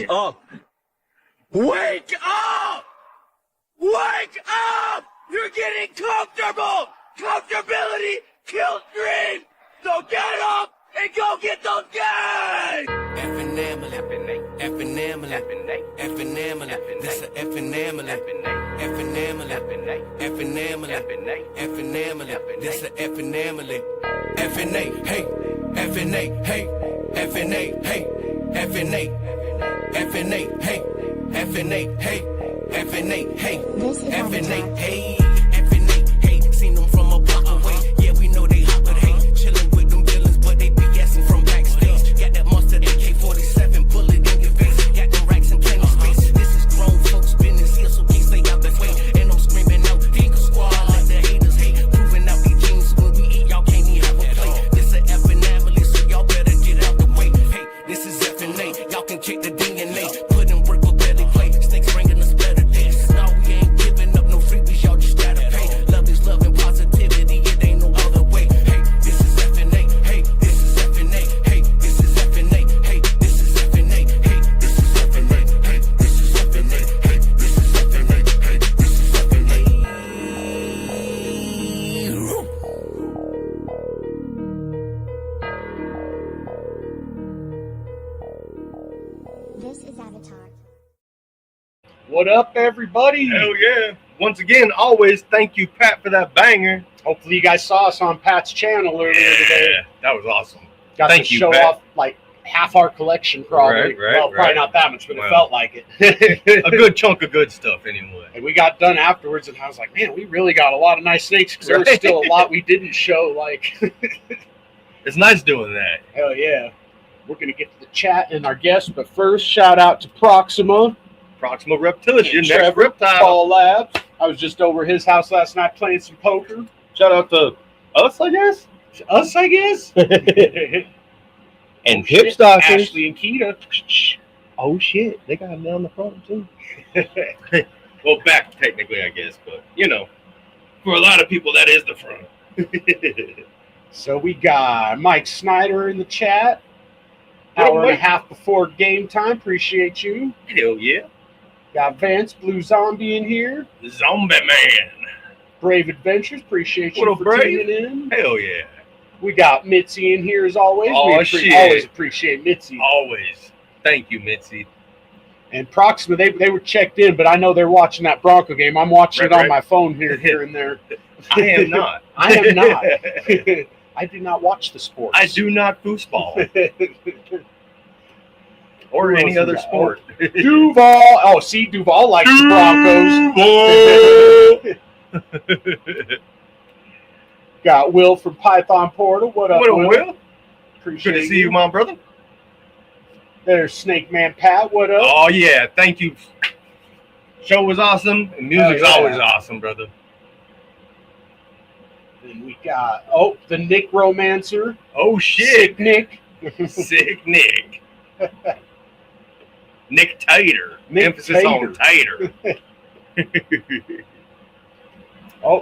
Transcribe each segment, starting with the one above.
Wake up! Wake up! Wake up! You're getting comfortable! Comfortability kills dreams! So get up and go get those guys! Effing Amalek, effing Amalek, effing Amalek, this a effing Amalek, effing Amalek, effing Amalek, effing Amalek, this a effing Amalek, effing A, hey, effing A, hey, effing A, hey, effing A, effing A, hey, effing A, hey, effing A, hey, effing A, hey, effing A, hey, seen them from a block away, yeah, we know they hot, but hey, chillin' with them villains, but they BSing from backstage, got that monster AK-47 bullet in your face, got them racks in plenty space, this is grown folks business here, so can't stay out that way, and I'm screaming out, Dingle Squad, like the haters hate, proving out these jeans, when we eat, y'all can't even have a plate, this a effing anomaly, so y'all better get out the way, hey, this is effing A, y'all can kick the DNA, put in work with better play, snakes bringing us better days, no, we ain't giving up no freebies, y'all just gotta pay, love is love and positivity, it ain't no other way, hey, this is effing A, hey, this is effing A, hey, this is effing A, hey, this is effing A, hey, this is effing A, hey, this is effing A, hey, this is effing A, hey, this is effing A. This is Avatar. What up, everybody? Hell yeah. Once again, always thank you, Pat, for that banger. Hopefully you guys saw us on Pat's channel earlier today. That was awesome. Got Thank to you, show Pat. off like half our collection, probably. Well, probably not that much, but Well. it felt like it. A good chunk of good stuff, anyway. And we got done afterwards, and I was like, man, we really got a lot of nice snakes because there's Right. still a lot we didn't show. Like, It's nice doing that. hell yeah. We're going to get to the chat and our guests, but first, shout out to Proxima. Proxima Reptilis, your next Trevor, reptile. Paul Labs. I was just over his house last night playing some poker. Shout out to us, I guess. Us, I guess. And Oh, Pip shit. Stalkers. Ashley and Keita. Oh, shit. They got them down the front, too. Well, back, technically, I guess. But, you know, for a lot of people, that is the front. So we got Mike Snyder in the chat. What up, Hour and a Mike? half before game time. Appreciate you. Hell yeah. Got Vance Blue Zombie in here. Zombie Man. Brave Adventures. Appreciate you What up, for Brave? tuning in. Hell yeah. We got Mitzi in here as always. Oh, we shit. always appreciate Mitzi. Always. Thank you, Mitzi. And Proxima, they were checked in, but I know they're watching that Bronco game. I'm watching it on Right. my phone here and there. I am not. I am not. I do not watch the sports. I do not foosball or Who any else other we got? sport. Duval. Oh, see, Duval likes the Broncos. Got Will from Python Portal. What up, What up, Will? Will? Appreciate Good to see you, my brother. There's Snake Man Pat. What up? Oh, yeah. Thank you. Show was awesome, and music's Oh, yeah. always awesome, brother. And we got, the Nick Romancer. Oh, shit. Sick Nick. Sick Nick. Nick Tater. Nick Emphasis on Tater.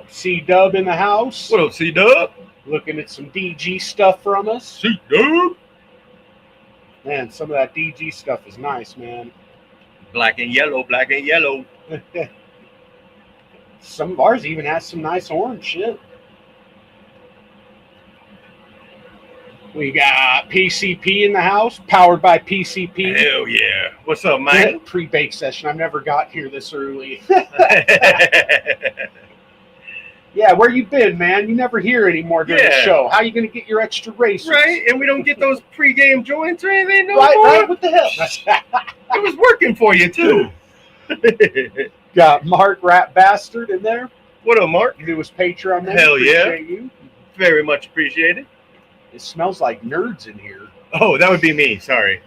C-Dub in the house. What up, C-Dub? Looking at some DG stuff from us. C-Dub. Man, some of that DG stuff is nice, man. Black and yellow, black and yellow. Some of ours even has some nice orange shit. We got PCP in the house, powered by PCP. Hell yeah. What's up, man? Pre-bake session. I've never got here this early. Yeah, where you been, man? You never hear anymore during the Yeah. show. How you going to get your extra racers? Right? And we don't get those pre-game joints or anything no Right, more. right. What the hell? It was working for you, too. Got Mark Rat Bastard in there. What up, Mark? Newest Patreon member. Hell yeah. Appreciate you. Very much appreciated. It smells like nerds in here. Oh, that would be me. Sorry.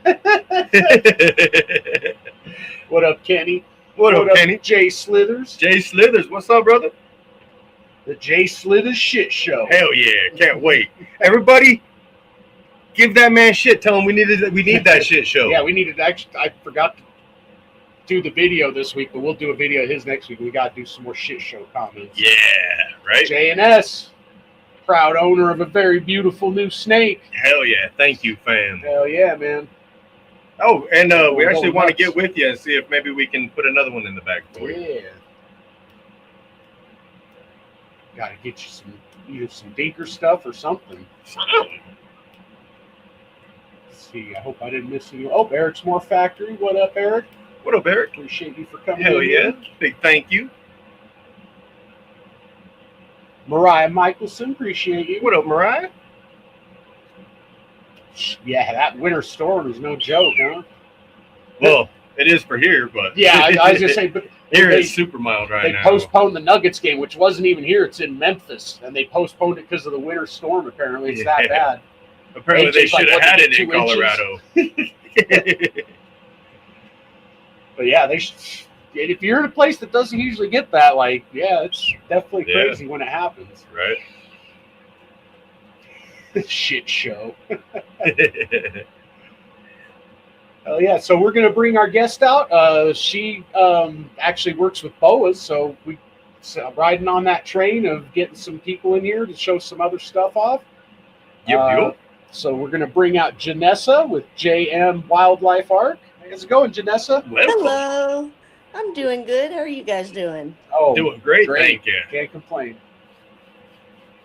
What up, Kenny? What up, Kenny? Jay Slithers. Jay Slithers. What's up, brother? The Jay Slithers Shit Show. Hell yeah. Can't wait. Everybody, give that man shit. Tell him we need that shit show. Yeah, we needed actually. I forgot to do the video this week, but we'll do a video of his next week. We got to do some more shit show comments. Yeah, right? JNS, proud owner of a very beautiful new snake. Hell yeah. Thank you, fam. Hell yeah, man. Oh, and we We'll actually go want to nuts. get with you and see if maybe we can put another one in the bag for you. Yeah. Got to get you either some Dinker stuff or something. Let's see. I hope I didn't miss any. Oh, Eric's Morph Factory. What up, Eric? What up, Eric? Appreciate you for coming. Hell in yeah. here. Big thank you. Mariah Michelson, appreciate you. What up, Mariah? Yeah, that winter storm is no joke, huh? Well, it is for here, but Yeah, I was gonna say, but here they, it's super mild right they now. postponed the Nuggets game, which wasn't even here. It's in Memphis, and they postponed it because of the winter storm. Apparently, it's that bad. Apparently, they AJ's like, should have what, had it 2 in Colorado. But yeah, they should. If you're in a place that doesn't usually get that, like, yeah, it's definitely crazy when it happens. Right. Shit show. Oh yeah, so we're gonna bring our guest out. She actually works with Boas, so we riding on that train of getting some people in here to show some other stuff off. Yep. So we're gonna bring out Janessa with JM Wildlife Ark. How's it going, Janessa? Hello. I'm doing good. How are you guys doing? Oh, Doing great, thank you. Can't complain.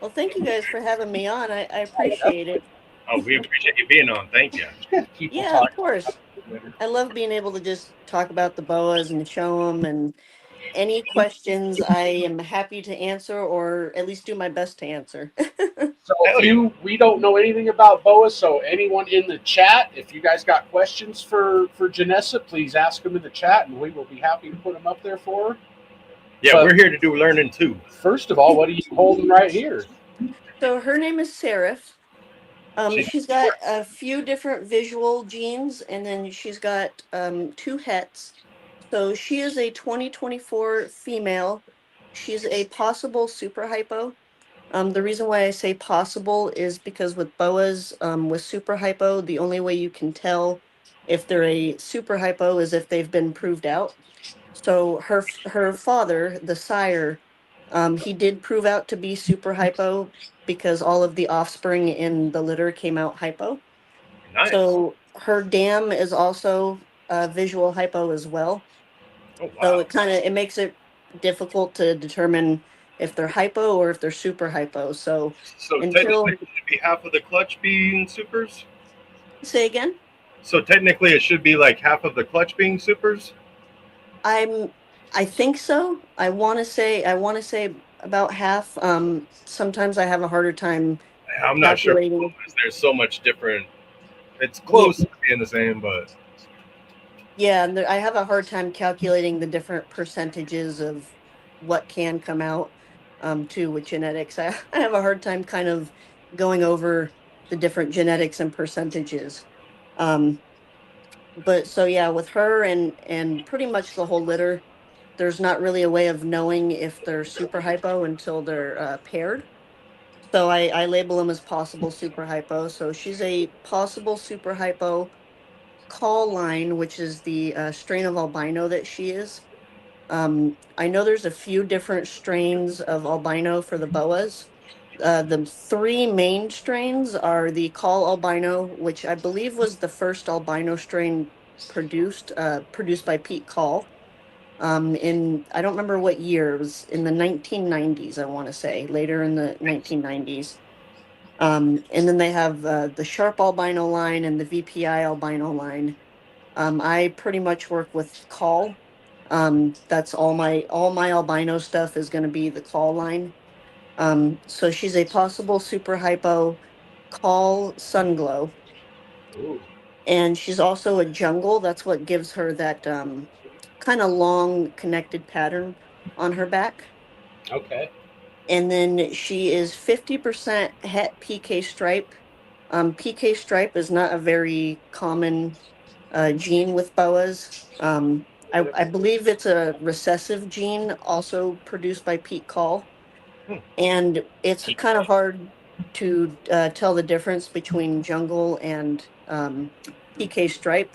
Well, thank you guys for having me on. I appreciate it. Oh, we appreciate you being on. Thank you. People Yeah, talking of course. about the winter. I love being able to just talk about the boas and show them, and any questions I am happy to answer, or at least do my best to answer. So we don't know anything about Boas, so anyone in the chat, if you guys got questions for Janessa, please ask them in the chat, and we will be happy to put them up there for her. Yeah, But we're here to do learning too. first of all, what are you holding right here? So her name is Seraph. She's got a few different visual genes, and then she's got 2 hets. So she is a 2024 female. She's a possible super hypo. The reason why I say possible is because with boas, with super hypo, the only way you can tell if they're a super hypo is if they've been proved out. So her father, the sire, he did prove out to be super hypo because all of the offspring in the litter came out hypo. Nice. So her dam is also visual hypo as well. Oh, wow. So it makes it difficult to determine if they're hypo or if they're super hypo. So technically it should be half of the clutch being supers? Say again? So technically it should be like half of the clutch being supers? I think so. I want to say about half. Sometimes I have a harder time. I'm not sure. calculating. There's so much different. It's close to being the same, but Yeah, and I have a hard time calculating the different percentages of what can come out too with genetics. I have a hard time kind of going over the different genetics and percentages. But so yeah, with her and pretty much the whole litter, there's not really a way of knowing if they're super hypo until they're paired. So I label them as possible super hypo. So she's a possible super hypo call line, which is the strain of albino that she is. I know there's a few different strains of albino for the boas. The 3 main strains are the call albino, which I believe was the first albino strain produced by Pete Call. In I don't remember what year, it was in the 1990s, I want to say, later in the 1990s. And then they have the sharp albino line and the VPI albino line. I pretty much work with call. That's all my albino stuff is going to be the call line. So she's a possible super hypo call sunglow. Ooh. And she's also a jungle. That's what gives her that kind of long connected pattern on her back. Okay. And then she is 50% het PK stripe. PK stripe is not a very common gene with boas. I believe it's a recessive gene also produced by Pete Call. And it's kind of hard to tell the difference between jungle and PK stripe.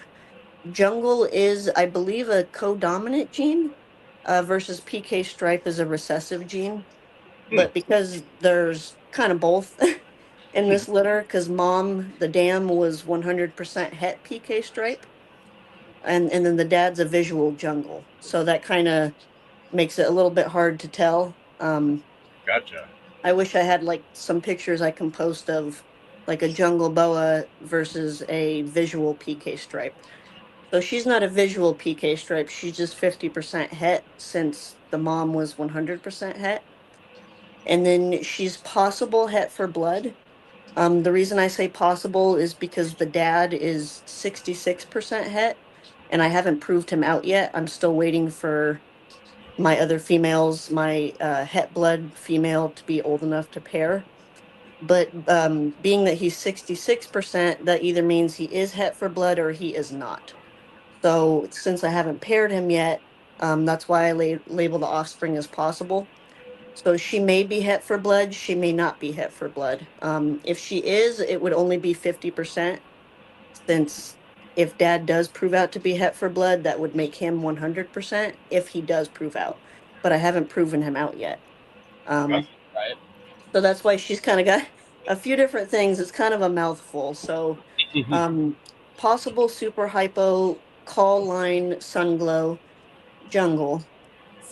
Jungle is, I believe, a codominant gene versus PK stripe is a recessive gene. But because there's kind of both in this litter, because mom, the dam was 100% het PK stripe. and then the dad's a visual jungle. So that kind of makes it a little bit hard to tell. Gotcha. I wish I had like some pictures I can post of like a jungle boa versus a visual PK stripe. So she's not a visual PK stripe. She's just 50% het since the mom was 100% het. And then she's possible het for blood. The reason I say possible is because the dad is 66% het, and I haven't proved him out yet. I'm still waiting for my other females, my het blood female, to be old enough to pair. But being that he's 66%, that either means he is het for blood or he is not. So since I haven't paired him yet, that's why I label the offspring as possible. So she may be het for blood, she may not be het for blood. If she is, it would only be 50%, since if dad does prove out to be het for blood, that would make him 100% if he does prove out. But I haven't proven him out yet. Right. So that's why she's kind of got a few different things. It's kind of a mouthful. So possible super hypo, call line, sun glow, jungle,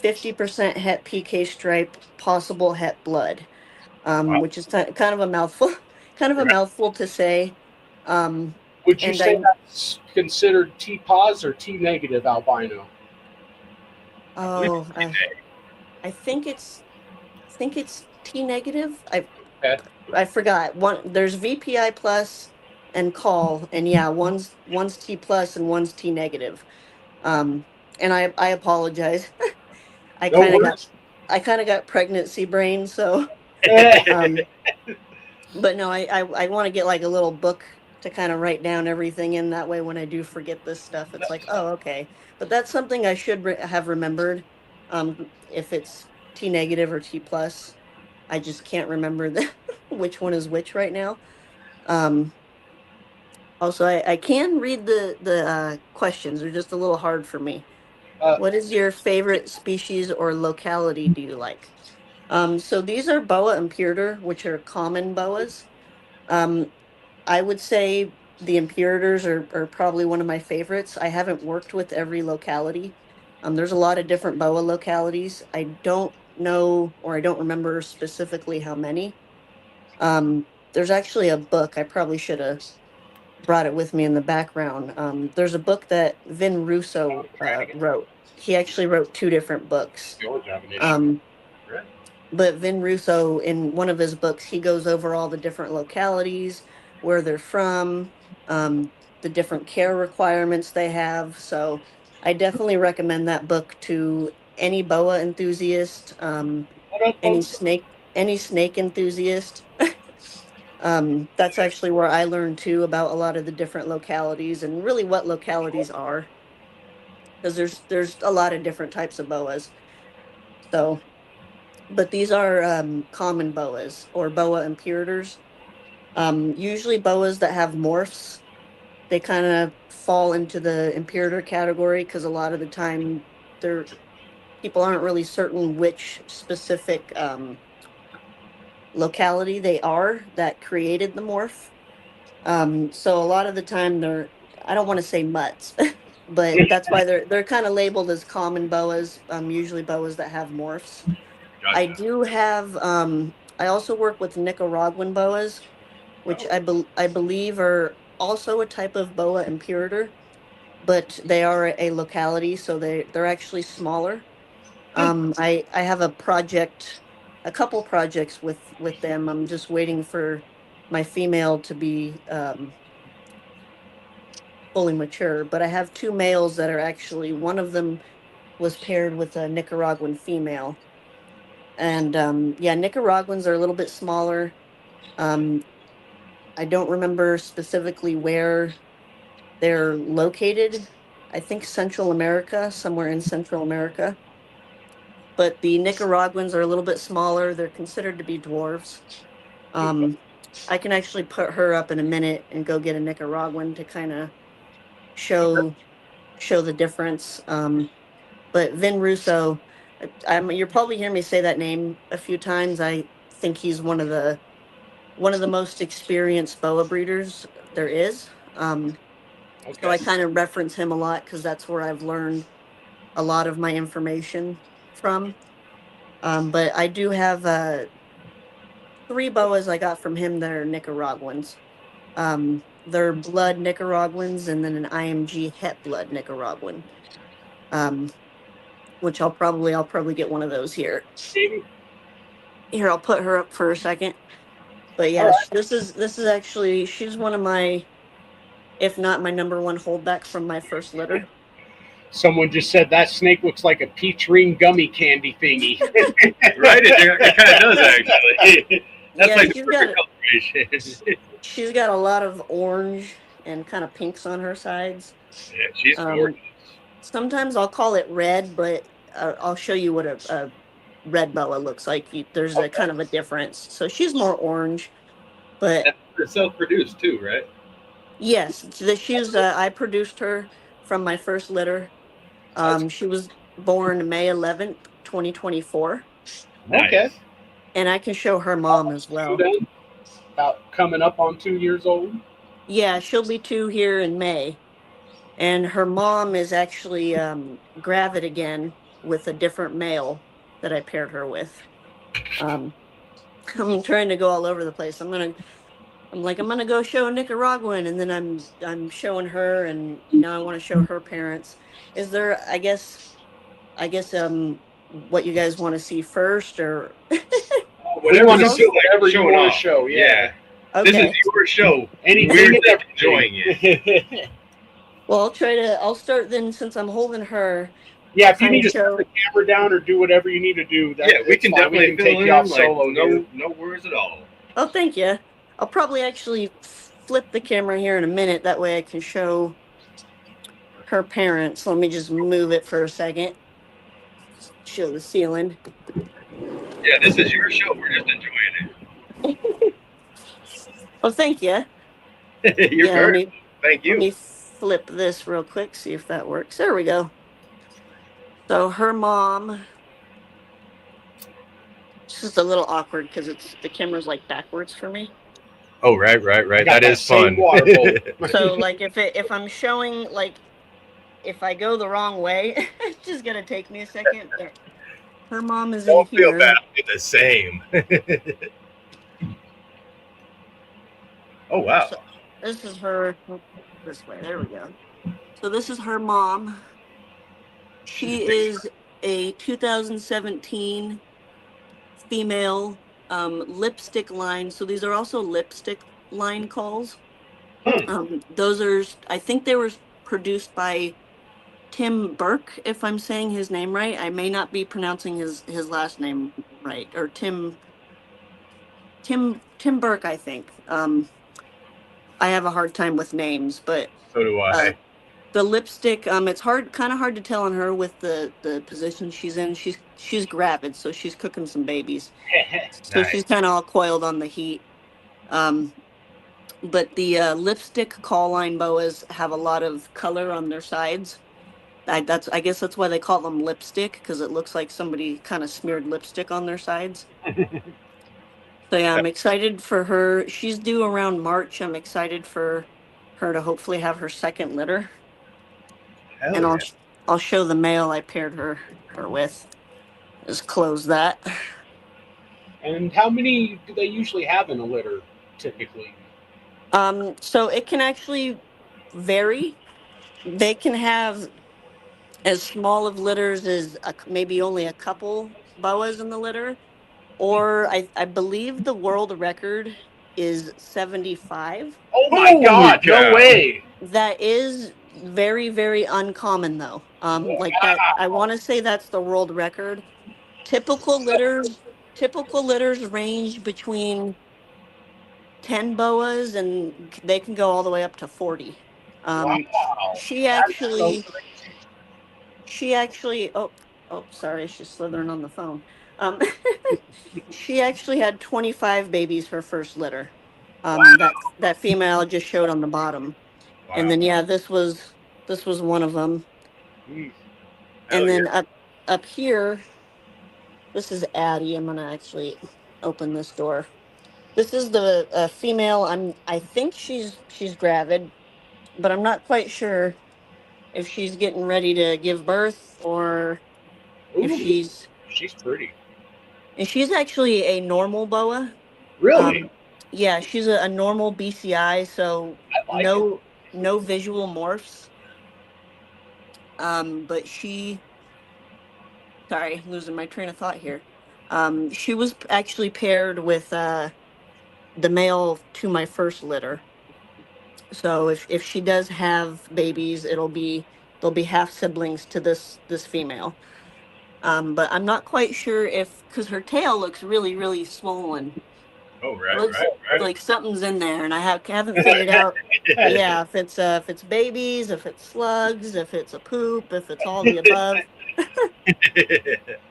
50% het PK stripe, possible het blood, which is kind of a mouthful, kind of a mouthful to say. Would you and say that's considered T pos or T negative albino? Oh, I think it's T negative. I forgot. There's VPI plus and call, and yeah, one's T plus and one's T negative. And I apologize. I No worries. kind of got pregnancy brain, so but no, I want to get like a little book to kind of write down everything in. That way when I do forget this stuff, it's like, oh, okay. But that's something I should have remembered. If it's T negative or T plus, I just can't remember which one is which right now. Also, I can read the questions. They're just a little hard for me. What is your favorite species or locality do you like? So these are Boa Imperator, which are common boas. I would say the Imperators are probably one of my favorites. I haven't worked with every locality. There's a lot of different boa localities. I don't know, or I don't remember specifically how many. There's actually a book. I probably should have brought it with me in the background. There's a book that Vin Russo wrote. He actually wrote 2 different books. But Vin Russo, in one of his books, he goes over all the different localities, where they're from, the different care requirements they have. So I definitely recommend that book to any boa enthusiast, any snake enthusiast. That's actually where I learned too about a lot of the different localities and really what localities are, because there's a lot of different types of boas. So, but these are common boas or boa imperators. Usually boas that have morphs, they kind of fall into the imperator category because a lot of the time people aren't really certain which specific locality they are that created the morph. So a lot of the time I don't want to say mutts, but that's why they're kind of labeled as common boas. Usually boas that have morphs. Gotcha. I do have. I also work with Nicaraguan boas, which I believe are also a type of boa imperator, but they are a locality, so they're actually smaller. I have a couple projects with them. I'm just waiting for my female to be fully mature, but I have 2 males that are actually, one of them was paired with a Nicaraguan female. And yeah, Nicaraguans are a little bit smaller. I don't remember specifically where they're located. I think Central America, somewhere in Central America. But the Nicaraguans are a little bit smaller. They're considered to be dwarves. I can actually put her up in a minute and go get a Nicaraguan to kind of show the difference. But Vin Russo, you'll probably hear me say that name a few times. I think he's one of the most experienced boa breeders there is. So I Okay. kind of reference him a lot because that's where I've learned a lot of my information from. But I do have 3 boas I got from him that are Nicaraguans. They're blood Nicaraguans and then an IMG het blood Nicaraguan. Which I'll probably get one of those here. Maybe. Here, I'll put her up for a second. But All yeah, right. this is actually, she's one of my, if not my number one holdback from my first litter. Someone just said that snake looks like a peach ring gummy candy thingy. Right? It kind of does, actually. That's Yeah, like the she's perfect got coloration. she's got a lot of orange and kind of pinks on her sides. Yeah, she's Um, gorgeous. Sometimes I'll call it red, but I'll show you what a red boa looks like. There's a kind of a difference. So she's more orange, but And they're self-produced too, right? yes, she's I produced her from my first litter. She was born May 11th, 2024, Nice. Okay. and I can show her mom as well. Then, about coming up on 2 years old. Yeah, she'll be 2 here in May. And her mom is actually gravid again with a different male that I paired her with. I'm trying to go all over the place. I'm gonna go show Nicaraguan, and then I'm showing her, and now I want to show her parents. Is there? I guess what you guys want to see first, or Whatever want to you see feel like whatever you showing want off. to show. Yeah. This okay? is your show. Anything We're and just enjoying it. it. Well, I'll start then since I'm holding her. Yeah, if you Kinda need to show- set the camera down or do whatever you need to do, Yeah, we can fine. definitely we can fill take in. you off Like, solo. here. no worries at all. Oh, thank you. I'll probably actually flip the camera here in a minute. That way I can show her parents. Let me just move it for a second. Show the ceiling. Yeah, this is your show. We're just enjoying Oh, thank you. it. You're Yeah, very. Thank let me you. flip this real quick, see if that works. There we go. So her mom. It's just a little awkward because the camera's like backwards for me. Oh, right. Got That is same fun. water bowl. So like if I'm showing, like if I go the wrong way, it's just gonna take me a second. But her mom is Don't in feel here. bad. It's the same. Oh, wow. So this is her. This way. There we go. So this is her mom. She is a 2017 female lipstick line. So these are also lipstick line calls. Those are, I think they were produced by Tim Burke, if I'm saying his name right. I may not be pronouncing his last name right, or Tim Burke, I think. I have a hard time with names, but So do I. the lipstick, it's kind of hard to tell on her with the position she's in. She's gravid, so she's cooking some babies. So Nice. she's kind of all coiled on the heat. But the lipstick call line boas have a lot of color on their sides. I guess that's why they call them lipstick, because it looks like somebody kind of smeared lipstick on their sides. So yeah, I'm excited for her. She's due around March. I'm excited for her to hopefully have her second litter. Hell And yeah. I'll show the male I paired her with. Just close that. And how many do they usually have in a litter, typically? So it can actually vary. They can have as small of litters as maybe only a couple boas in the litter, or I believe the world record is 75. Oh my Holy God! cow. No way! That is very, very uncommon though. Like that, I want to say that's the world record. Typical litters range between 10 boas, and they can go all the way up to 40. Wow. She actually, oh, sorry, she's slithering on the phone. She actually had 25 babies her first litter. That female I just showed on the bottom. Wow. And then yeah, this was one of them. Mm. And Hell then up here, this is Addie. I'm gonna actually open this door. This is the female. I think she's gravid. but I'm not quite sure if she's getting ready to give birth or if Ooh, she's pretty. and she's actually a normal boa. Really? Yeah, she's a normal BCI, so I like it. no visual morphs. But sorry, losing my train of thought here. She was actually paired with the male to my first litter. So if she does have babies, they'll be half siblings to this female. But I'm not quite sure if because her tail looks really swollen. Oh, It right, looks right. like something's in there, and I haven't figured out. Yeah, if it's babies, if it's slugs, if it's a poop, if it's all the above.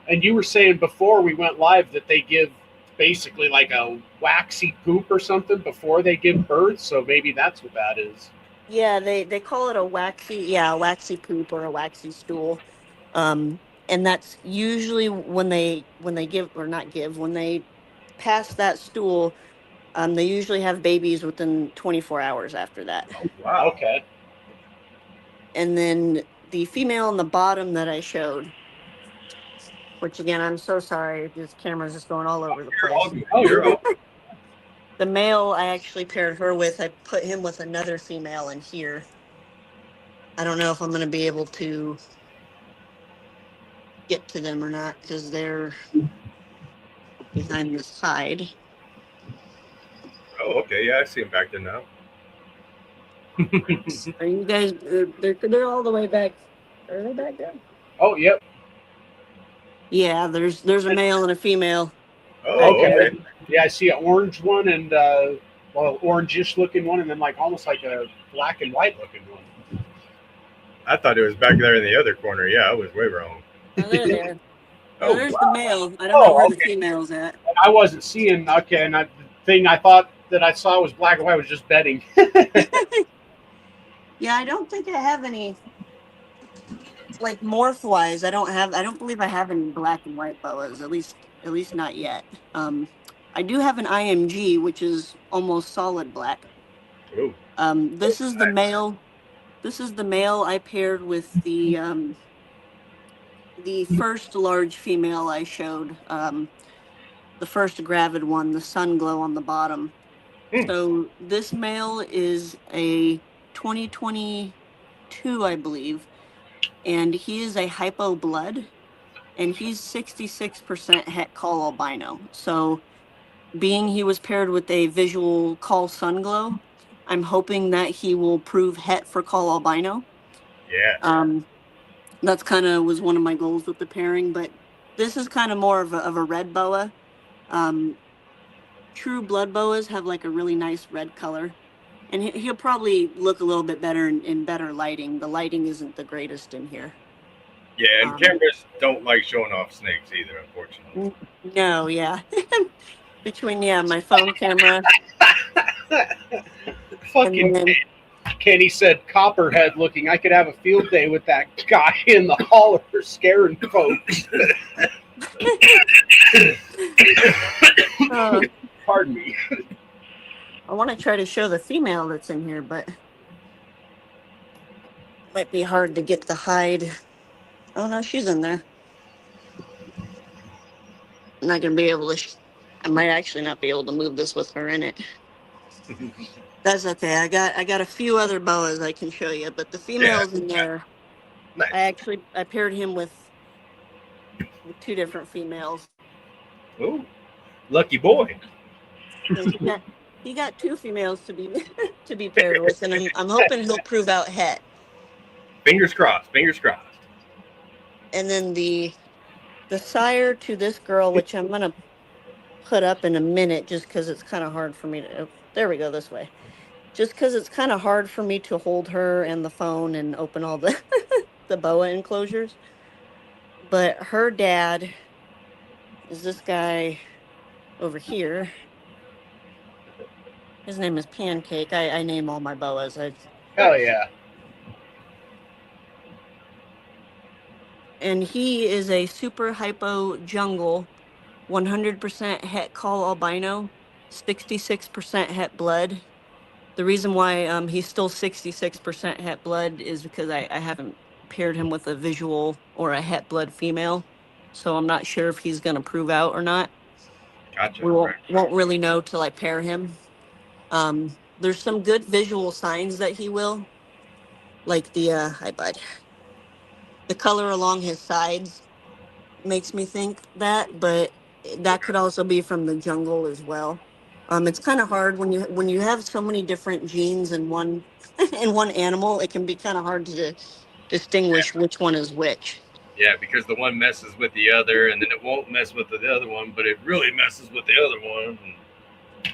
And you were saying before we went live that they give basically like a waxy poop or something before they give birth, so maybe that's what that is. Yeah, they call it a waxy poop or a waxy stool. And that's usually when they give or not give when they pass that stool. They usually have babies within 24 hours after that. Oh, wow. Okay. And then the female on the bottom that I showed, which again, I'm so sorry, this camera's just going all over the place. You're all The male I actually paired her with, I put him with another female in here. I don't know if I'm going to be able to get to them or not because they're behind this hide. Oh, okay. Yeah, I see him back there now. Are you guys? They're all the way back. Are they back there? Oh, yep. Yeah, there's a male and a female. Oh, okay. Yeah, I see an orange one and orangish looking one, and then like almost like a black and white looking one. I thought it was back there in the other corner. Yeah, I was way wrong. Oh, they're there. Oh, There's wow. the male. I don't know where the okay. female's at. I wasn't seeing. Okay, and the thing I thought that I saw was black and white was just bedding. Yeah, I don't think I have any. Like morph wise, I don't believe I have any black and white boas. At least not yet. I do have an IMG, which is almost solid black. Ooh. This is the male. This is the male I paired with the first large female I showed. The first gravid one, the sun glow on the bottom. So this male is a 2022, I believe, and he is a hypo blood, and he's 66% het call albino. So being he was paired with a visual call sun glow, I'm hoping that he will prove het for call albino. Yeah. That's kind of was one of my goals with the pairing, but this is kind of more of a red boa. True blood boas have like a really nice red color, and he'll probably look a little bit better in better lighting. The lighting isn't the greatest in here. Yeah, and cameras don't like showing off snakes either, unfortunately. No, yeah. Between my phone camera. Fucking then, Kenny said copperhead looking. I could have a field day with that guy in the holler scaring folks. Pardon me. I want to try to show the female that's in here, but it might be hard to get the hide. Oh no, she's in there. I'm not gonna be able to. I might actually not be able to move this with her in it. That's okay. I got a few other boas I can show you, but the female's in there. Nice. I paired him with two different females. Ooh, lucky boy. He got two females to be paired with, and I'm hoping he'll prove out het. Fingers crossed. Fingers crossed. And then the sire to this girl, which I'm gonna put up in a minute, just because it's kind of hard for me to. Oh, there we go, this way. Just because it's kind of hard for me to hold her and the phone and open all the the boa enclosures. But her dad is this guy over here. His name is Pancake. I name all my boas. Hell yeah. And he is a super hypo jungle, 100% het call albino, 66% het blood, The reason why he's still 66% het blood is because I haven't paired him with a visual or a het blood female. So I'm not sure if he's going to prove out or not. Gotcha. We Right. won't really know till I pair him. There's some good visual signs that he will, like the hi bud. The color along his sides makes me think that, but that could also be from the jungle as well. It's kind of hard when you have so many different genes in one in one animal. It can be kind of hard to distinguish which one is which. Yeah, because the one messes with the other, and then it won't mess with the other one, but it really messes with the other one.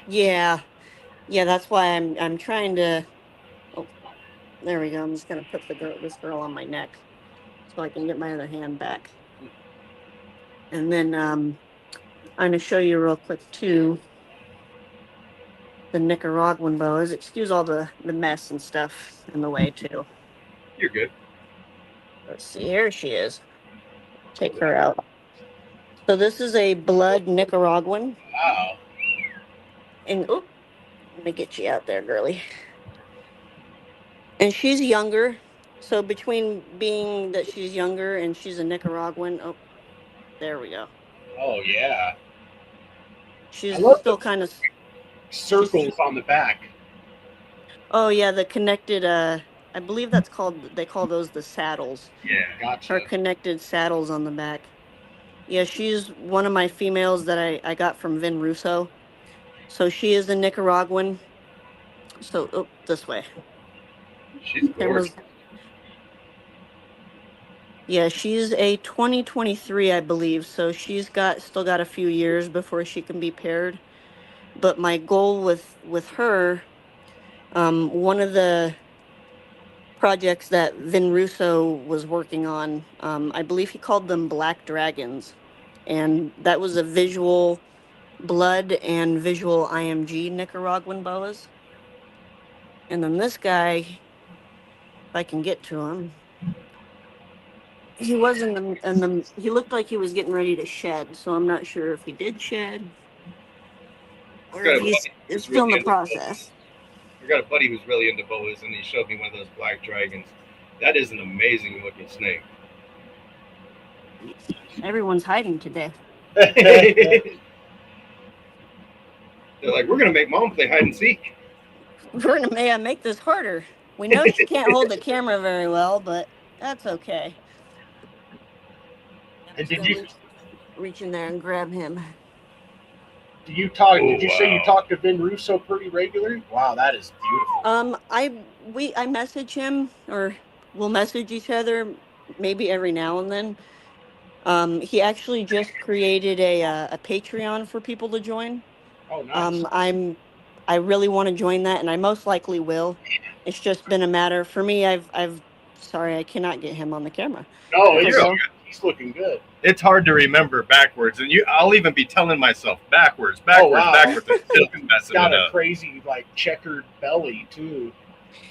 Yeah, that's why I'm trying to. Oh, there we go. I'm just gonna put this girl on my neck so I can get my other hand back, and then I'm gonna show you real quick too. The Nicaraguan boas. Excuse all the mess and stuff in the way too. You're good. Let's see. Here she is. Take her out. So this is a blood Nicaraguan. Wow. And oh, let me get you out there, girly. And she's younger. So between being that she's younger and she's a Nicaraguan, oh, there we go. Oh yeah. She's I love still the kind of circles on the back. Oh yeah, the connected. I believe that's called. They call those the saddles. Yeah. Gotcha. Her connected saddles on the back. Yeah, she's one of my females that I got from Vin Russo. So she is a Nicaraguan. So oh, this way. She's gorgeous. Yeah, she's a 2023, I believe. So she's still got a few years before she can be paired. But my goal with her, one of the projects that Vin Russo was working on, I believe he called them Black Dragons, and that was a visual blood and visual IMG Nicaraguan boas. And then this guy, if I can get to him, he was in the he looked like he was getting ready to shed, so I'm not sure if he did shed or if he's still in the process. I got a buddy who's really into boas, and he showed me one of those black dragons. That is an amazing looking snake. Everyone's hiding today. They're like, we're gonna make mom play hide and seek. We're gonna make this harder. We know she can't hold the camera very well, but that's okay. And did you reach in there and grab him? Did you say you talked to Vin Russo pretty regularly? Wow, that is beautiful. I message him, or we'll message each other maybe every now and then. He actually just created a Patreon for people to join. Oh, nice. I really want to join that, and I most likely will. It's just been a matter for me. Sorry, I cannot get him on the camera. No, he's looking good. It's hard to remember backwards, and I'll even be telling myself backwards, wow. and still messing He's got it a up. crazy checkered belly too.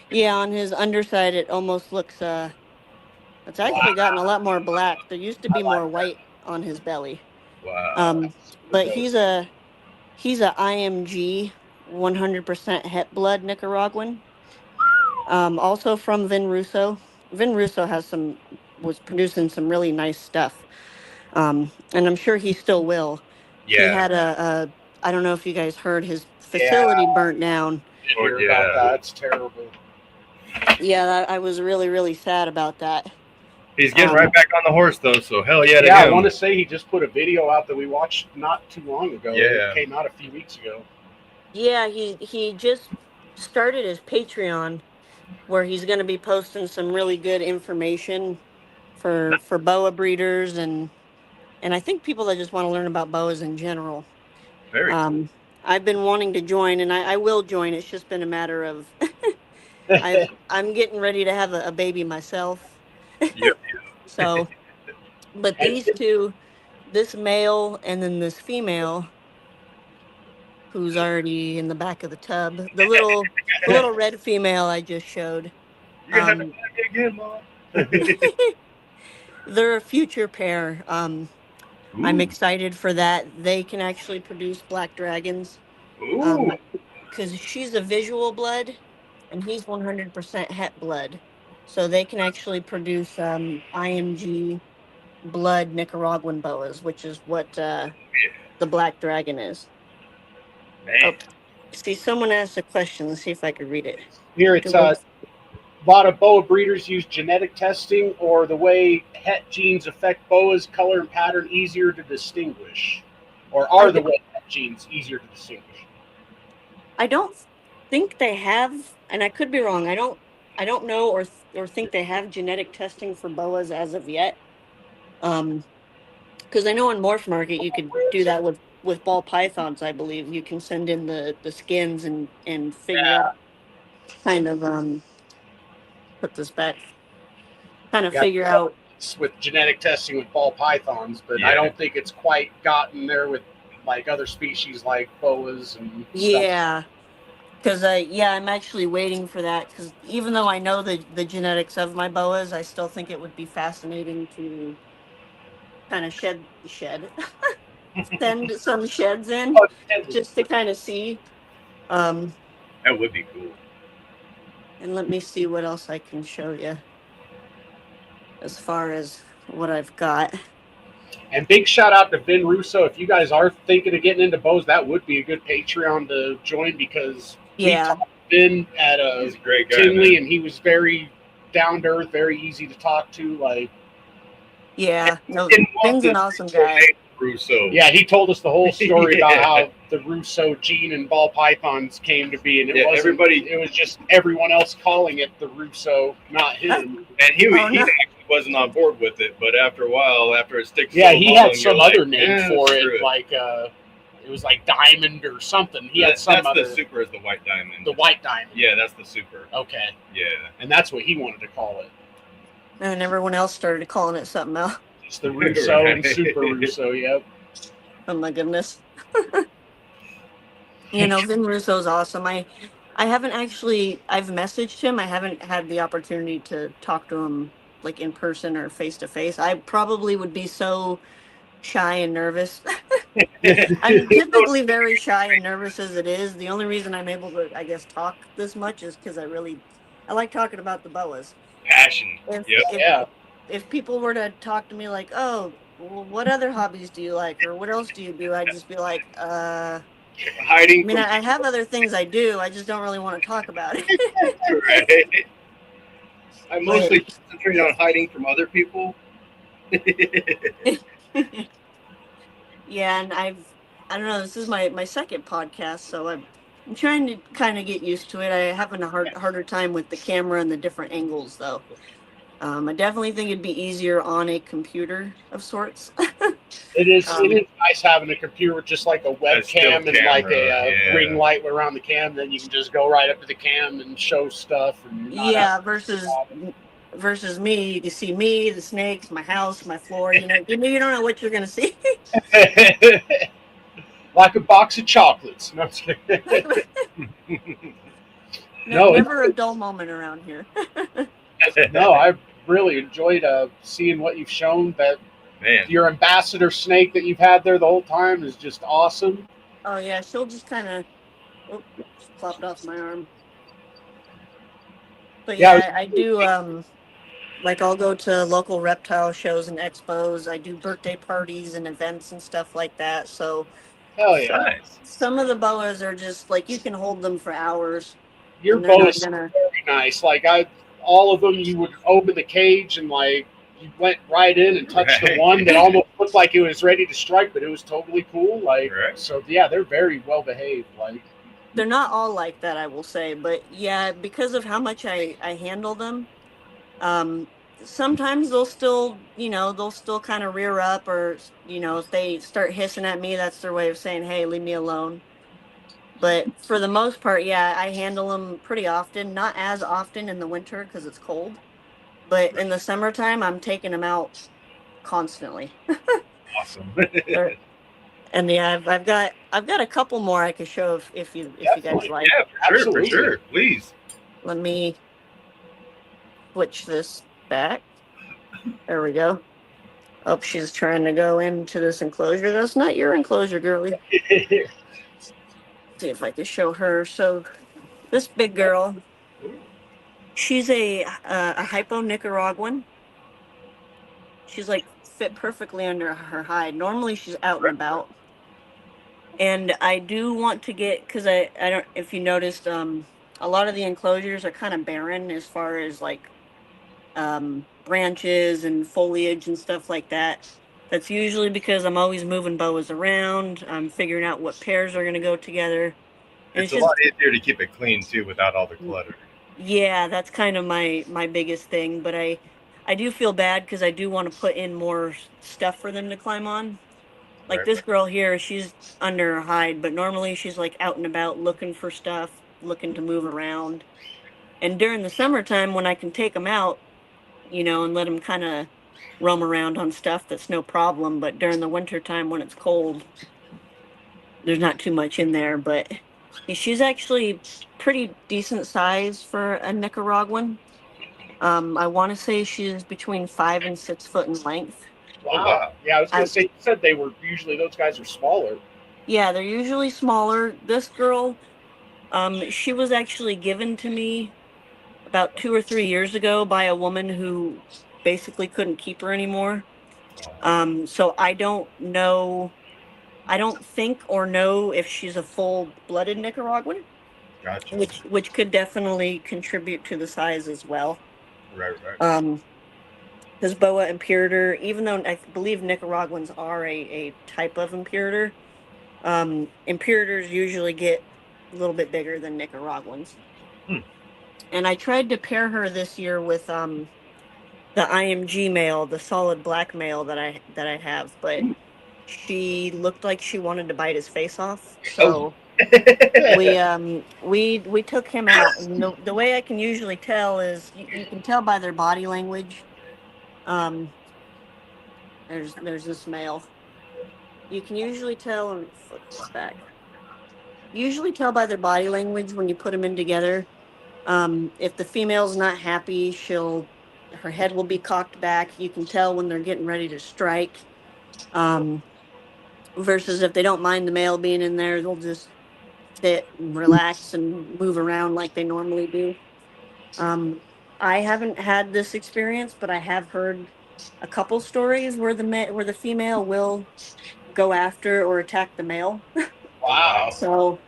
Yeah, on his underside, it almost looks. It's actually gotten a lot more black. There used to be more white on his belly. Wow. But he's a IMG 100% het blood Nicaraguan. Also from Vin Russo. Vin Russo was producing some really nice stuff. And I'm sure he still will. Yeah. He had I don't know if you guys heard, his facility burnt down. Hear about that. It's terrible. Yeah, I was really, really sad about that. He's getting right back on the horse, though, so hell yeah to Yeah, him. I want to say he just put a video out that we watched not too long ago. Yeah. It came out a few weeks ago. Yeah, he just started his Patreon, where he's going to be posting some really good information for boa breeders and I think people that just want to learn about boas in general. Very cool. I've been wanting to join, and I will join. It's just been a matter of I'm getting ready to have a baby myself. Yep. So, but these two, this male and then this female, who's already in the back of the tub, the little red female I just showed. You're gonna have to find me again, Mom. They're a future pair. I'm excited for that. They can actually produce black dragons. Ooh. because she's a visual blood, and he's 100% het blood, so they can actually produce IMG blood Nicaraguan boas, which is what the black dragon is. Man. Oh, see, someone asked a question. Let's see if I could read it. Here it's a lot of boa breeders use genetic testing or the way het genes affect boas, color and pattern easier to distinguish, or are the way het genes easier to distinguish? I don't think they have, and I could be wrong. I don't know or think they have genetic testing for boas as of yet. Because I know in Morph Market you could do that with ball pythons. I believe you can send in the skins and figure out kind of put this back. Kind of figure out with genetic testing with ball pythons, but I don't think it's quite gotten there with like other species like boas and stuff. Because I'm actually waiting for that, because even though I know the genetics of my boas, I still think it would be fascinating to kind of shed send some sheds in just to kind of see. That would be cool. And let me see what else I can show you as far as what I've got. And big shout out to Vin Russo. If you guys are thinking of getting into bows, that would be a good Patreon to join, because we talked to Vin at he's a great guy, Tinley, man. and he was very down to earth, very easy to talk to. Like, no, Vin's an awesome guy. Russo. Yeah, he told us the whole story about how the Russo gene and ball pythons came to be, and it wasn't it was just everyone else calling it the Russo, not him. And he actually wasn't on board with it, but after a while, after it sticks, he had some other name for it, like it was like Diamond or something. He had some other. The super is the white diamond. The white diamond. Yeah, that's the super. Okay. Yeah. And that's what he wanted to call it. And everyone else started calling it something else. It's the Russo and Super Russo, yep. Oh my goodness. Vin Russo's awesome. I haven't actually, I've messaged him. I haven't had the opportunity to talk to him like in person or face to face. I probably would be so shy and nervous. I'm typically very shy and nervous as it is. The only reason I'm able to, I guess, talk this much is because I like talking about the boas. Passion. If people were to talk to me like, oh, well, what other hobbies do you like, or what else do you do? I'd just be like, hiding. I mean, I have other things I do. I just don't really want to talk about it. Right. I mostly concentrate on hiding from other people. Yeah, and I don't know, this is my second podcast, so I'm trying to kind of get used to it. I having a harder time with the camera and the different angles, though. I definitely think it'd be easier on a computer of sorts. It is nice having a computer with just like a webcam and like a ring light around the cam. Then you can just go right up to the cam and show stuff. And versus me, you can see me, the snakes, my house, my floor. You don't know what you're gonna see. Like a box of chocolates. No, I'm just kidding. Never a dull moment around here. No, I really enjoyed seeing what you've shown. That your ambassador snake that you've had there the whole time is just awesome. Oh yeah, she'll just kind of plopped off my arm. But yeah, I do. Like I'll go to local reptile shows and expos. I do birthday parties and events and stuff like that. So, hell yeah! Some of the boas are just like you can hold them for hours. Your boas are very nice. Like all of them, you would open the cage and like you went right in and touched the one that almost looked like it was ready to strike, but it was totally cool. Like so, yeah, they're very well behaved. Like they're not all like that, I will say, but yeah, because of how much I handle them, sometimes they'll still kind of rear up, or if they start hissing at me, that's their way of saying, hey, leave me alone. But for the most part, yeah, I handle them pretty often. Not as often in the winter because it's cold, but in the summertime, I'm taking them out constantly. Awesome. And yeah, I've got a couple more I could show if you guys like. Yeah, for sure, please. Let me switch this back. There we go. Oh, she's trying to go into this enclosure. That's not your enclosure, girlie. see if I can show her. So this big girl, she's a hypo Nicaraguan. She's like fit perfectly under her hide. Normally she's out and about. And I do want to get, because I don't, if you noticed, a lot of the enclosures are kind of barren as far as like branches and foliage and stuff like that. That's usually because I'm always moving boas around. I'm figuring out what pairs are going to go together. And It's a lot easier to keep it clean too without all the clutter. Yeah, that's kind of my biggest thing. But I do feel bad because I do want to put in more stuff for them to climb on. Like this girl here, she's under her hide, but normally she's like out and about looking for stuff, looking to move around. And during the summertime, when I can take them out, you know, and let them kind of roam around on stuff, that's no problem. But during the wintertime when it's cold, there's not too much in there. But she's actually pretty decent size for a Nicaraguan. I want to say she's between 5 and 6 foot in length. Wow. Yeah, I was going to say, you said they were, usually those guys are smaller. Yeah, they're usually smaller. This girl, she was actually given to me about 2 or 3 years ago by a woman who basically couldn't keep her anymore. So I don't know, I don't think or know if she's a full-blooded Nicaraguan. Gotcha. Which could definitely contribute to the size as well. Right. Because Boa Imperator, even though I believe Nicaraguans are a type of Imperator, Imperators usually get a little bit bigger than Nicaraguans. And I tried to pair her this year with the IMG male, the solid black male that I have, but she looked like she wanted to bite his face off. So we took him out. And the way I can usually tell is you can tell by their body language. There's this male. You can usually tell, and flip this back. Usually tell by their body language when you put them in together. If the female's not happy, her head will be cocked back. You can tell when they're getting ready to strike. Versus if they don't mind the male being in there, they'll just sit and relax and move around like they normally do. I haven't had this experience, but I have heard a couple stories where the female will go after or attack the male. Wow. So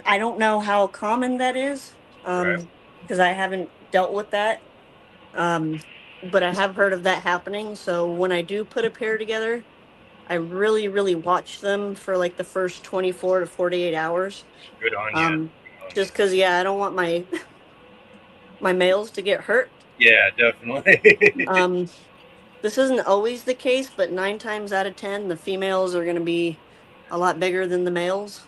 I don't know how common that is, because I haven't dealt with that. But I have heard of that happening. So when I do put a pair together, I really, really watch them for like the first 24 to 48 hours. Good on you. Just because, I don't want my males to get hurt. Yeah, definitely. This isn't always the case, but 9 times out of 10, the females are going to be a lot bigger than the males.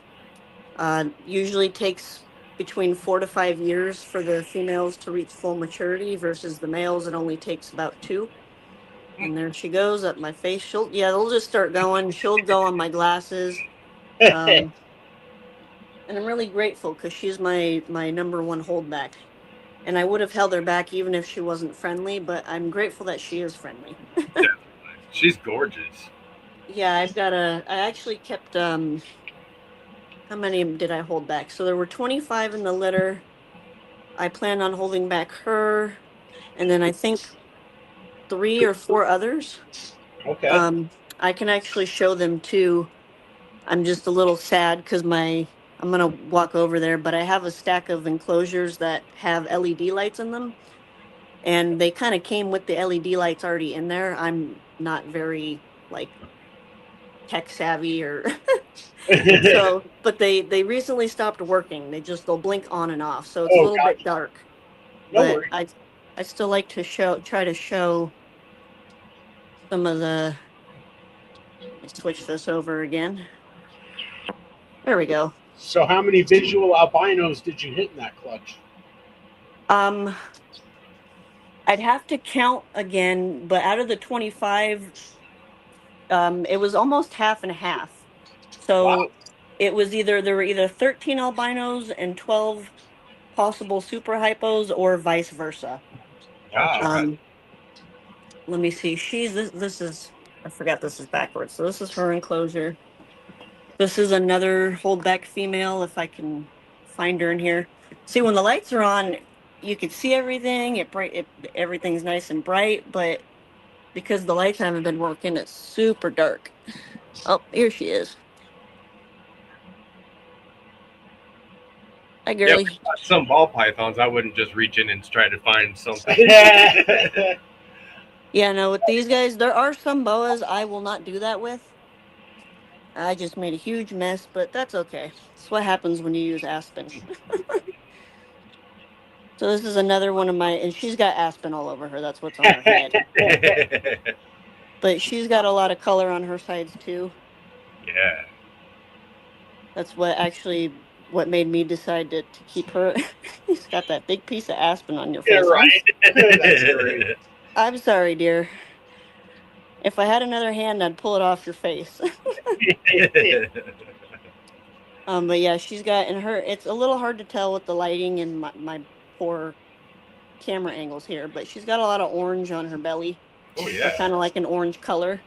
Usually takes between 4 to 5 years for the females to reach full maturity versus the males, it only takes about 2. And there she goes up my face. They'll just start going. She'll go on my glasses. And I'm really grateful because she's my number one holdback. And I would have held her back even if she wasn't friendly, but I'm grateful that she is friendly. She's gorgeous. Yeah, I actually kept, how many did I hold back? So there were 25 in the litter. I plan on holding back her. And then I think 3 or 4 others. Okay. I can actually show them too. I'm just a little sad because I'm going to walk over there, but I have a stack of enclosures that have LED lights in them. And they kind of came with the LED lights already in there. I'm not very like tech savvy or so, but they recently stopped working. They'll blink on and off. So it's a little bit dark. No but I still like to try to show some of the, let me switch this over again. There we go. So how many visual albinos did you hit in that clutch? I'd have to count again, but out of the 25, it was almost half and half. So it was there were either 13 albinos and 12 possible super hypos or vice versa. Gotcha. Let me see. This is, I forgot this is backwards. So this is her enclosure. This is another holdback female, if I can find her in here. See, when the lights are on, you can see everything. Everything's nice and bright, but because the lights haven't been working, it's super dark. Oh, here she is. Hi, Yeah, girly. some ball pythons, I wouldn't just reach in and try to find something. Yeah, no, with these guys, there are some boas I will not do that with. I just made a huge mess, but that's okay. That's what happens when you use aspen. So this is another one of my, and she's got aspen all over her. That's what's on her head. But she's got a lot of color on her sides too. Yeah. That's what made me decide to keep her. She's got that big piece of aspen on your face. Yeah, right. That's great. I'm sorry, dear. If I had another hand, I'd pull it off your face. But yeah, she's got in her. It's a little hard to tell with the lighting and my poor camera angles here, but she's got a lot of orange on her belly. Oh yeah. Kind of like an orange color.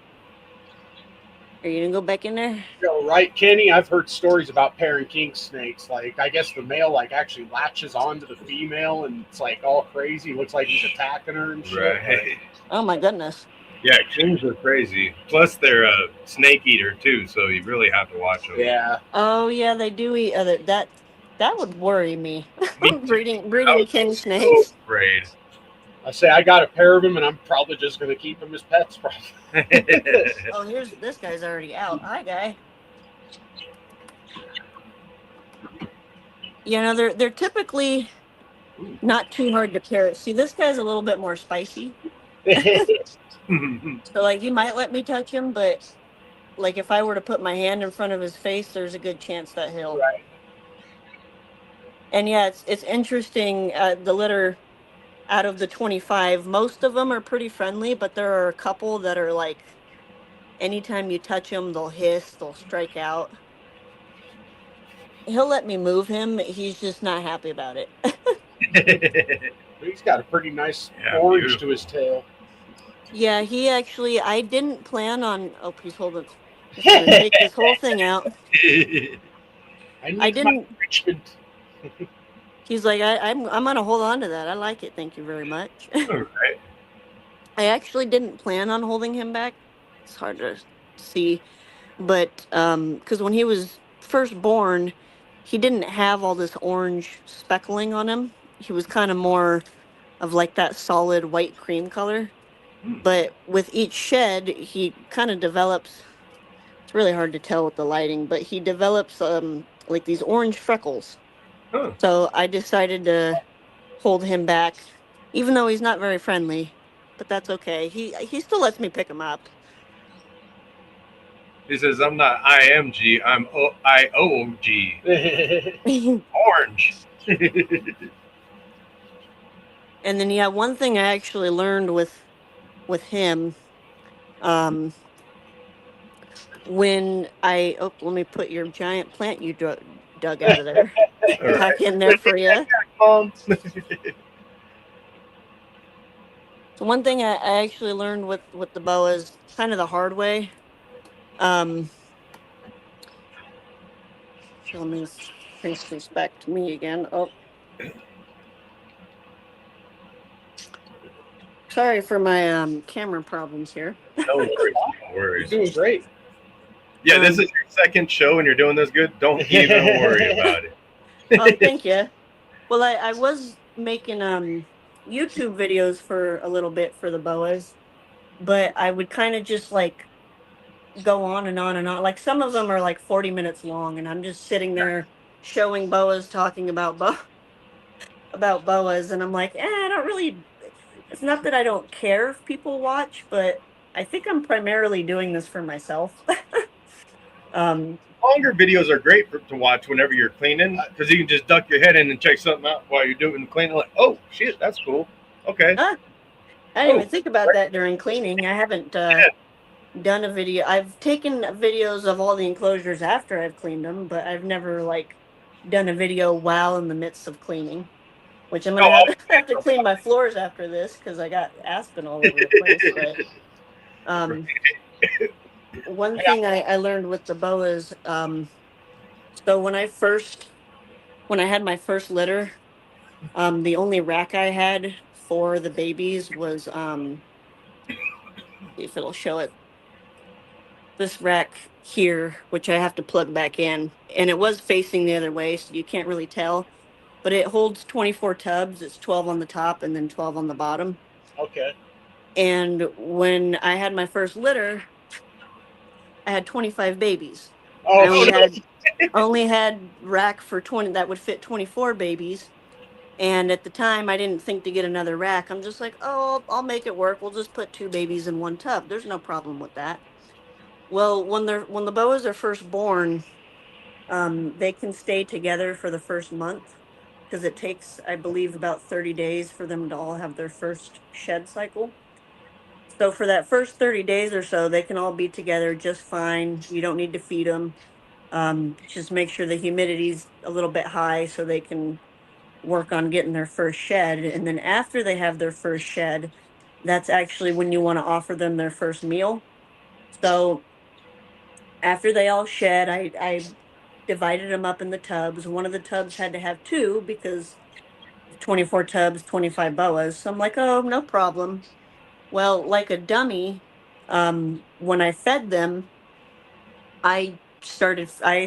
Are you gonna go back in there? You're right, Kenny. I've heard stories about parent king snakes. Like, I guess the male actually latches onto the female, and it's all crazy. Looks like he's attacking her and shit. Right. Oh my goodness. Yeah, kings are crazy. Plus, they're a snake eater too, so you really have to watch them. Yeah. Oh yeah, they do eat other. That would worry me. breeding king So snakes. afraid. I say I got a pair of them, and I'm probably just going to keep them as pets. Probably. Oh, this guy's already out. Hi, guy. You know, they're typically not too hard to pair. See, this guy's a little bit more spicy. So, he might let me touch him, but, if I were to put my hand in front of his face, there's a good chance that he'll... Right. And, yeah, it's interesting. The litter, out of the 25, most of them are pretty friendly, but there are a couple that are, anytime you touch them, they'll hiss, they'll strike out. He'll let me move him. He's just not happy about it. He's got a pretty nice orange beautiful. to his tail. Yeah, he actually, I didn't plan on, oh, he's holding, he's gonna take this whole thing out. I didn't, he's like, I'm going to hold on to that. I like it. Thank you very much. All right. I actually didn't plan on holding him back. It's hard to see. But, because when he was first born, he didn't have all this orange speckling on him. He was kind of more of that solid white cream color. But with each shed, he kind of develops, it's really hard to tell with the lighting, but he develops these orange freckles. Huh. So I decided to hold him back, even though he's not very friendly, but that's okay. He still lets me pick him up. He says, I'm not IMG, I'm IOG. Orange. And then, yeah, one thing I actually learned with him, when let me put your giant plant you dug out of there back in there for you. So one thing I actually learned with the boas, kind of the hard way. So let me face this back to me again. Oh. Sorry for my camera problems here. No worries. No worries. You're doing great. Yeah, this is your second show and you're doing this good. Don't even worry about it. Oh, thank you. Well, I was making YouTube videos for a little bit for the boas, but I would kind of just go on and on and on. Some of them are 40 minutes long, and I'm just sitting there showing boas, talking about boas, and I'm like, I don't really. It's not that I don't care if people watch, but I think I'm primarily doing this for myself. Longer videos are great to watch whenever you're cleaning, because you can just duck your head in and check something out while you're doing the cleaning. Oh shit, that's cool. Okay. I didn't even think about that during cleaning. I haven't done a video. I've taken videos of all the enclosures after I've cleaned them, but I've never done a video while in the midst of cleaning. Which I'm gonna have to clean my floors after this because I got aspen all over the place. But One thing I learned with the boas, so when I had my first litter, the only rack I had for the babies was if it'll show it, this rack here, which I have to plug back in, and it was facing the other way, so you can't really tell, but it holds 24 tubs. It's 12 on the top and then 12 on the bottom. Okay. And when I had my first litter, I had 25 babies. I Oh, only had rack for 20 that would fit 24 babies. And at the time, I didn't think to get another rack. I'm just like, oh, I'll make it work. We'll just put 2 babies in one tub. There's no problem with that. Well, when the boas are first born, they can stay together for the first month because it takes, I believe, about 30 days for them to all have their first shed cycle. So for that first 30 days or so, they can all be together just fine. You don't need to feed them. Just make sure the humidity's a little bit high so they can work on getting their first shed. And then after they have their first shed, that's actually when you want to offer them their first meal. So after they all shed, I divided them up in the tubs. One of the tubs had to have two because 24 tubs, 25 boas. So I'm like, oh, no problem. Well, like a dummy, when I fed them, I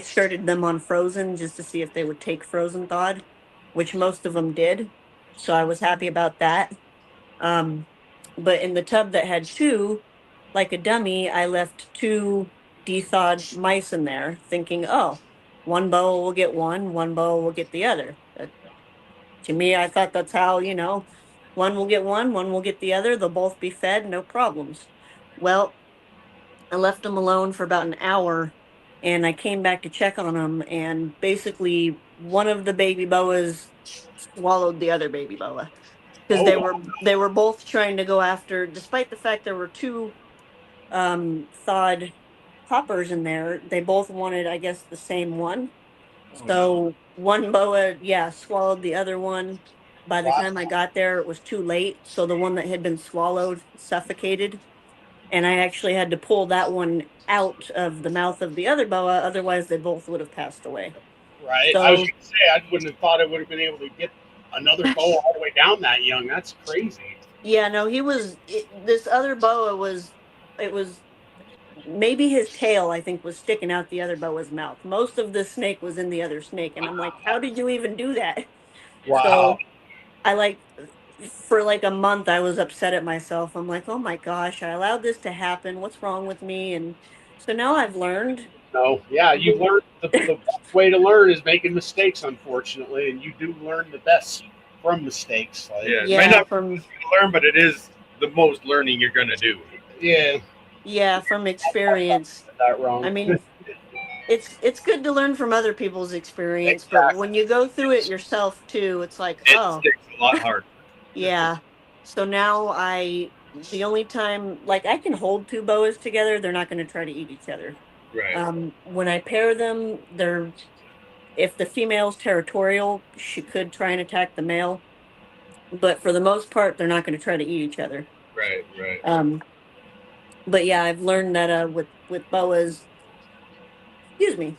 started them on frozen just to see if they would take frozen thawed, which most of them did. So I was happy about that. Um, but in the tub that had two, like a dummy, I left two de-thawed mice in there, thinking, oh, one boa will get one boa will get the other. To me, I thought that's how, one will get one will get the other. They'll both be fed, no problems. Well, I left them alone for about an hour and I came back to check on them. And basically, one of the baby boas swallowed the other baby boa because they were both trying to go after, despite the fact there were two thawed hoppers in there, they both wanted, I guess, the same one. So one boa, yeah, swallowed the other one. By the time I got there, it was too late. So the one that had been swallowed suffocated. And I actually had to pull that one out of the mouth of the other boa. Otherwise, they both would have passed away. right. I was So, going to say, I wouldn't have thought I would have been able to get another boa all the way down that young. That's crazy. yeah, no, this other boa it was maybe his tail, I think, was sticking out the other boa's mouth. Most of the snake was in the other snake. And I'm like, how did you even do that? Wow. So I for like a month, I was upset at myself. I'm like, oh my gosh, I allowed this to happen. What's wrong with me? And so now I've learned. No, yeah, you learn the best way to learn is making mistakes, unfortunately, and you do learn the best from mistakes. Like, Yeah, it Yeah, may not from learn, but it is the most learning you're gonna do. yeah, yeah, from experience. that wrong. I mean, it's good to learn from other people's experience, but Exactly. when you go through it yourself too, it's like, It oh, sticks a lot harder. yeah. So now the only time, like, I can hold two boas together, they're not going to try to eat each other. Right. When I pair them, if the female's territorial, she could try and attack the male, but for the most part, they're not going to try to eat each other. Right. Right. Um, but yeah, I've learned that with boas, excuse me,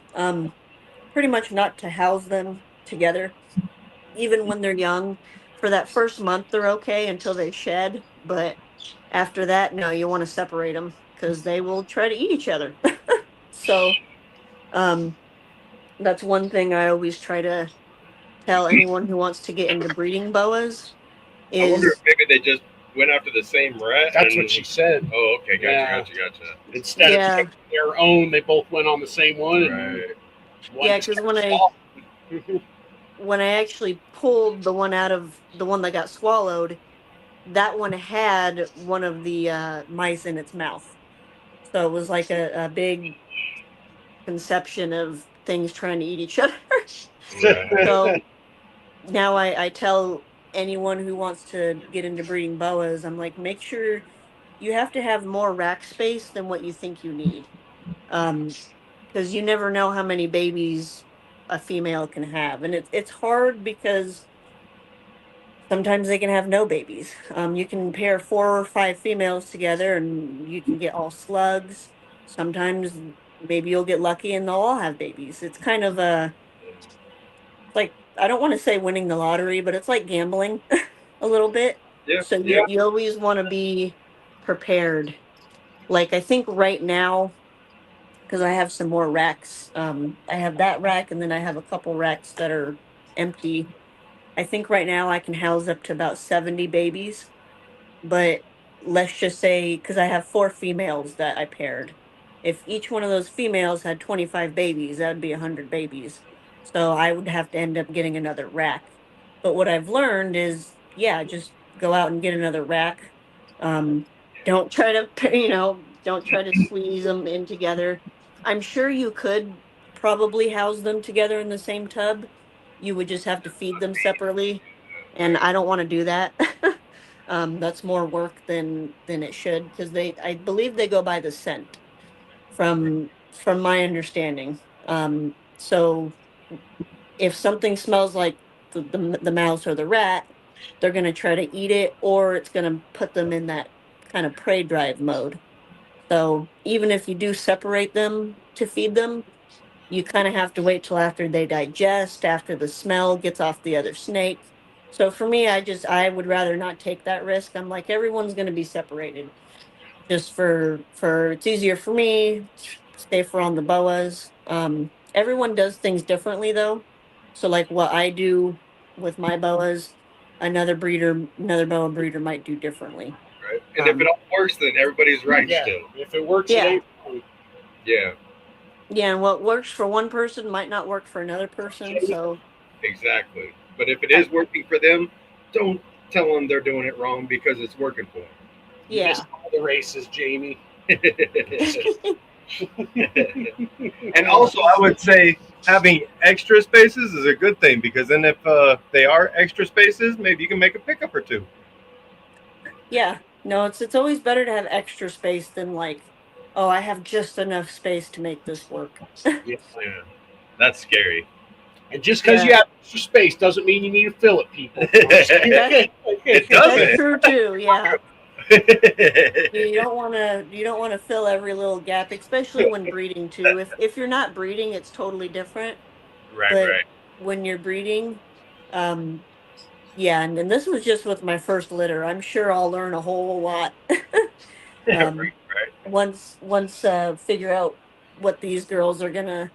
pretty much not to house them together, even when they're young. For that first month, they're okay until they shed, but after that, no, you want to separate them because they will try to eat each other. So, um, that's one thing I always try to tell anyone who wants to get into breeding boas I wonder if is maybe they just went after the same rat. That's what she said. Oh, okay, Yeah. gotcha. Instead Yeah. of picking their own, they both went on the same one. And Right. one Yeah, just 'cause kept when I- swallowing. when I actually pulled the one out of the one that got swallowed, that one had one of the mice in its mouth. So it was like a big conception of things trying to eat each other. So now I tell anyone who wants to get into breeding boas, I'm like, make sure you have to have more rack space than what you think you need. Because you never know how many babies a female can have. And it's hard because sometimes they can have no babies. You can pair 4 or 5 females together and you can get all slugs. sometimes maybe you'll get lucky and they'll all have babies. It's kind of a like, I don't want to say winning the lottery, but it's like gambling a little bit. Yeah, So yeah. you always want to be prepared. Like I think right now, because I have some more racks. I have that rack, and then I have a couple racks that are empty. I think right now I can house up to about 70 babies, but let's just say because I have 4 females that I paired. If each one of those females had 25 babies, that would be 100 babies. So I would have to end up getting another rack. But what I've learned is, yeah, just go out and get another rack. Um, don't try to, don't try to squeeze them in together. I'm sure you could probably house them together in the same tub. You would just have to feed them separately, and I don't want to do that. That's more work than it should because I believe they go by the scent from my understanding. So if something smells like the mouse or the rat, they're gonna try to eat it, or it's gonna put them in that kind of prey drive mode. So even if you do separate them to feed them, you kind of have to wait till after they digest, after the smell gets off the other snake. So for me, I would rather not take that risk. I'm like everyone's going to be separated, just for it's easier for me, safer on the boas. Everyone does things differently though. So like what I do with my boas, another boa breeder might do differently. Right. And if it all works, then everybody's right Yeah. still. If it works, Yeah. it ain't. Yeah, Yeah, and what works for one person might not work for another person. So exactly. But if it is working for them, don't tell them they're doing it wrong because it's working for them. You yeah. missed all the races, Jamie. And also, I would say having extra spaces is a good thing because then if they are extra spaces, maybe you can make a pickup or two. Yeah, no, it's always better to have extra space than like, oh, I have just enough space to make this work. Yeah. Yeah, that's scary. And just because Yeah. you have extra space doesn't mean you need to fill it, people. It That's doesn't. true too. Yeah, you don't want to fill every little gap, especially when breeding too. If you're not breeding, it's totally different. Right, But right. when you're breeding, yeah, and this was just with my first litter. I'm sure I'll learn a whole lot. Right. Once figure out what these girls are gonna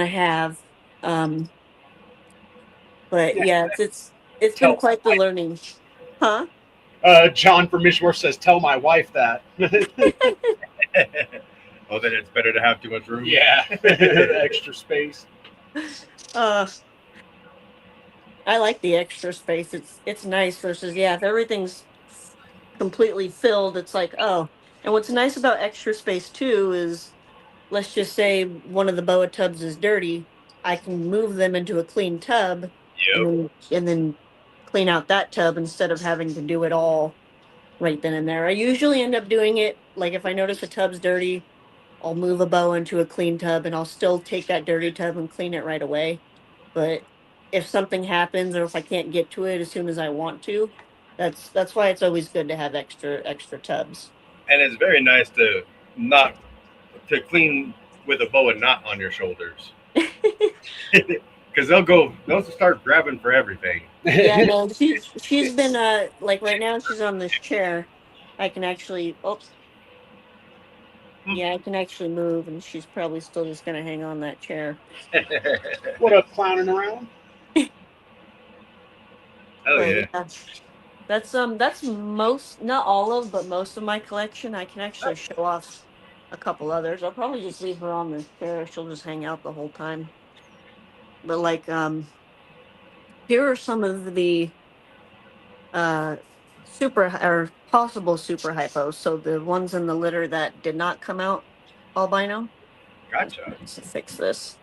have. Um, but yeah, it's been Tell quite the learning, huh? John from Mishmore says, "Tell my wife that." Oh, then it's better to have too much room. Yeah, extra space. I like the extra space. It's nice versus yeah, if everything's completely filled, it's like oh. And what's nice about extra space too is let's just say one of the boa tubs is dirty, I can move them into a clean tub Yep. and then clean out that tub instead of having to do it all right then and there. I usually end up doing it like if I notice a tub's dirty, I'll move a boa into a clean tub and I'll still take that dirty tub and clean it right away. But if something happens or if I can't get to it as soon as I want to, that's why it's always good to have extra tubs. And it's very nice to not to clean with a boa not on your shoulders. Because they'll start grabbing for everything. Yeah, no, she's been like right now she's on this chair. I can actually yeah, I can actually move and she's probably still just gonna hang on that chair. What up, clowning around? Oh yeah. That's most, not all of, but most of my collection. I can actually show off a couple others. I'll probably just leave her on this chair. She'll just hang out the whole time. But like here are some of the super or possible super hypos. So the ones in the litter that did not come out albino. Gotcha. Let's fix this.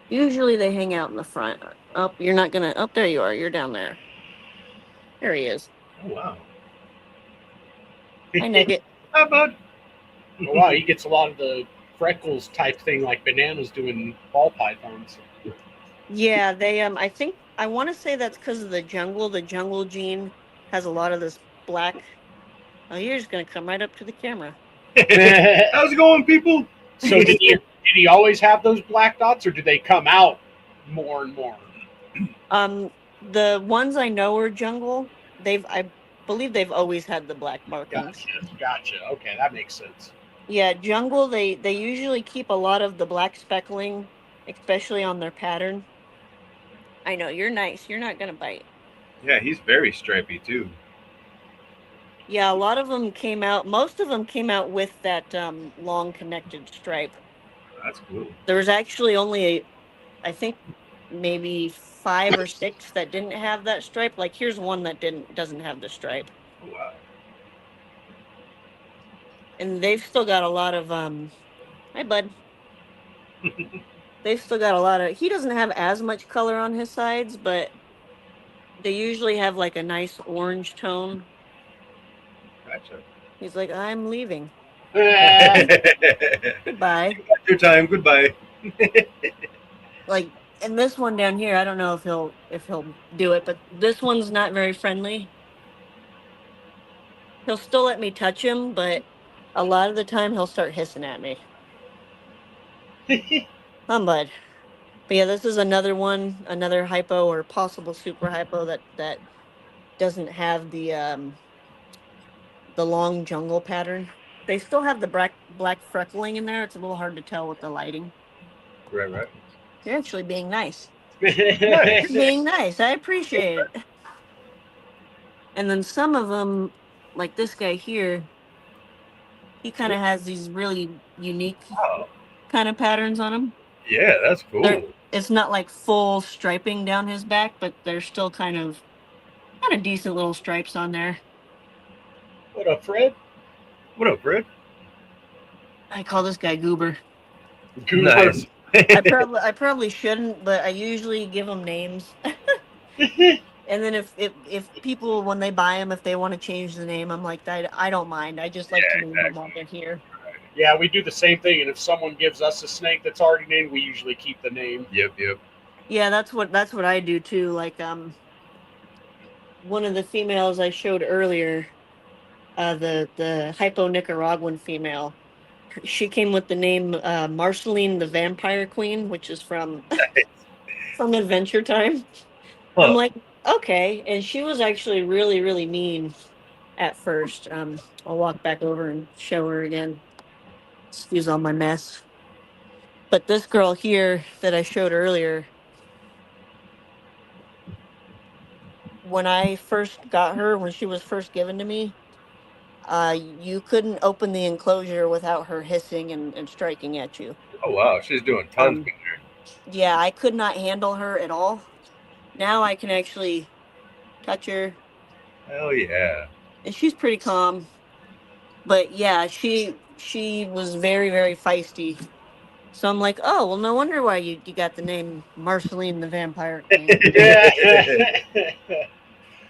Usually they hang out in the front. Oh, you're not gonna. Oh, there you are. You're down there. There he is. Oh wow. Hi, Nugget. How about? Oh, wow, he gets a lot of the freckles type thing like Bananas doing ball pythons. Yeah, they I think I want to say that's because of the jungle. The jungle gene has a lot of this black. Oh, you're just gonna come right up to the camera. How's it going, people? So did he always have those black dots, or did they come out more and more? The ones I know are jungle. I believe they've always had the black markings. Gotcha. Okay, that makes sense. Yeah, jungle. They usually keep a lot of the black speckling, especially on their pattern. I know you're nice. You're not gonna bite. Yeah, he's very stripy too. Yeah, a lot of them came out. Most of them came out with that long connected stripe. That's cool. There was actually only, I think, maybe 5 or 6 that didn't have that stripe. Like here's one that doesn't have the stripe. Oh, wow. And they've still got a lot of hi bud. They've still got a lot of. He doesn't have as much color on his sides, but they usually have like a nice orange tone. Gotcha. He's like, I'm leaving. Eh, Goodbye. Your time. Goodbye. Like, and this one down here, I don't know if he'll do it, but this one's not very friendly. He'll still let me touch him, but a lot of the time he'll start hissing at me. Bud. But yeah, this is another one, another hypo or possible super hypo that doesn't have the long jungle pattern. They still have the black freckling in there. It's a little hard to tell with the lighting. Right. You're actually being nice. Nice. Being nice. I appreciate it. And then some of them, like this guy here, he kind of has these really unique kind of patterns on him. Yeah, that's cool. It's not like full striping down his back, but there's still kind of decent little stripes on there. What up, Fred? What up, Fred? I call this guy Goober. Nice. I probably shouldn't, but I usually give them names. And then if people, when they buy them, if they want to change the name, I'm like, I don't mind. I just like to name them while they're here. Yeah, we do the same thing. And if someone gives us a snake that's already named, we usually keep the name. Yep. Yeah, that's what I do too. Like one of the females I showed earlier, the hypo Nicaraguan female, she came with the name Marceline the Vampire Queen, which is from Adventure Time. Huh. I'm like, okay, and she was actually really, really mean at first. I'll walk back over and show her again. Excuse all my mess. But this girl here that I showed earlier, when I first got her, when she was first given to me, you couldn't open the enclosure without her hissing and striking at you. Oh wow, she's doing tons. Yeah, I could not handle her at all. Now I can actually touch her. Hell yeah. And she's pretty calm. But yeah, she was very, very feisty. So I'm like, oh, well, no wonder why you got the name Marceline the Vampire Queen.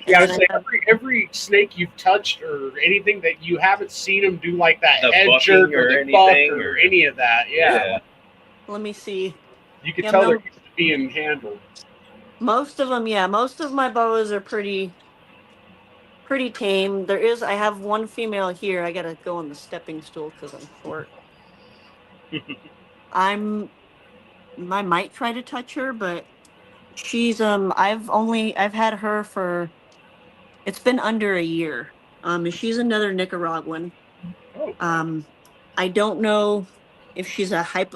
Yeah, I would say every snake you've touched or anything that you haven't seen them do like that The head bucking jerk or or the anything, buck or or- any of that. Yeah. Let me see. You can Yeah, tell no. they're used to being handled. Most of them, yeah. Most of my boas are pretty tame. I have one female here. I gotta go on the stepping stool because I'm short. I might try to touch her, but she's I've had her for, it's been under a year. She's another Nicaraguan. Oh. I don't know if she's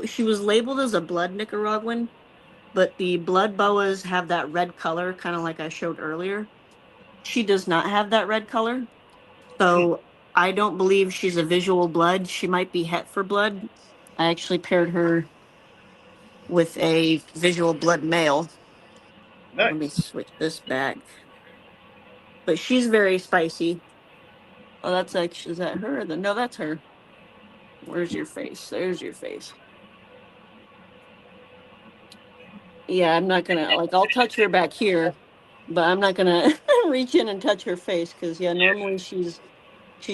she was labeled as a blood Nicaraguan, but the blood boas have that red color, kind of like I showed earlier. She does not have that red color. So I don't believe she's a visual blood. She might be het for blood. I actually paired her with a visual blood male. Nice. Let me switch this back. But she's very spicy. Oh, that's actually, is that her? No, that's her. Where's your face? There's your face. Yeah, I'm not gonna, like, I'll touch her back here, but I'm not gonna reach in and touch her face because, yeah, normally she's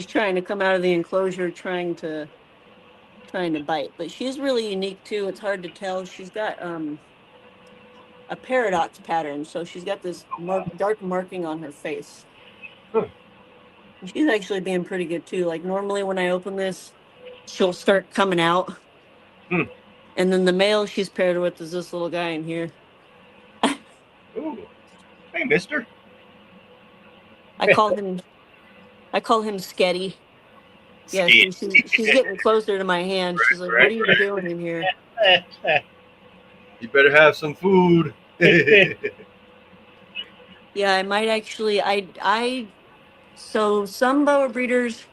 trying to come out of the enclosure trying to bite. But she's really unique too. It's hard to tell. She's got a paradox pattern, so she's got this dark marking on her face. Huh. She's actually being pretty good too. Like normally when I open this, she'll start coming out. Hmm. And then the male she's paired with is this little guy in here. Ooh. Hey, mister. I call him Sketty. Yeah, she's getting closer to my hand. She's like, "What are you doing in here?" You better have some food. Yeah, I might actually. So some boa breeders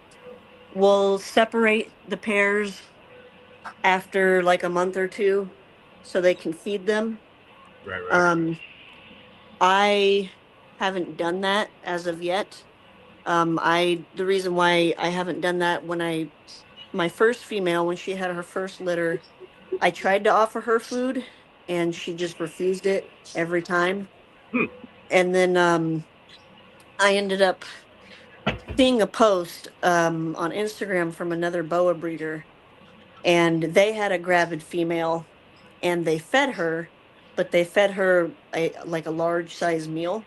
will separate the pairs after like a month or two, so they can feed them. Right. I haven't done that as of yet. The reason why I haven't done that my first female, when she had her first litter, I tried to offer her food and she just refused it every time. Hmm. And then I ended up seeing a post on Instagram from another boa breeder, and they had a gravid female and they fed her, but they fed her like a large size meal.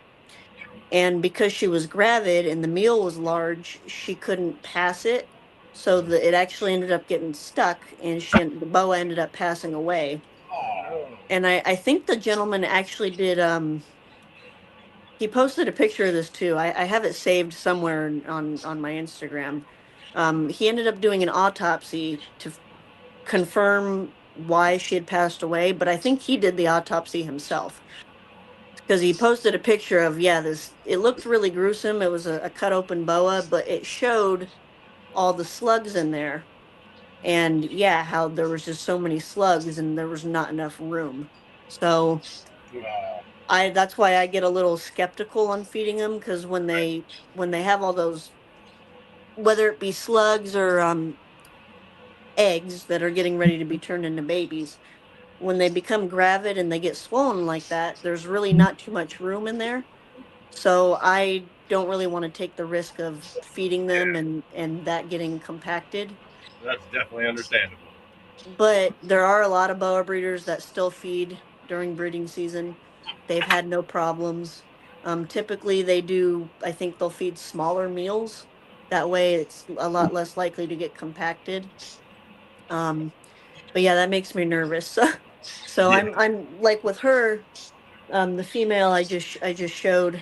And because she was gravid and the meal was large, she couldn't pass it. So it actually ended up getting stuck, and the boa ended up passing away. And I think the gentleman actually did. He posted a picture of this too. I have it saved somewhere on my Instagram. He ended up doing an autopsy to confirm why she had passed away, but I think he did the autopsy himself, because he posted a picture of, it looked really gruesome. It was a cut open boa, but it showed all the slugs in there, and yeah, how there was just so many slugs and there was not enough room. So that's why I get a little skeptical on feeding them, because when they have all those, whether it be slugs or eggs that are getting ready to be turned into babies, when they become gravid and they get swollen like that, there's really not too much room in there. So I don't really want to take the risk of feeding them and that getting compacted. That's definitely understandable. But there are a lot of boa breeders that still feed during breeding season. They've had no problems. Typically, I think they'll feed smaller meals. That way, it's a lot less likely to get compacted. But yeah, that makes me nervous. So Yeah. I'm like with her, the female I just showed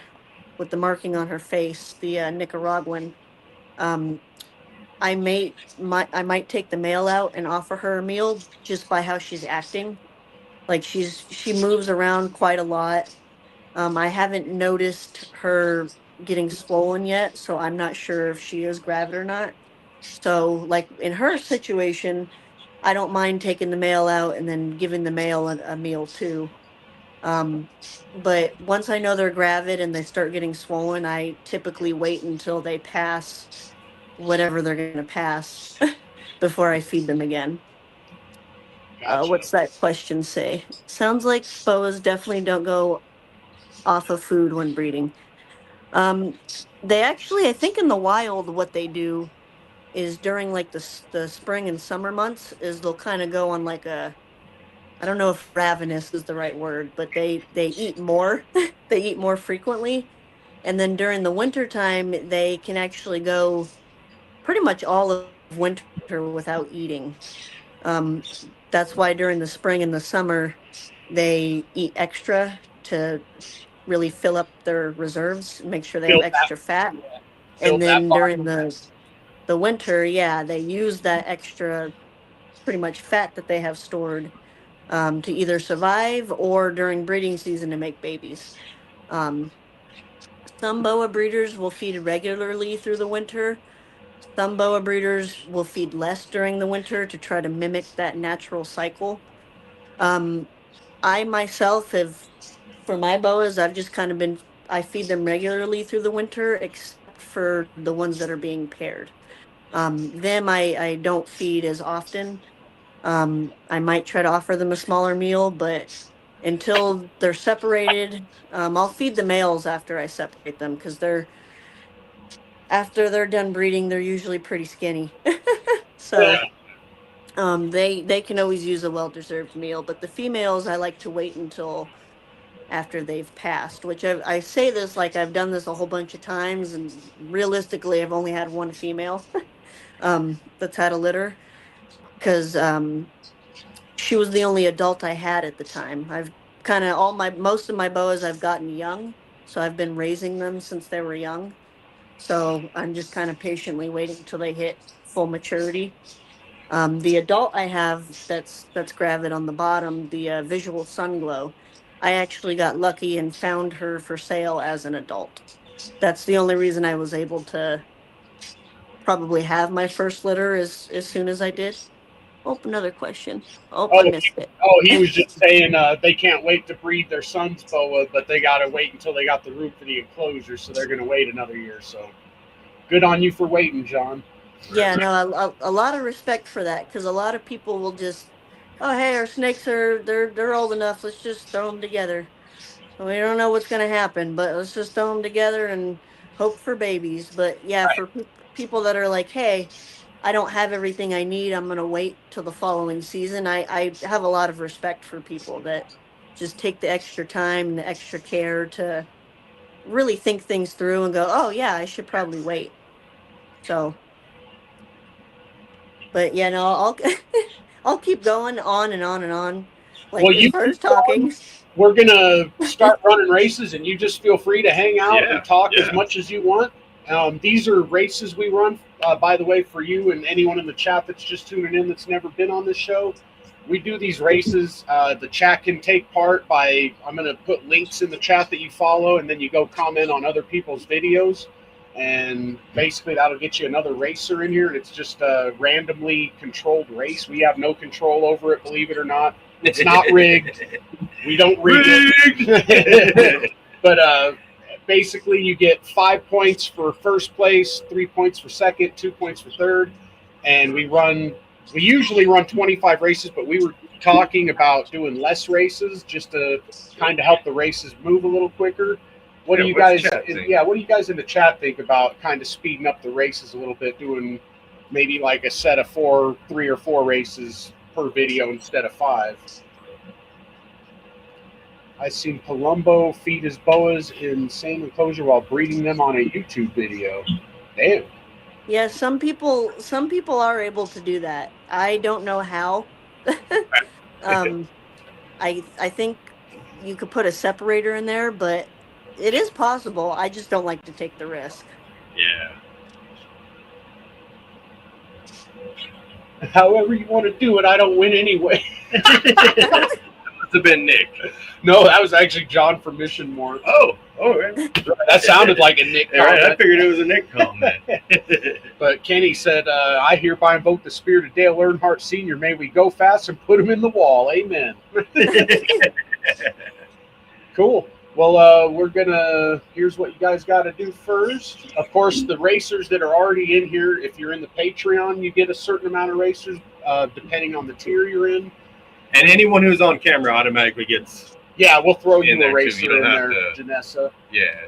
with the marking on her face, the Nicaraguan. Um, I might take the male out and offer her a meal just by how she's acting. Like she moves around quite a lot. I haven't noticed her getting swollen yet, so I'm not sure if she is gravid or not. So like in her situation, I don't mind taking the male out and then giving the male a meal too. Um, but once I know they're gravid and they start getting swollen, I typically wait until they pass whatever they're going to pass before I feed them again. Gotcha. What's that question say? Sounds like boas definitely don't go off of food when breeding. Um, they actually, I think in the wild, what they do is during like the spring and summer months is they'll kind of go on like I don't know if ravenous is the right word, but they eat more. They eat more frequently. And then during the winter time, they can actually go pretty much all of winter without eating. Um, that's why during the spring and the summer, they eat extra to really fill up their reserves, make sure they have Build extra fat. build And that then body. during the winter, yeah, they use that extra pretty much fat that they have stored to either survive or during breeding season to make babies. Um, some boa breeders will feed regularly through the winter. Some boa breeders will feed less during the winter to try to mimic that natural cycle. Um, I myself have, for my boas, I've just kind of I feed them regularly through the winter, except for the ones that are being paired. Them I don't feed as often. I might try to offer them a smaller meal, but until they're separated, I'll feed the males after I separate them, because after they're done breeding, they're usually pretty skinny. So they can always use a well-deserved meal, but the females I like to wait until after they've passed, which I say this like I've done this a whole bunch of times, and realistically I've only had one female that's had a litter. because she was the only adult I had at the time. I've kind of most of my boas I've gotten young, so I've been raising them since they were young. So I'm just kind of patiently waiting until they hit full maturity. The adult I have that's gravid on the bottom, the visual sun glow, I actually got lucky and found her for sale as an adult. That's the only reason I was able to probably have my first litter as soon as I did. Oh, another question. Oh, I Oh, missed it. he was just saying they can't wait to breed their son's boa, but they got to wait until they got the roof for the enclosure, so they're going to wait another year. So good on you for waiting, John. Yeah, no, a lot of respect for that, because a lot of people will just, oh, hey, our snakes they're old enough. Let's just throw them together. We don't know what's going to happen, but let's just throw them together and hope for babies. But yeah, for people that are like, hey, I don't have everything I need, I'm going to wait till the following season. I have a lot of respect for people that just take the extra time and the extra care to really think things through and go, oh, yeah, I should probably wait. So, but yeah, no, I'll keep going on and on and on. Like, Well, as you far as keep going. talking. We're going to start running races, and you just feel free to hang out Yeah, and talk yeah. as much as you want. These are races we run, by the way, for you and anyone in the chat that's just tuning in that's never been on this show. We do these races. The chat can take part by, I'm going to put links in the chat that you follow, and then you go comment on other people's videos. And basically that'll get you another racer in here. And it's just a randomly controlled race. We have no control over it, believe it or not. It's not rigged. We don't rig it. But basically you get 5 points for first place, 3 points for second, 2 points for third. And we usually run 25 races, but we were talking about doing less races just to kind of help the races move a little quicker. What do you guys in the chat think about kind of speeding up the races a little bit, doing maybe like a set of 3 or 4 races per video instead of 5? I've seen Palumbo feed his boas in same enclosure while breeding them on a YouTube video. Damn. Yeah, some people are able to do that. I don't know how. I think you could put a separator in there, but it is possible. I just don't like to take the risk. Yeah. However you want to do it, I don't win anyway. Must have been Nick. No, that was actually John from Mission More. Oh, right. That sounded like a Nick comment. Right, I figured it was a Nick comment. But Kenny said, I hereby invoke the spirit of Dale Earnhardt Sr. May we go fast and put him in the wall. Amen. Cool. Well, here's what you guys got to do first. Of course, the racers that are already in here, if you're in the Patreon, you get a certain amount of racers, depending on the tier you're in. And anyone who's on camera automatically gets... Yeah, we'll throw you in a there, racer too. You in don't there, have to- Janessa. Yeah.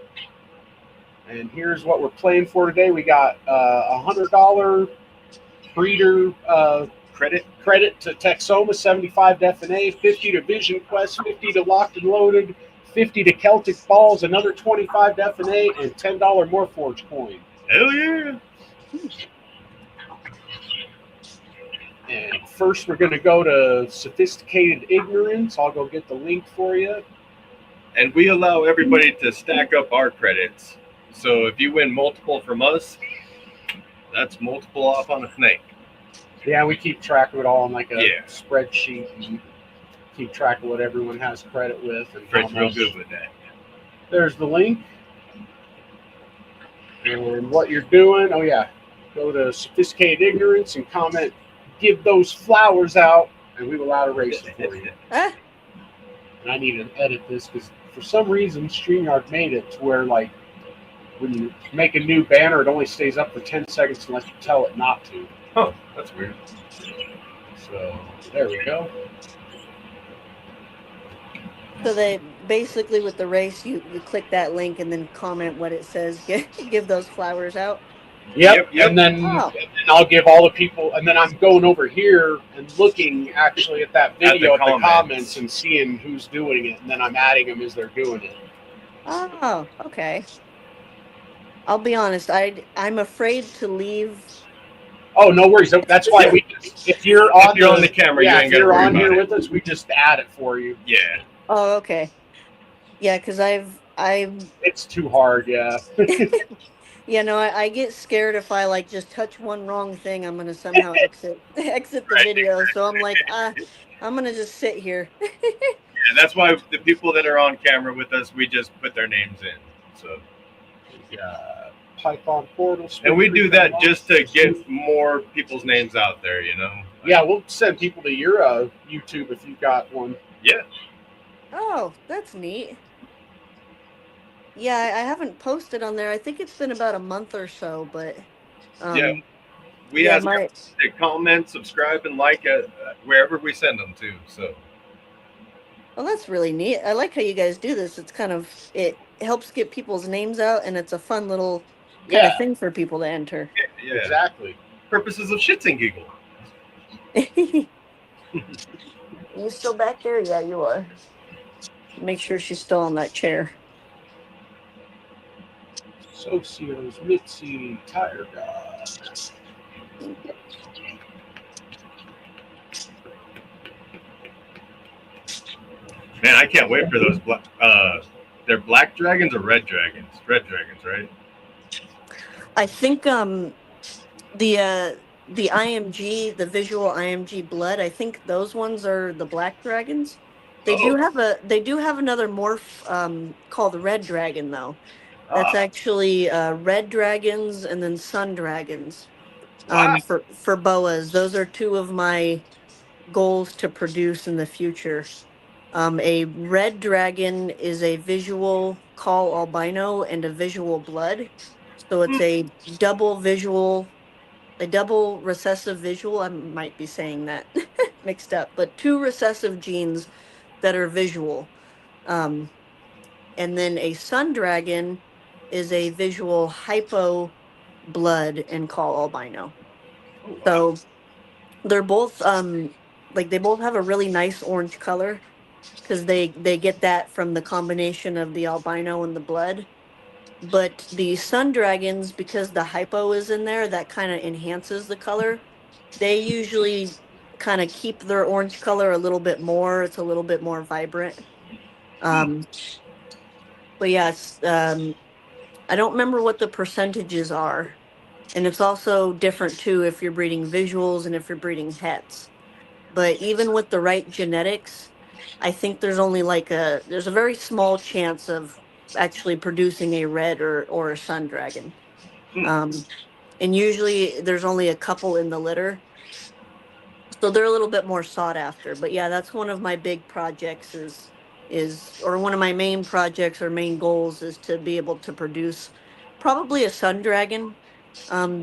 And here's what we're playing for today. We got $100 breeder credit to Texoma, 75 to FNA, 50 to Vision Quest, 50 to Locked and Loaded, 50 to Celtic Balls, another 25 to FNA, and $10 Morphforge coin. Hell yeah. And first we're going to go to Sophisticated Ignorance. I'll go get the link for you. And we allow everybody to stack up our credits. So if you win multiple from us, that's multiple off on a snake. Yeah, we keep track of it all on like a Yeah. spreadsheet and keep track of what everyone has credit with. And Fred's how real much. good with that. There's the link. And what you're doing, go to Sophisticated Ignorance and comment, give those flowers out, and we will add a racer for you. Ah, And I need to edit this because for some reason StreamYard made it to where, like, when you make a new banner, it only stays up for 10 seconds unless you tell it not to. Oh, that's weird. So there we go. so they basically, with the race, you click that link and then comment what it says. Give those flowers out. Yep. Yep. And then Oh. I'll give all the people, and then I'm going over here and looking actually at that video at the comments and seeing who's doing it, and then I'm adding them as they're doing it. Oh, okay. I'll be honest. I'm afraid to leave Oh, no worries. That's why we just, if you're on the camera, yeah, you ain't if gotta you're worry on here about it. with us, we just add it for you. Yeah. Oh, okay. Yeah, because I've It's too hard, yeah. yeah, no, I get scared if I like just touch one wrong thing, I'm gonna somehow exit the video. So I'm like, I'm gonna just sit here. And that's why the people that are on camera with us, we just put their names in. So Yeah. Python portal. and we do that just to get more people's names out there, you know. Yeah, we'll send people to your YouTube if you've got one. Yeah. Oh, that's neat. Yeah, I haven't posted on there. I think it's been about a month or so, but Yeah. We yeah, ask everyone to comment, subscribe, and like wherever we send them to. So. well, that's really neat. I like how you guys do this. It's kind of it helps get people's names out, and it's a fun little kind of thing for people to enter. Yeah. Exactly. Purposes of shits and giggle. You still back there? Yeah, you are. Make sure she's still on that chair. Socios, Mitzi, Tire God. Man, I can't wait for those black. They're black dragons or red dragons? Red dragons, right? I think the IMG, the visual IMG blood, I think those ones are the black dragons. They do have another morph called the red dragon though. That's actually red dragons and then sun dragons. Wow. For boas, those are two of my goals to produce in the future. A red dragon is a visual call albino and a visual blood. So it's a double visual, a double recessive visual. I might be saying that mixed up, but two recessive genes that are visual. And then a sun dragon is a visual hypo blood and call albino. Oh, wow. So they're both like they both have a really nice orange color because they get that from the combination of the albino and the blood. But the sun dragons, because the hypo is in there, that kind of enhances the color. They usually kind of keep their orange color a little bit more. It's a little bit more vibrant. But yes, I don't remember what the percentages are. And it's also different too if you're breeding visuals and if you're breeding hets. But even with the right genetics, I think there's only there's a very small chance of actually producing a red or a sun dragon. And usually there's only a couple in the litter. So they're a little bit more sought after. But yeah, that's one of my big projects or one of my main projects or main goals is to be able to produce probably a sun dragon.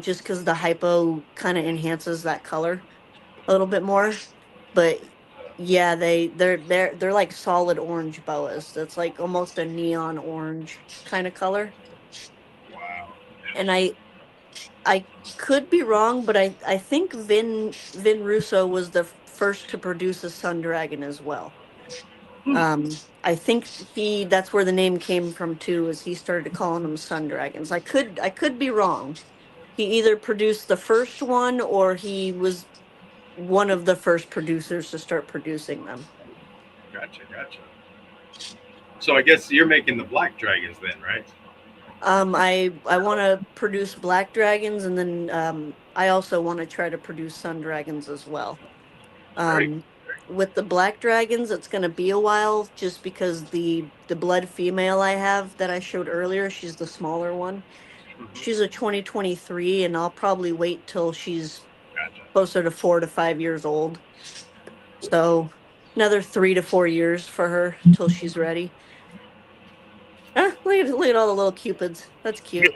Just because the hypo kind of enhances that color a little bit more. But yeah, they're like solid orange boas. That's like almost a neon orange kind of color. Wow. And I could be wrong, but I think Vin Russo was the first to produce a sun dragon as well. I think that's where the name came from too, is he started calling them sun dragons. I could be wrong. He either produced the first one or he was one of the first producers to start producing them. Gotcha. So I guess you're making the black dragons then, right? I want to produce black dragons, and then I also want to try to produce sun dragons as well. With the black dragons, it's going to be a while just because the blood female I have that I showed earlier, she's the smaller one. She's a 2023, and I'll probably wait till she's closer to 4 to 5 years old. So another 3 to 4 years for her till she's ready. Look at all the little cupids. That's cute.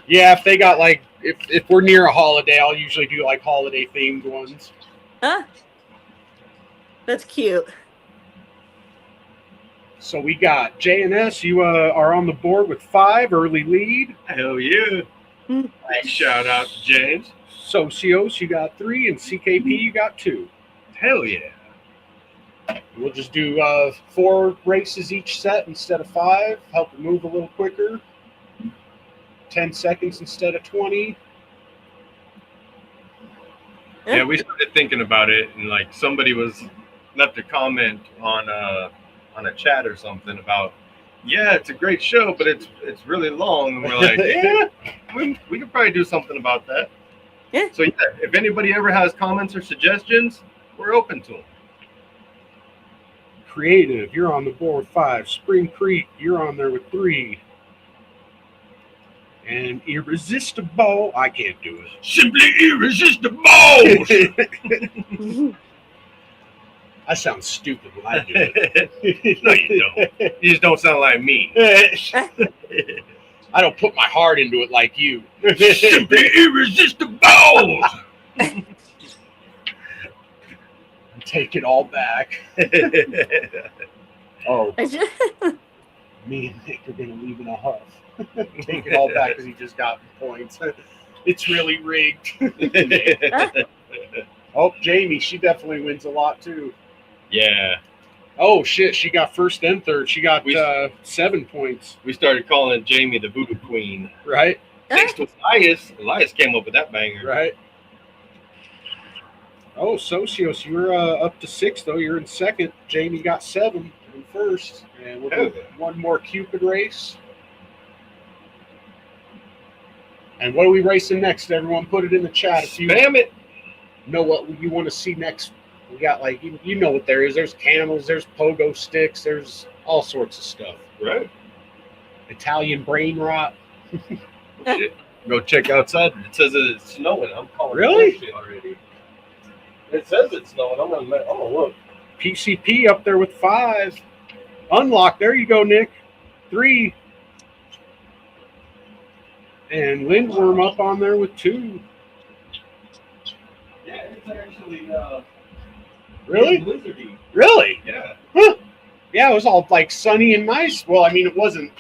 Yeah, if they got if we're near a holiday, I'll usually do holiday themed ones. That's cute. So we got JNS. You are on the board with 5, early lead. Hell yeah. Shout out to James. Socios, you got 3, and CKP, you got 2. Hell yeah. We'll just do 4 races each set instead of 5. Help it move a little quicker. 10 seconds instead of 20. Yeah, we started thinking about it, and like somebody was left a comment on a chat or something about, yeah, it's a great show, but it's really long, and we're like, yeah, we could probably do something about that. Yeah. So yeah, if anybody ever has comments or suggestions, we're open to them. Creative, you're on the board with 5. Spring Creek, you're on there with 3. And Irresistible, I can't do it. Simply irresistible. I sound stupid when I do it. No, you don't. You just don't sound like me. I don't put my heart into it like you. Simply irresistible. Take it all back. Oh, me and Nick are going to leave in a huff. Take it all back because he just got points. It's really rigged. Oh, Jamie, she definitely wins a lot too. Yeah. Oh shit, she got first and third. She got 7 points. We started calling Jamie the Voodoo Queen. Right? Thanks to Elias. Elias came up with that banger. Right. Oh, Socios, you're up to 6 though. You're in second. Jamie got 7 in first. And we'll do one more Cupid race. And what are we racing next? Everyone put it in the chat if you Spam it. know what you want to see next. We got like, you know what there is. There's camels, there's pogo sticks, there's all sorts of stuff. Right. Italian brain rot. Shit. Go check outside. It says that it's snowing. I'm calling Really? bullshit already. It says it's snowing. I'm gonna look. PCP up there with 5. Unlock. There you go, Nick. 3. And Lindwyrm up on there with 2. Yeah, it's actually Really? blizzardy. Really? Yeah. Huh. Yeah, it was all like sunny and nice. Well, I mean, it wasn't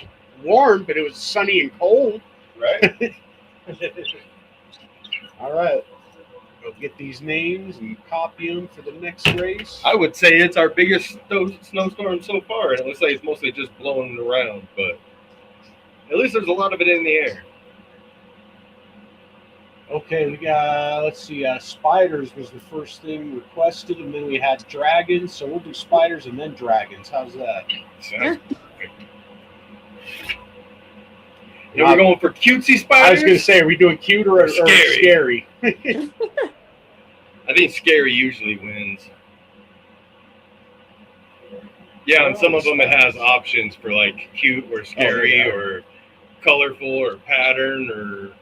warm, but it was sunny and cold. Right. All right. Go get these names and copy them for the next race. I would say it's our biggest snowstorm so far, and it looks like it's mostly just blowing it around, but at least there's a lot of it in the air. Okay, we got, let's see, spiders was the first thing requested, and then we had dragons, so we'll do spiders and then dragons. How's that? Sounds perfect. And we're going for cutesy spiders? I was going to say, are we doing cute or scary? I think scary usually wins. Yeah, and some of them it has options for like cute or scary or colorful or pattern or...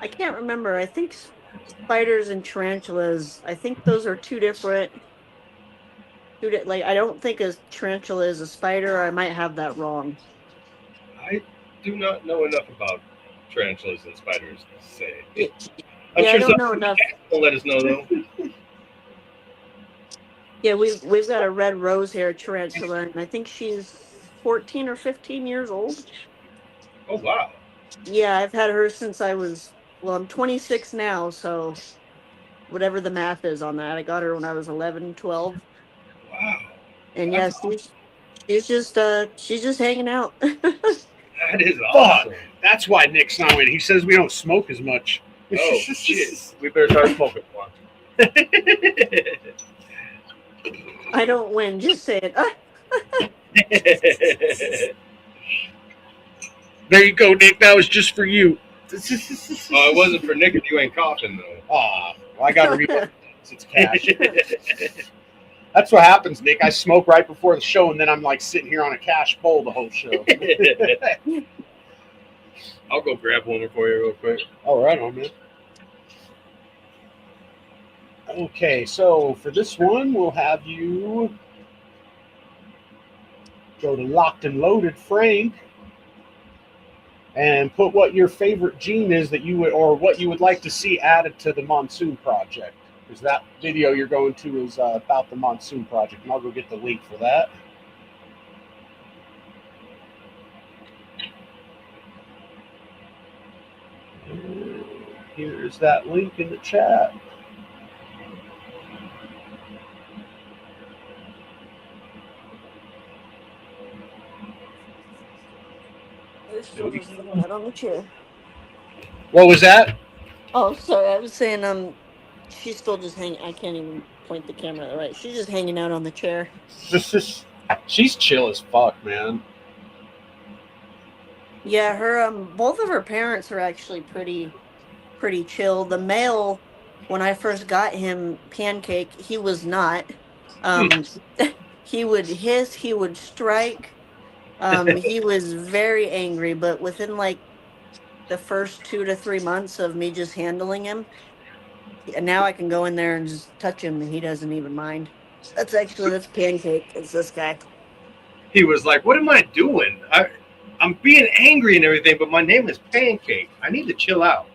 I can't remember. I think spiders and tarantulas, I think those are two different. Like, I don't think a tarantula is a spider. I might have that wrong. I do not know enough about tarantulas and spiders to say. Yeah, I don't know enough. Will let us know though. Yeah, we've got a red rose hair tarantula, and I think she's 14 or 15 years old. Oh wow. Yeah, I've had her since I was, well, I'm 26 now, so whatever the math is on that. I got her when I was 11, 12. Wow. And yes, she's just hanging out. That is awesome. Fuck. That's why Nick's not winning. He says we don't smoke as much. Oh shit. We better start smoking one. I don't win, just say it. There you go, Nick. That was just for you. Oh, it wasn't for Nick if you ain't coughing though. Well, I got to reload it's cash. That's what happens, Nick. I smoke right before the show, and then I'm like sitting here on a cash bowl the whole show. I'll go grab one for you real quick. All right, on man. Okay, so for this one, we'll have you go to Locked and Loaded Frank and put what your favorite gene is that you would, or what you would like to see added to the Monsoon Project. Because that video you're going to is about the Monsoon Project, and I'll go get the link for that. Here's that link in the chat. They're still just hanging out on the chair. What was that? Oh, sorry. I was saying, she's still just hanging. I can't even point the camera the right. She's just hanging out on the chair. She's chill as fuck, man. Yeah, her both of her parents are actually pretty chill. The male, when I first got him, Pancake, he was not. He would hiss, he would strike. He was very angry, but within like the first 2 to 3 months of me just handling him, and now I can go in there and just touch him and he doesn't even mind. That's Pancake. It's this guy. He was like, "What am I doing? I'm being angry and everything, but my name is Pancake. I need to chill out."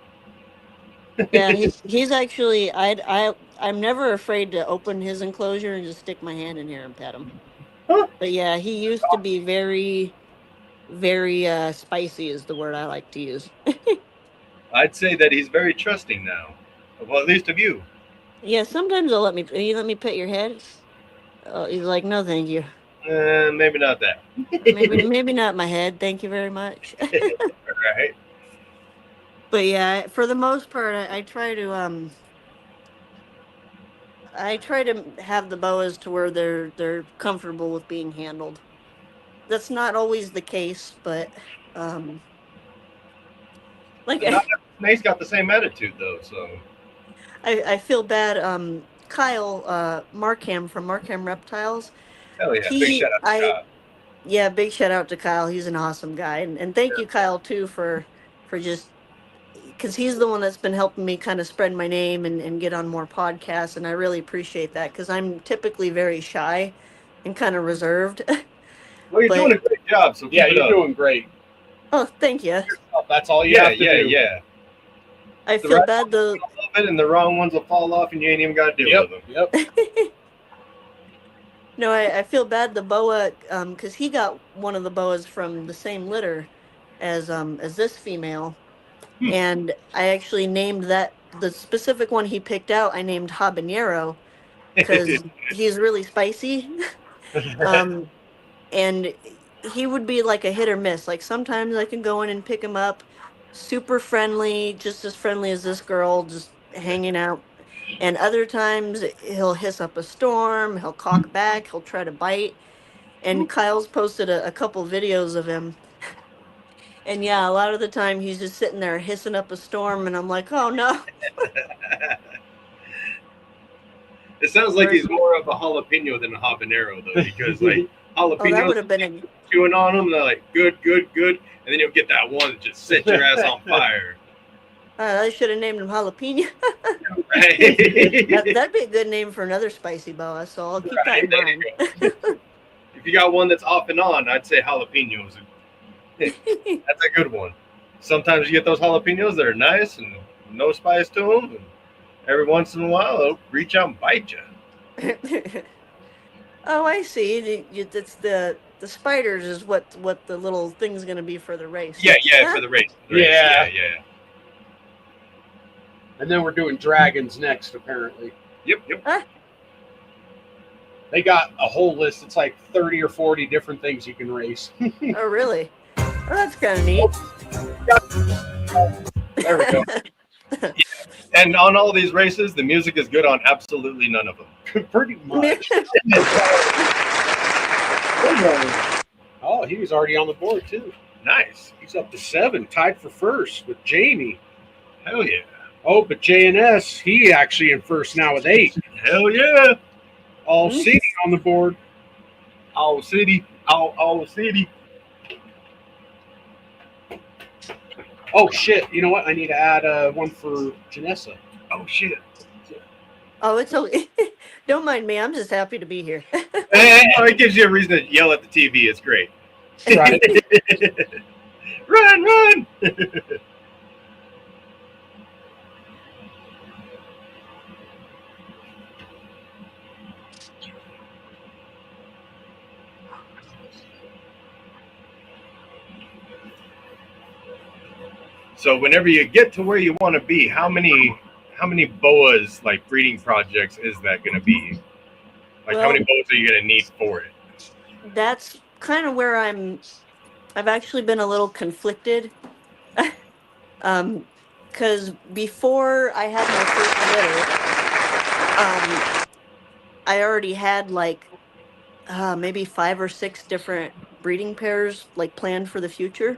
Yeah, he's actually I'm never afraid to open his enclosure and just stick my hand in here and pet him. Huh? But yeah, he used to be very, very spicy is the word I like to use. I'd say that he's very trusting now. Well, at least of you. Yeah, sometimes you let me pet your head. Oh, he's like, no, thank you. Maybe not that. maybe not my head. Thank you very much. Right. But yeah, for the most part, I try to have the boas to where they're comfortable with being handled. That's not always the case, but like Snake's got the same attitude though, so I feel bad. Kyle Markham from Markham Reptiles. hell yeah, big shout out to Kyle. Yeah, big shout out to Kyle. He's an awesome guy, and thank you, Kyle, too, for just because he's the one that's been helping me kind of spread my name and get on more podcasts, and I really appreciate that because I'm typically very shy and kind of reserved. Well, you're doing a great job, so yeah, you're doing great. Oh, thank you. That's all you have to do. Yeah. I feel bad though. And the wrong ones will fall off, and you ain't even got to deal with them. Yep. No, I feel bad the boa because he got one of the boas from the same litter as this female, and I actually named the specific one he picked out. I named Habanero because he's really spicy, and he would be like a hit or miss. Like sometimes I can go in and pick him up, super friendly, just as friendly as this girl, just hanging out. And other times he'll hiss up a storm, he'll cock back, he'll try to bite. And Kyle's posted a couple videos of him. And yeah, a lot of the time he's just sitting there hissing up a storm, and I'm like, oh no. It sounds like he's more of a jalapeno than a habanero, though, because like jalapenos, that would have been chewing on them, they're like good, and then you'll get that one that just sets your ass on fire. I should have named him Jalapeno. Right. That'd be a good name for another spicy boa, so I'll keep that in mind. If you got one that's off and on, I'd say jalapenos. That's a good one. Sometimes you get those jalapenos that are nice and no spice to them. And every once in a while, they'll reach out and bite you. Oh, I see. It's the spiders is what the little thing's going to be for the race. Yeah, for the race. Yeah. And then we're doing dragons next, apparently. Yep. Huh? They got a whole list. It's like 30 or 40 different things you can race. Oh, really? Oh, that's kind of neat. There we go. And on all these races, the music is good on absolutely none of them. Pretty much. Oh, he was already on the board, too. Nice. He's up to 7, tied for first with Jamie. Hell yeah. Oh, but JNS, he actually in first now with 8. Hell yeah. All City on the board. All City. Oh, shit. You know what? I need to add one for Janessa. Oh, shit. Oh, it's okay. Don't mind me. I'm just happy to be here. It gives you a reason to yell at the TV. It's great. Right. Run! So whenever you get to where you want to be, how many boas, like breeding projects, is that going to be? Like, how many boas are you going to need for it? That's kind of where I'm I've actually been a little conflicted. Because before I had my first litter, I already had like maybe 5 or 6 different breeding pairs like planned for the future.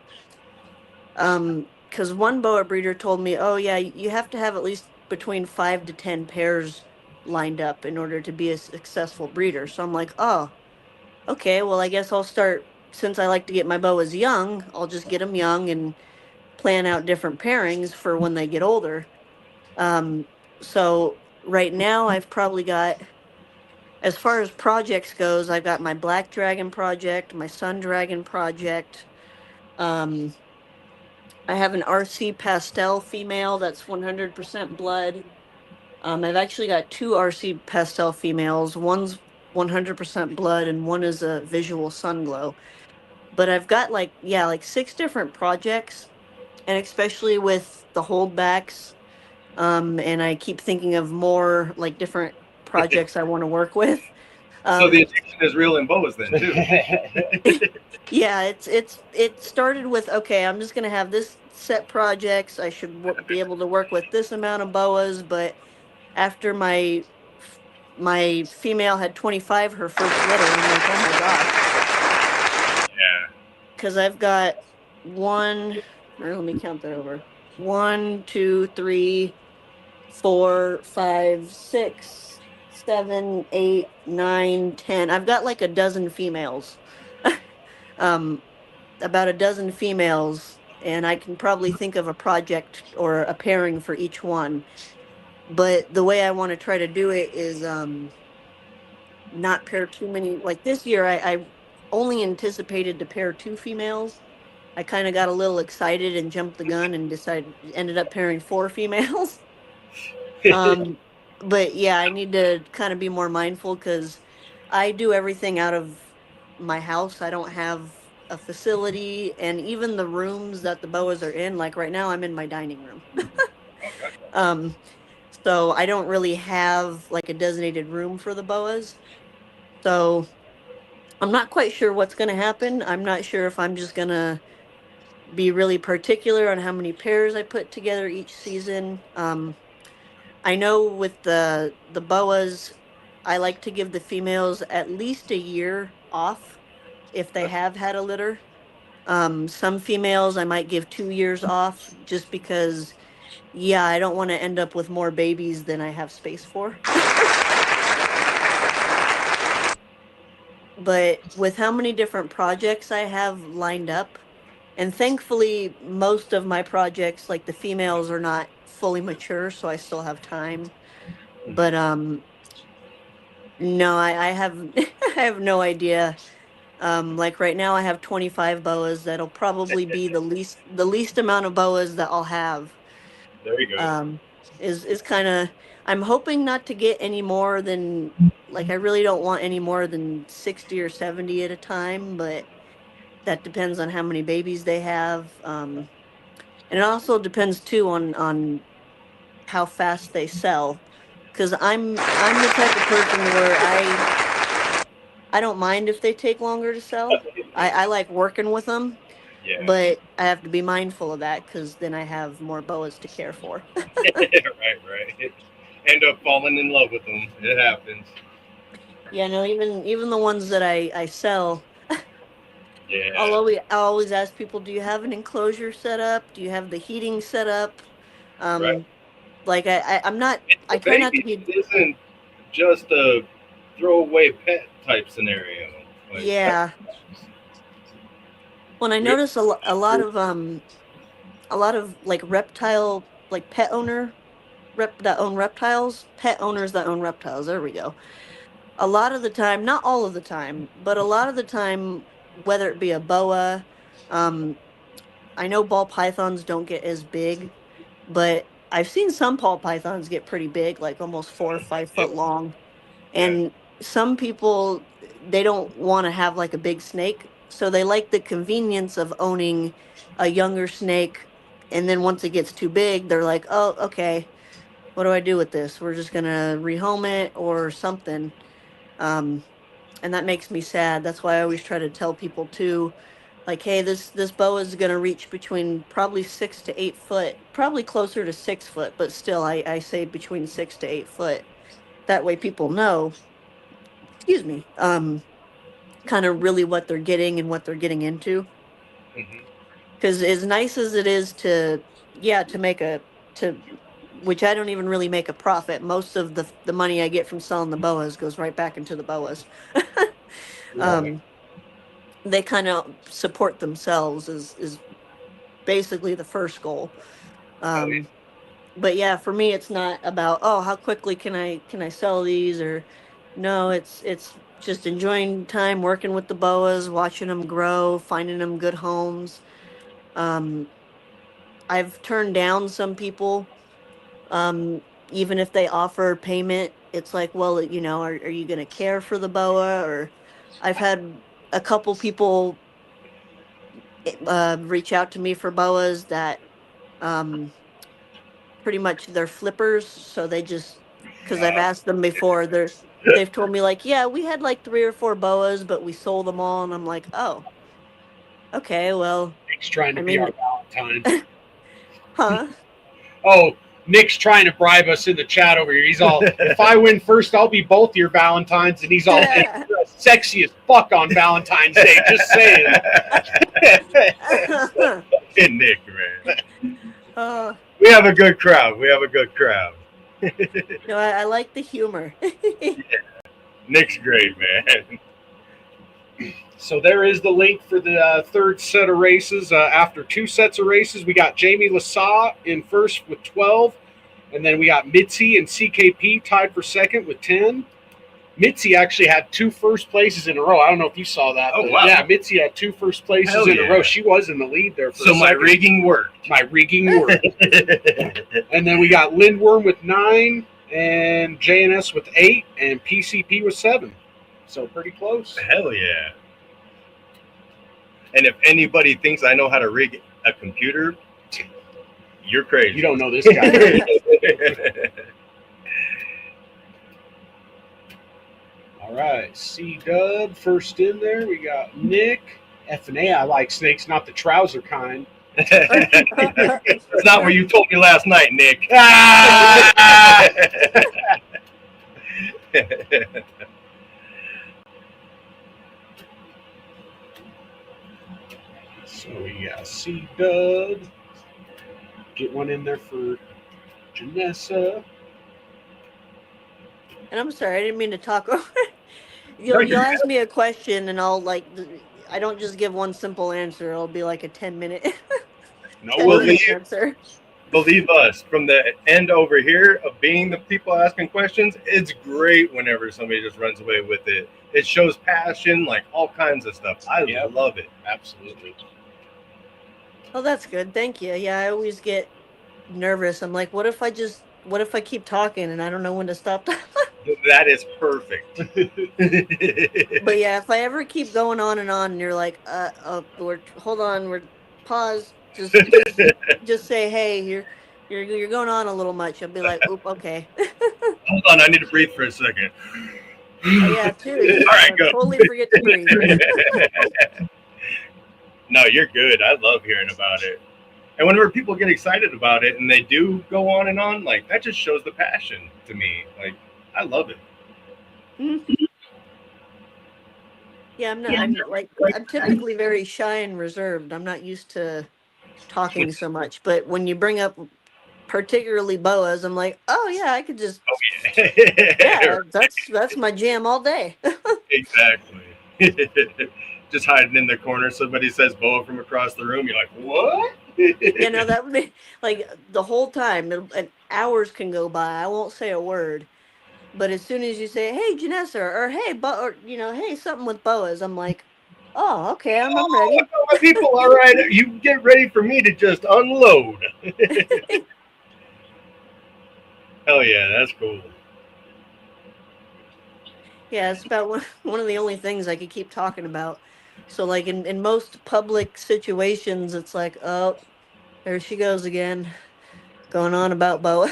Because one boa breeder told me, oh yeah, you have to have at least between 5 to 10 pairs lined up in order to be a successful breeder. So I'm like, oh, okay, well I guess I'll start, since I like to get my boas young, I'll just get them young and plan out different pairings for when they get older. So right now I've probably got, as far as projects goes, I've got my black dragon project, my sun dragon project. Um, I have an RC pastel female that's 100% blood. I've actually got 2 RC pastel females. One's 100% blood and one is a visual sun glow. But I've got like, yeah, like 6 different projects, and especially with the holdbacks. And I keep thinking of more like different projects I want to work with. So the addiction is real in boas then too. Yeah, it started with, okay, I'm just gonna have this set projects. I should be able to work with this amount of boas, but after my female had 25 her first litter, I'm like, oh my gosh. Yeah. Because I've got one, or let me count that over. 1, 2, 3, 4, 5, 6, 7, 8, 9, 10. I've got like a dozen females. About a dozen females, and I can probably think of a project or a pairing for each one. But the way I want to try to do it is not pair too many. Like this year, I only anticipated to pair 2 females. I kind of got a little excited and jumped the gun and ended up pairing 4 females. But yeah, I need to kind of be more mindful because I do everything out of my house. I don't have a facility, and even the rooms that the boas are in, like right now I'm in my dining room. So I don't really have like a designated room for the boas. So I'm not quite sure what's going to happen. I'm not sure if I'm just going to be really particular on how many pairs I put together each season. I know with the boas, I like to give the females at least a year off if they have had a litter. Some females I might give 2 years off just because, yeah, I don't want to end up with more babies than I have space for. But with how many different projects I have lined up, and thankfully most of my projects, like the females, are not fully mature, so I still have time. But no, I have I have no idea. Like right now I have 25 boas. That'll probably be the least amount of boas that I'll have. There you go. Is kind of, I'm hoping not to get any more than, like, I really don't want any more than 60 or 70 at a time, but that depends on how many babies they have. And it also depends too on how fast they sell. Because I'm the type of person where I don't mind if they take longer to sell. I like working with them, Yeah. but I have to be mindful of that because then I have more boas to care for. right. End up falling in love with them. It happens. Yeah, no, even the ones that I sell, Yeah. I'll always ask people, do you have an enclosure set up? Do you have the heating set up? Right. Like I'm not. I try not to be. It isn't just a throwaway pet type scenario. Like, Yeah. When I notice a lot of like reptile, like pet owner that own reptiles, pet owners that own reptiles. There we go. A lot of the time, not all of the time, but a lot of the time, whether it be a boa, I know ball pythons don't get as big, but I've seen some ball pythons get pretty big, like almost 4 or 5 foot long. And some people, they don't want to have like a big snake, so they like the convenience of owning a younger snake. And then once it gets too big, they're like, oh, okay, what do I do with this? We're just gonna rehome it or something. And that makes me sad. That's why I always try to tell people too, like, hey, this boa is going to reach between probably 6 to 8 foot, probably closer to 6 foot, but still, I say between 6 to 8 foot. That way people know, excuse me, kind of really what they're getting and what they're getting into. Mhm. Because as nice as it is to, yeah, to make a, to, which I don't even really make a profit. Most of the money I get from selling the boas goes right back into the boas. Right. They kind of support themselves is basically the first goal. But yeah, for me, it's not about, oh, how quickly can I sell these, or no, it's just enjoying time working with the boas, watching them grow, finding them good homes. Um, I've turned down some people, even if they offer payment. It's like, well, are you going to care for the boa? Or I've had a couple people reach out to me for boas that um, pretty much they're flippers. So they just, because I've asked them before, they've told me like, yeah, we had like 3 or 4 boas, but we sold them all. And I'm like, oh, okay, well, Nick's trying to I be our mean, Valentine. huh? Oh, Nick's trying to bribe us in the chat over here. He's all, if I win first, I'll be both your Valentines. And he's all, sexy as fuck on Valentine's Day. Just saying. Good Nick, man. uh, We have a good crowd. We have a good crowd. no, I like the humor. Nick's great, man. So there is the link for the third set of races. After 2 sets of races, we got Jamie Lasaw in first with 12. And then we got Mitzi and CKP tied for second with 10. Mitzi actually had 2 first places in a row. I don't know if you saw that. Oh, wow. Yeah, Mitzi had 2 first places Hell in a yeah. row. She was in the lead there for So a my second. rigging worked. My rigging worked. And then we got Lindwyrm with 9, and JNS with 8, and PCP with 7. So pretty close. Hell yeah. And if anybody thinks I know how to rig a computer, you're crazy. You don't know this guy. All right, C-Dub first in there. We got Nick. F&A, I like snakes, not the trouser kind. That's not what you told me last night, Nick. So we got C-Dub. Get one in there for Janessa. And I'm sorry, I didn't mean to talk over. You'll ask me a question, and I'll I don't just give one simple answer. It'll be like a 10-minute. No 10-minute answer. Believe us, from the end over here of being the people asking questions, it's great whenever somebody just runs away with it. It shows passion, like all kinds of stuff. I love it. Absolutely. Oh, that's good. Thank you. Yeah, I always get nervous. I'm like, what if I keep talking and I don't know when to stop talking? That is perfect. But yeah, if I ever keep going on and you're like, hold on, we're pause. Just say, hey, you're going on a little much. I'll be like, oop, okay. Hold on, I need to breathe for a second. Oh, yeah, too. All right, go. Totally forget to breathe. No, you're good. I love hearing about it. And whenever people get excited about it and they do go on, like that just shows the passion to me. Like, I love it. Mm-hmm. Yeah, I'm typically very shy and reserved. I'm not used to talking so much. But when you bring up particularly boas, I'm like, oh yeah, I could just yeah, that's my jam all day. Exactly. Just hiding in the corner, somebody says boa from across the room, you're like, what? That would be like the whole time, and hours can go by. I won't say a word. But as soon as you say, hey, Janessa, or hey, hey, something with boas, I'm like, oh, okay, I'm ready. People, all right, you get ready for me to just unload. Hell yeah, that's cool. Yeah, it's about one of the only things I could keep talking about. So, like, in most public situations, it's like, oh, there she goes again, going on about boas.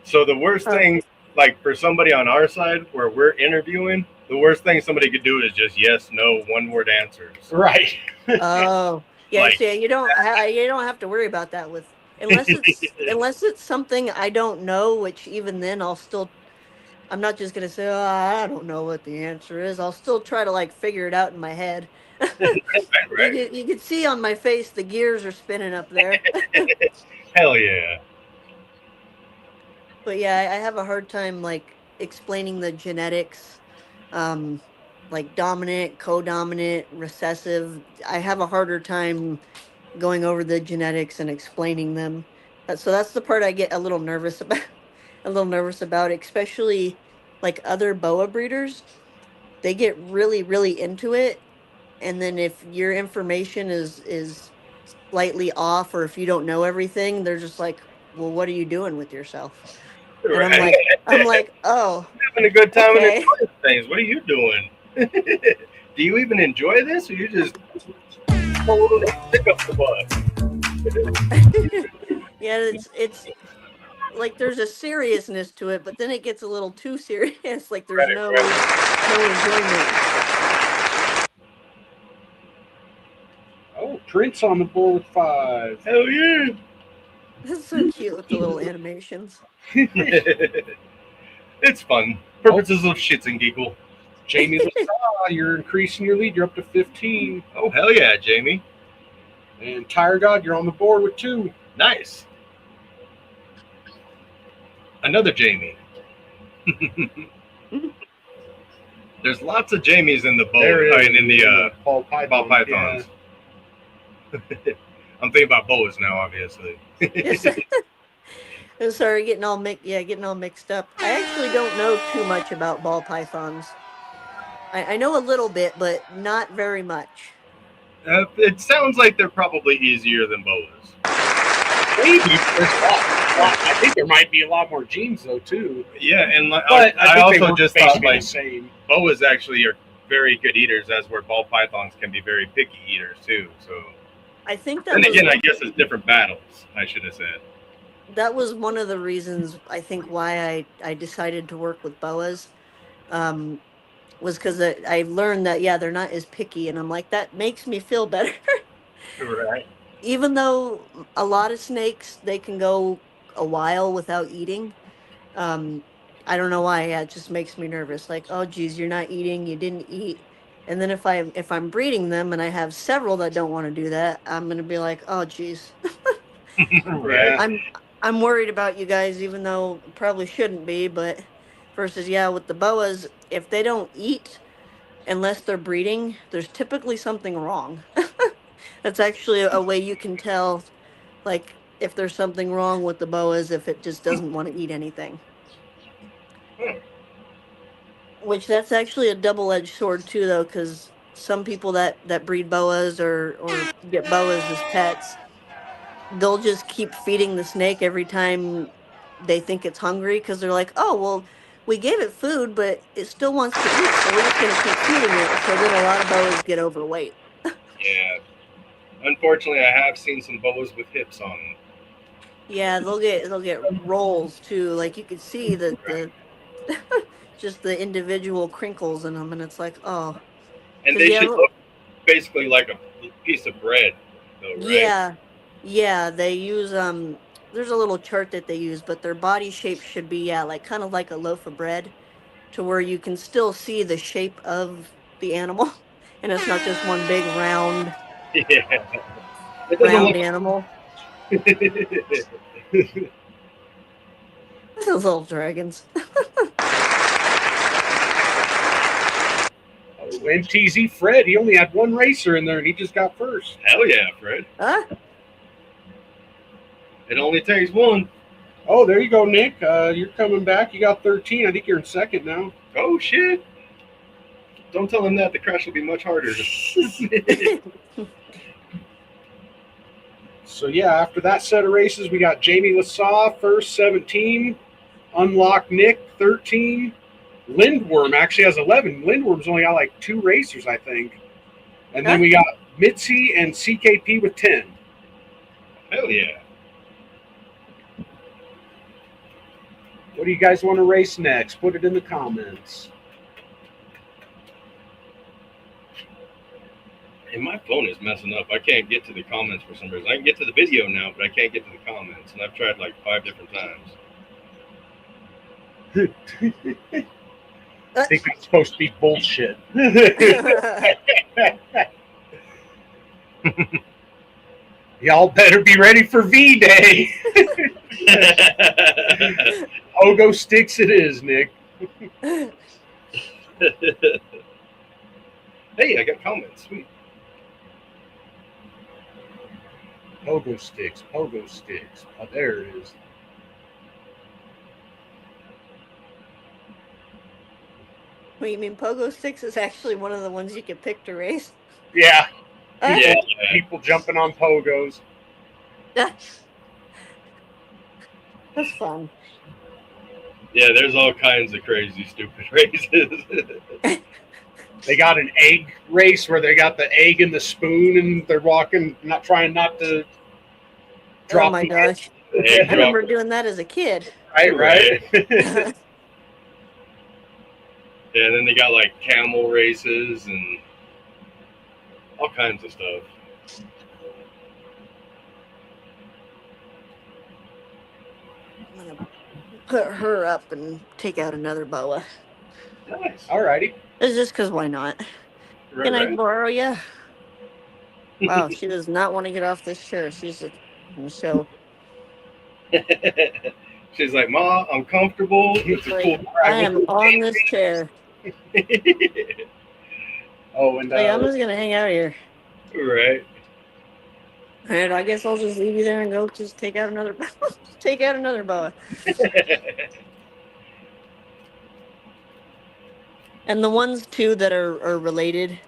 So the worst thing, like for somebody on our side where we're interviewing, The worst thing somebody could do is just yes, no, one-word answers. Right. Oh, yeah. Like- See, you don't have to worry about that with unless it's something I don't know. Which even then, I'm not just gonna say, oh, I don't know what the answer is. I'll still try to like figure it out in my head. Right. You can see on my face the gears are spinning up there. Hell yeah. But yeah, I have a hard time like explaining the genetics, like dominant, co-dominant, recessive. I have a harder time going over the genetics and explaining them. So that's the part I get a little nervous about. Especially like other boa breeders. They get really, really into it, and then if your information is slightly off, or if you don't know everything, they're just like, "Well, what are you doing with yourself?" And Right. I'm like, "Oh, Having a good time okay." and enjoying things. What are you doing? Do you even enjoy this, or you just totally pick up the bus? Yeah, it's like there's a seriousness to it, but then it gets a little too serious. Like there's Right, no enjoyment. Oh, Prince on the board with 5. Hell yeah. That's so cute with the little animations. It's fun. Purposes of shits and giggle. Jamie LaSalle, you're increasing your lead. You're up to 15. Oh, hell yeah, Jamie. And Tire God, you're on the board with 2. Nice. Another Jamie. There's lots of Jamies in the boat. In the Ball ball pythons. I'm thinking about Boas now, obviously. I'm sorry, getting all mixed up. I actually don't know too much about ball pythons. I know a little bit, but not very much. It sounds like they're probably easier than Boas. Maybe there's a lot. I think there might be a lot more genes though too. Yeah, and But I think they also work just thought basically like the same. Boas actually are very good eaters, as where ball pythons can be very picky eaters too. So, I think that and was, again, I guess it's different battles. I should have said. that was one of the reasons I think why I decided to work with boas. Was because I learned that they're not as picky, and I'm like, that makes me feel better. Right. Even though a lot of snakes, they can go a while without eating. I don't know why. Yeah, it just makes me nervous. Like, oh geez, you're not eating, you didn't eat. And then if I'm breeding them and I have several that don't want to do that, I'm gonna be like, oh geez. Right. I'm worried about you guys, even though probably shouldn't be, but versus with the boas, if they don't eat unless they're breeding, there's typically something wrong. That's actually a way you can tell, like, if there's something wrong with the boas, if it just doesn't want to eat anything. Which that's actually a double-edged sword too, though, because some people that breed boas or get boas as pets, they'll just keep feeding the snake every time they think it's hungry, because they're like, oh well, we gave it food, but it still wants to eat, so we're just gonna keep feeding it. So then a lot of boas get overweight. Yeah. Unfortunately, I have seen some boas with hips on them. Yeah, they'll get rolls too. Like you could see the just the individual crinkles in them, and it's like, oh. And they should look basically like a piece of bread, though, right? Yeah. They use there's a little chart that they use, but their body shape should be like kind of like a loaf of bread, to where you can still see the shape of the animal, and it's not just one big round animal. Those little dragons. MTZ Fred, he only had one racer in there and he just got first. Hell yeah, Fred. Huh? It only takes one. Oh, there you go, Nick. You're coming back. You got 13. I think you're in second now. Oh, shit. Don't tell him that. The crash will be much harder. So, yeah, after that set of races, we got Jamie LaSalle first, 17. Unlock Nick, 13. Lindwyrm actually has 11. Lindwyrm's only got like 2 racers, I think. And then we got Mitzi and CKP with 10. Hell yeah. What do you guys want to race next? Put it in the comments. And my phone is messing up. I can't get to the comments for some reason. I can get to the video now, but I can't get to the comments. And I've tried like 5 different times. I think it's supposed to be bullshit. Y'all better be ready for V-Day. Pogo sticks it is, Nick. Hey, I got comments. Sweet. Pogo sticks, pogo sticks. Oh, there it is. Wait, you mean pogo sticks is actually one of the ones you can pick to race? Yeah, Yeah. people jumping on pogos. That's fun. Yeah, there's all kinds of crazy, stupid races. They got an egg race where they got the egg and the spoon, and they're walking, trying not to drop. Oh my gosh. Egg I remember drop. doing that as a kid. Right. Yeah, and then they got like camel races and all kinds of stuff. I'm gonna put her up and take out another boa. Nice. Alrighty. It's just because why not? Right, Can I right. borrow you? Wow, she does not want to get off this chair. She's in the show. She's like, Ma, I'm comfortable. It's a cool I am on this chair. Oh, and Like, I'm just gonna hang out here. Right. And I guess I'll just leave you there and go just take out another boa. And the ones too that are related,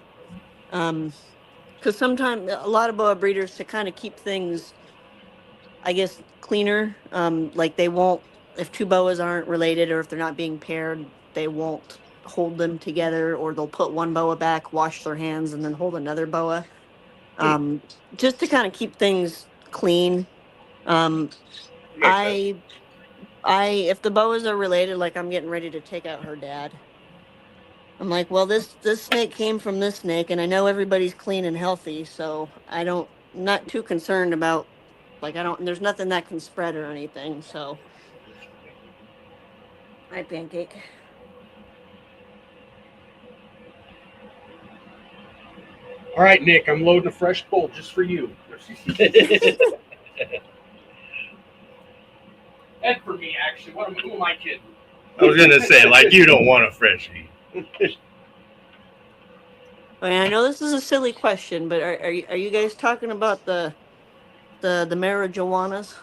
because sometimes a lot of boa breeders, to kind of keep things, I guess, cleaner, like they won't, if 2 boas aren't related or if they're not being paired, they won't hold them together, or they'll put one boa back, wash their hands, and then hold another boa, just to kind of keep things clean. I if the boas are related, like I'm getting ready to take out her dad, I'm like, well, this snake came from this snake, and I know everybody's clean and healthy, so not too concerned about, like, there's nothing that can spread or anything, so. Hi, Pancake. all right, Nick, I'm loading a fresh bowl just for you. And for me, actually. Who am I kidding? I was gonna say, like, you don't want a freshie. I mean, I know this is a silly question, but are you guys talking about the marijuanas?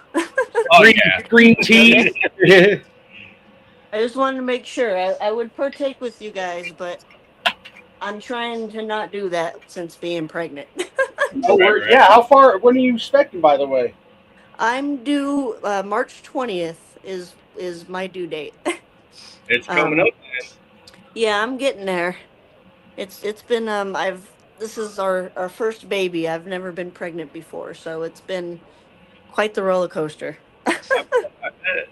Oh yeah. Green tea. I just wanted to make sure. I would partake with you guys, but I'm trying to not do that since being pregnant. Oh, Right. yeah. How far? When are you expecting, by the way? I'm due March 20th is my due date. It's coming up, man. Yeah, I'm getting there. It's been this is our first baby. I've never been pregnant before, so it's been quite the roller coaster. I bet.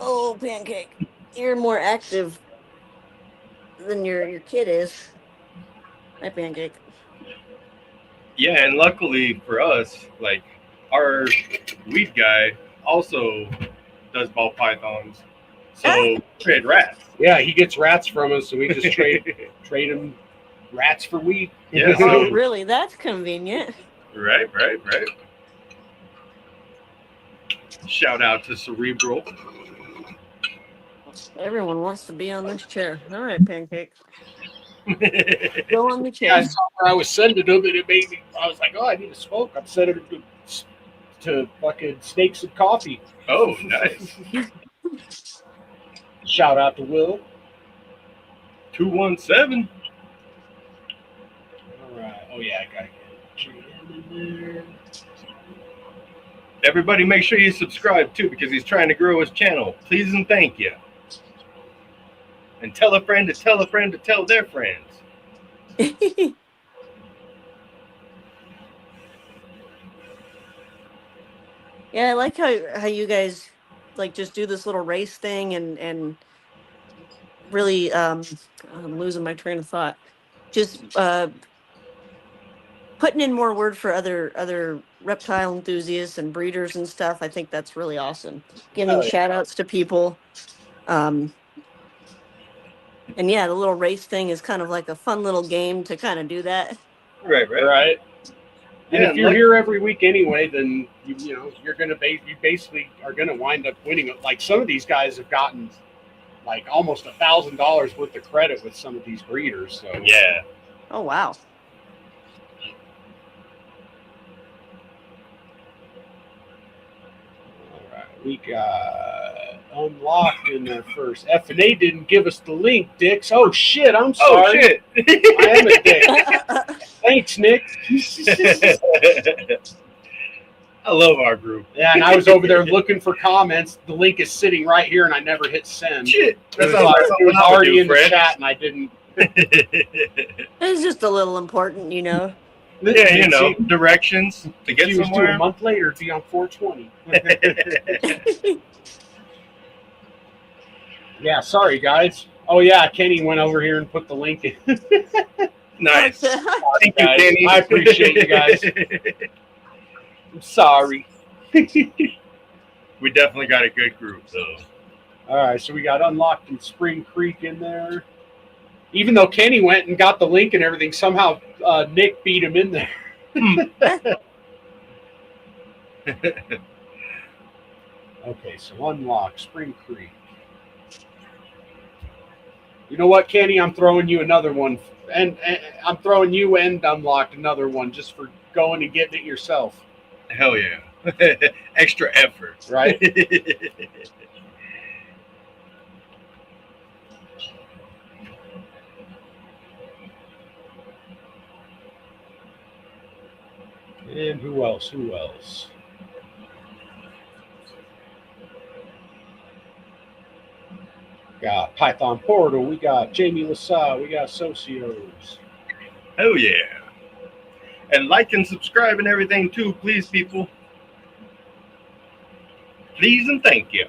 Oh, Pancake, you're more active than your kid is. Hi, Pancake. Yeah, and luckily for us, like, our weed guy also does ball pythons, so trade rats. Yeah, he gets rats from us, so we just trade him rats for weed. Yeah, Oh, so really? That's convenient. right. Shout out to Cerebral. Everyone wants to be on this chair. All right, Pancake. Go on the Yeah, I chair. saw where I was sending them, and it made me. I was like, "Oh, I need to smoke." I'm sending them to fucking Snakes and Coffee. Oh, nice. Shout out to Will. 217. All right. Oh yeah, I gotta get him in there. Everybody, make sure you subscribe too, because he's trying to grow his channel. Please and thank you. And tell a friend to tell a friend to tell their friends. Yeah, I like how you guys like just do this little race thing and really I'm losing my train of thought. just putting in more word for other reptile enthusiasts and breeders and stuff. I think that's really awesome. Giving shout outs to people. And yeah, the little race thing is kind of like a fun little game to kind of do that. Right. And Yeah, if you're like- here every week anyway, then you know you're gonna you basically are gonna wind up winning. Like some of these guys have gotten like almost $1,000 worth of credit with some of these breeders. So Yeah. Oh wow. All right, we got unlocked in there first. F&A didn't give us the link, Dix. Oh shit! I'm Oh sorry. shit. I am a dick. Thanks, Nick. I love our group. Yeah, and I was over there looking for comments. The link is sitting right here, and I never hit send. Shit. It was, That's it was already in the Fred. chat, and I didn't. It's just a little important, you know. Yeah, you know, See, directions to get she was due a somewhere. month later to be on 420. Yeah, sorry guys. Oh yeah, Kenny went over here and put the link in. Nice. Thank you, Guys, Kenny. I appreciate you guys. I'm sorry. We definitely got a good group, though. All right, so we got Unlocked in Spring Creek in there. Even though Kenny went and got the link and everything, somehow Nick beat him in there. Okay, so Unlocked Spring Creek. You know what, Kenny? I'm throwing you another one, and I'm throwing you and Unlocked another one just for going and getting it yourself. Hell yeah. Extra effort. Right? And who else? Who else? Got Python Portal. We got Jamie LaSalle. We got Socios. Hell yeah. And like and subscribe and everything too, please, people. Please and thank you.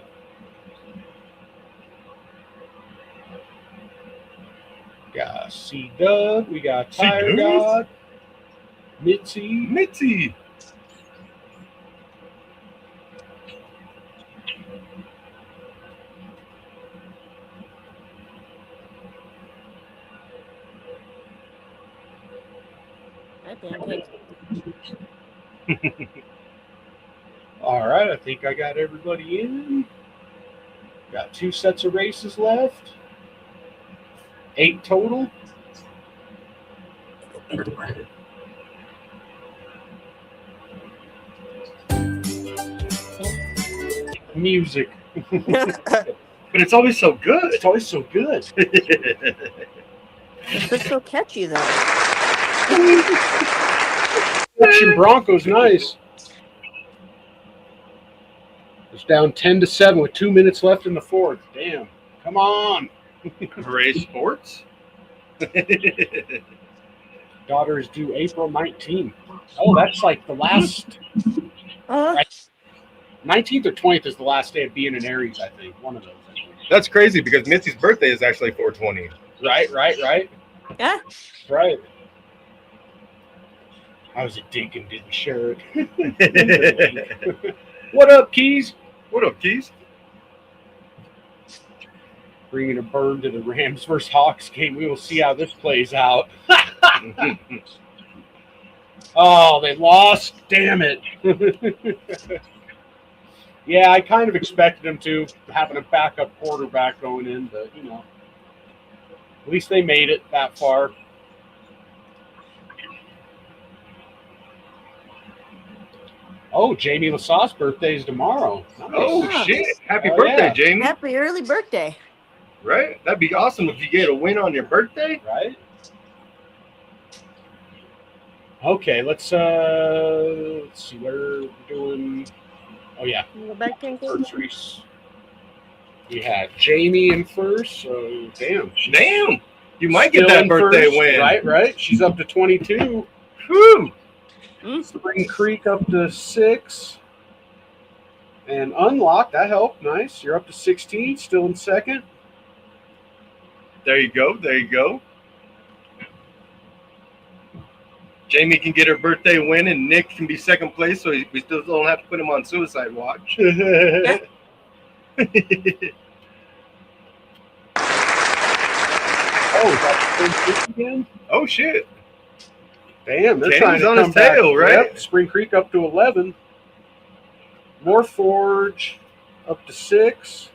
Got C Doug. We got C. Tire Doug? God. Mitzi. Mitzi. Hi, Pancake. All right, I think I got everybody in. Got 2 sets of races left. 8 total. Music. But it's always so good. It's always so good. It's just so catchy, though. Action Broncos, nice. It's down 10-7 with 2 minutes left in the fourth. Damn. Come on. Hooray Sports. Daughter is due April 19th. Oh, that's like the last 19th or 20th is the last day of being in Aries, I think. One of those. I think. That's crazy because Mitzi's birthday is actually 420. Right. Yeah. Right. I was a dink and didn't share it. What up, Keys? What up, Keys? Bringing a burn to the Rams versus Hawks game. We will see how this plays out. Oh, they lost. Damn it. Yeah, I kind of expected them to, having a backup quarterback going in, but, you know, at least they made it that far. Oh, Jamie LaSauce's birthday is tomorrow. Nice. Oh, shit. Happy Oh, birthday, yeah. Jamie. Happy early birthday. Right? That'd be awesome if you get a win on your birthday. Right? Okay, let's see what we're doing. Oh yeah, You go back, Pancake? first race. We had Jamie in first, so damn. Damn. You might get Still that in birthday first, win. Right. She's up to 22. Whew. Spring Creek up to 6. And Unlocked, that helped. Nice. You're up to 16, still in second. There you go. There you go. Jamie can get her birthday win, and Nick can be second place, so we still don't have to put him on suicide watch. Oh, is that Spring Creek again? Oh shit! Damn, they're Ken's trying to on come his tail, back. right? Yep, Spring Creek up to 11. Morphforge up to 6.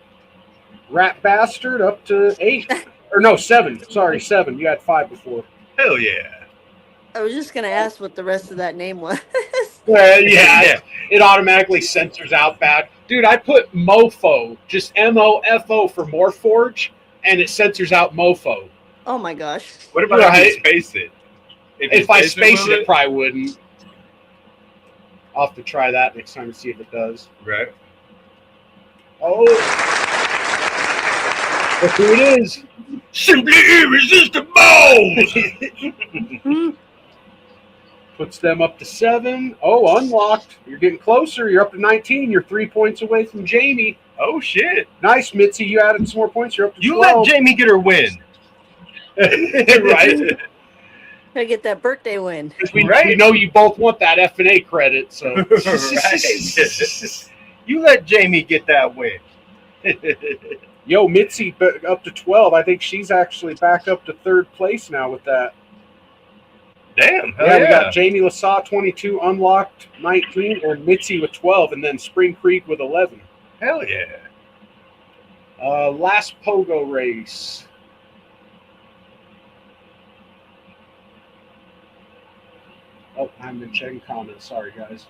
Rat Bastard up to 8. Or no, 7. Sorry, 7. You had 5 before. Hell yeah! I was just gonna ask what the rest of that name was. Well, yeah, it automatically censors out bad. Dude, I put Mofo, just M-O-F-O for Morphforge, and it censors out Mofo. Oh my gosh. What about if you space it? If I space it, it probably wouldn't. I'll have to try that next time to see if it does. Right. Oh. Look who it is. Simply irresistible! Puts them up to 7. Oh, unlocked. You're getting closer. You're up to 19. You're 3 points away from Jamie. Oh, shit. Nice, Mitzi. You added some more points. You're up to 12. You let Jamie get her win. Right? Gotta get that birthday win. We know you both want that F&A credit, so. Right. You let Jamie get that win. Yo, Mitzi up to 12. I think she's actually back up to 3rd place now with that. Damn. Yeah, we got Jamie Lasaw 22 unlocked 19, and Mitzi with 12, and then Spring Creek with 11. Hell yeah. Last pogo race. Oh, I haven't been checking comments. Sorry, guys.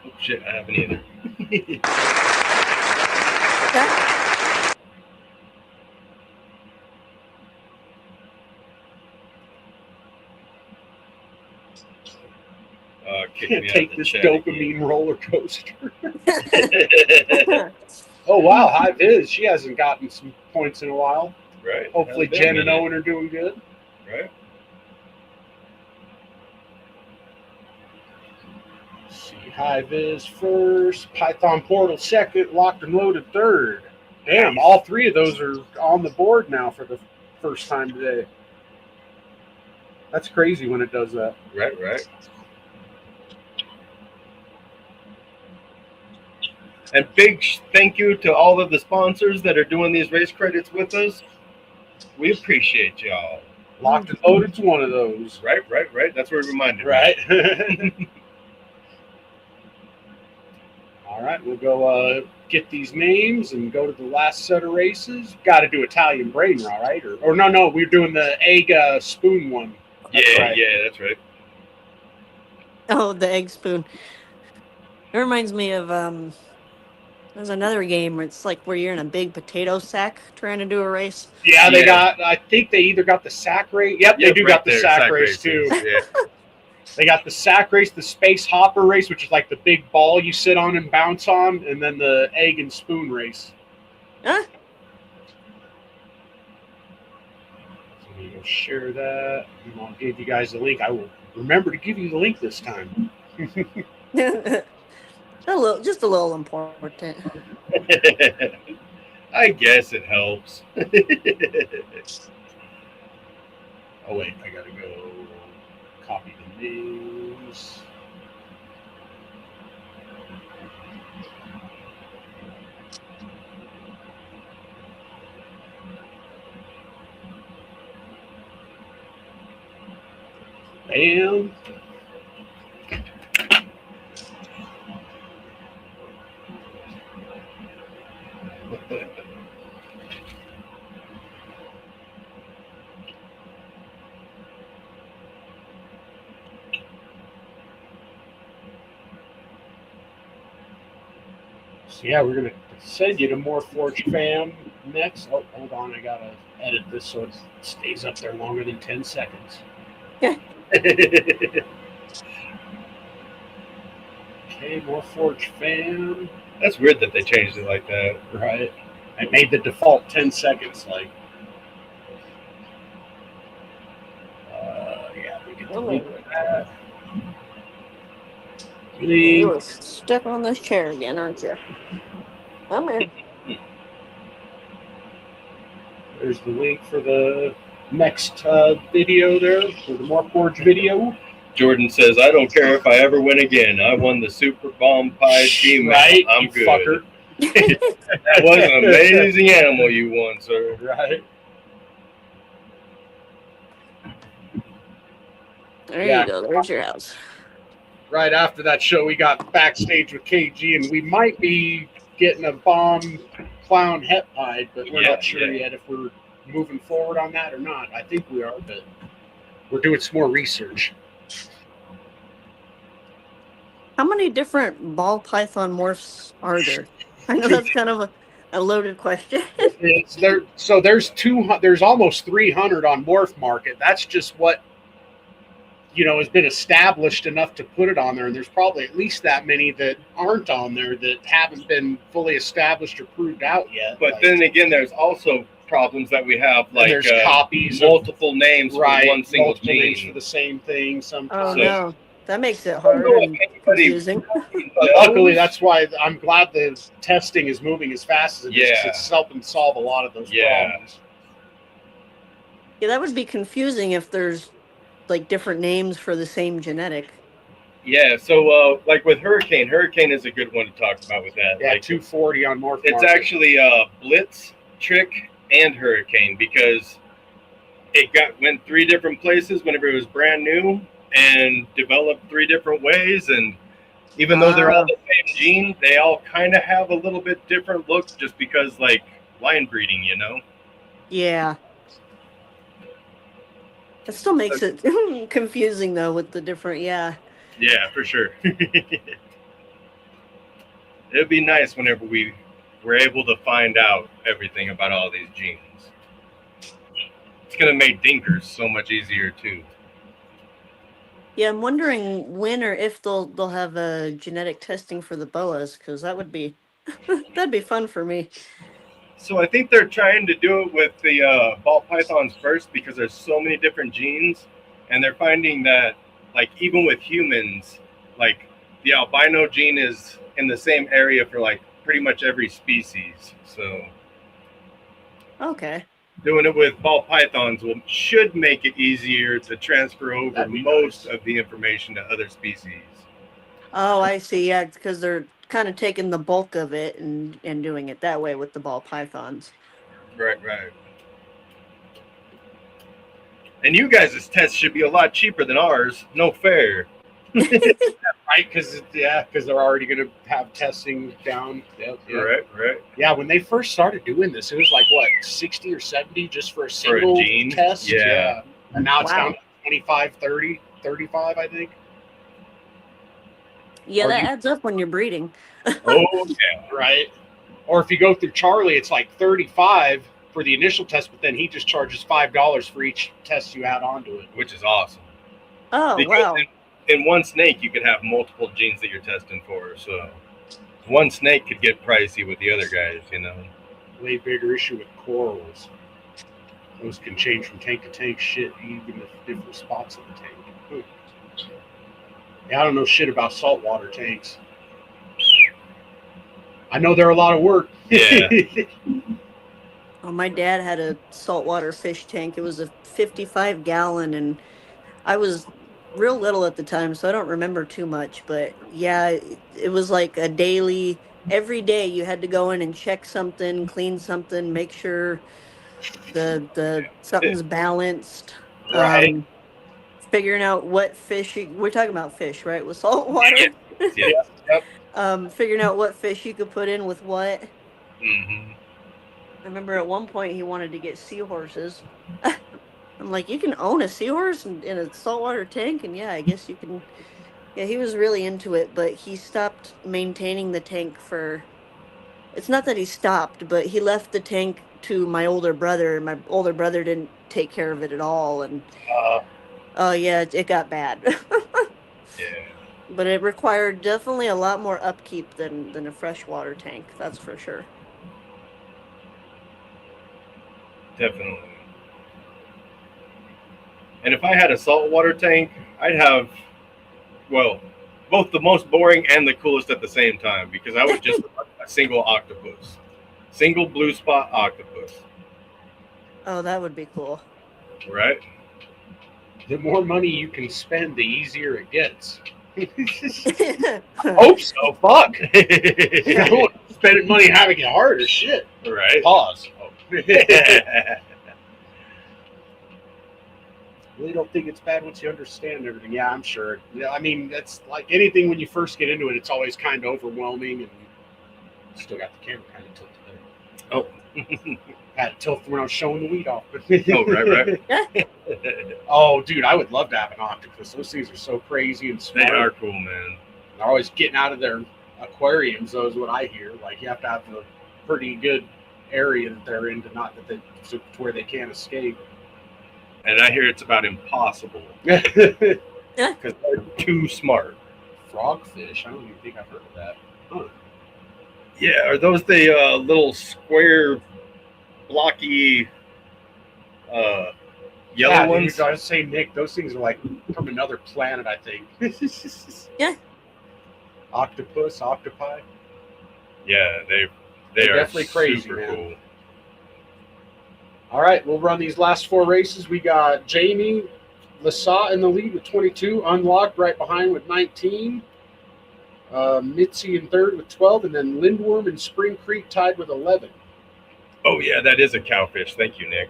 Oh, shit. I haven't either. Can't take this dopamine roller coaster. Oh, wow. Hi, Vis. She hasn't gotten some points in a while. Right. Hopefully, Jen and Owen are doing good. Right. Let's see. Hi, Vis first. Python Portal second. Locked and Loaded third. Damn, all 3 of those are on the board now for the first time today. That's crazy when it does that. Right, right. And big thank you to all of the sponsors that are doing these race credits with us. We appreciate y'all. Locked and Loaded's one of those. Right. That's what it reminded me. Right. All right, we'll go get these names and go to the last set of races. Got to do Italian brain raw, right? Or no, we're doing the egg spoon one. That's right. That's right. Oh, the egg spoon. It reminds me of there's another game where it's like where you're in a big potato sack trying to do a race. Yeah, they got. I think they either got the sack race. Yep, they do got the sack race too. Yeah. They got the sack race, the space hopper race, which is like the big ball you sit on and bounce on, and then the egg and spoon race. Huh? So we'll share that, and I'll give you guys the link. I will remember to give you the link this time. Just a little important. I guess it helps. Oh wait, I gotta go copy the names. Bam. So yeah, we're gonna send you to Morphforge fam next. Oh, hold on, I gotta edit this so it stays up there longer than 10 seconds. Yeah. Okay, Morphforge fam. That's weird that they changed it like that. Right. I made the default 10 seconds. Like, yeah, we get to leave with that. You were stuck on this chair again, aren't you? Come here. There's the link for the next video there, for the Morphforge video. Jordan says, I don't care if I ever win again. I won the Super Bomb Pie female. Right, I'm you good. fucker. That was an amazing animal you won, sir. Right. There Yeah. you go. There's your house. Right after that show, we got backstage with KG, and we might be getting a bomb clown het pied, but we're not sure yet if we're moving forward on that or not. I think we are, but we're doing some more research. How many different ball python morphs are there? I know that's kind of a loaded question. There's almost 300 on Morph Market. That's just what has been established enough to put it on there, and there's probably at least that many that aren't on there that haven't been fully established or proved out yet. But then again, there's also problems that we have, like there's copies, multiple names for one single multiple gene. names for the same thing. Sometimes. Oh no, that makes it hard and confusing. But luckily, that's why I'm glad the testing is moving as fast as it is. Yeah. It's helping solve a lot of those problems. Yeah, that would be confusing if there's like different names for the same genetic. Yeah, so like with Hurricane is a good one to talk about with that. Yeah, like, 240 on Morph It's Market. actually Blitz, Trick, and Hurricane, because it went 3 different places whenever it was brand new and developed 3 different ways, and even though they're all the same gene, they all kind of have a little bit different look just because, like, line breeding, Yeah. It still makes it confusing though with the different, Yeah, for sure. It'd be nice whenever we were able to find out everything about all these genes. It's gonna make dinkers so much easier too. Yeah, I'm wondering when or if they'll have a genetic testing for the boas, because that would be that'd be fun for me. So I think they're trying to do it with the ball pythons first, because there's so many different genes, and they're finding that, like, even with humans, like, the albino gene is in the same area for, like, pretty much every species. So Okay. doing it with ball pythons should make it easier to transfer over most of the information to other species. Oh, I see. Yeah, because they're kind of taking the bulk of it and doing it that way with the ball pythons. Right. And you guys' tests should be a lot cheaper than ours. No fair. Right, because they're already going to have testing down. Yep. Right. Yeah, when they first started doing this, it was like, what, 60 or 70 just for a single gene test? Yeah. And now it's down to 25, 30, 35, I think. Yeah, that adds up when you're breeding. Oh, yeah. Right. Or if you go through Charlie, it's like 35 for the initial test, but then he just charges $5 for each test you add onto it. Which is awesome. Oh, Because wow. in one snake, you could have multiple genes that you're testing for. So one snake could get pricey with the other guys, Way bigger issue with corals. Those can change from tank to tank shit, even if different spots of the tank. Yeah, I don't know shit about saltwater tanks. I know they're a lot of work. Yeah. Oh, my dad had a saltwater fish tank. It was a 55-gallon, and I was real little at the time, so I don't remember too much. But yeah, it was like a daily, every day you had to go in and check something, clean something, make sure the something's balanced. Right. Figuring out what fish we're talking about fish, right? With salt water. Yeah. Yep. Figuring out what fish you could put in with what. Mm-hmm. I remember at one point he wanted to get seahorses. I'm like, you can own a seahorse in a saltwater tank? And yeah, I guess you can. Yeah, he was really into it, but he stopped maintaining the tank for... It's not that he stopped, but he left the tank to my older brother. My older brother didn't take care of it at all, and... Oh, yeah, it got bad. Yeah. But it required definitely a lot more upkeep than a freshwater tank, that's for sure. Definitely. And if I had a saltwater tank, I'd have, well, both the most boring and the coolest at the same time, because I would just run a single octopus. Single blue spot octopus. Oh, that would be cool. Right? The more money you can spend, the easier it gets. Hope so. Fuck. I won't spending money having it harder. Shit. Right. Pause. Really don't think it's bad once you understand everything. Yeah, I'm sure. Yeah, I mean, that's like anything when you first get into it, it's always kind of overwhelming, and still got the camera kind of tilted there. Oh. Had it tilted when I was showing the weed off. Oh, right. Oh, dude, I would love to have an octopus. Those things are so crazy and smart. They are cool, man. They're always getting out of their aquariums, though, is what I hear. Like, you have to have a pretty good area that they're in to where they can't escape. And I hear it's about impossible because they're too smart. Frogfish? I don't even think I've heard of that. Huh. Yeah, are those the little square, blocky, yellow ones? Dude, I was saying, Nick, those things are like from another planet, I think. Yeah. Octopus, octopi. Yeah, they They're are definitely crazy, super man. cool. All right, we'll run these last 4 races. We got Jamie Lassat in the lead with 22, Unlocked right behind with 19, Mitzi in third with 12, and then Lindwyrm and Spring Creek tied with 11. Oh yeah, that is a cowfish. Thank you, Nick.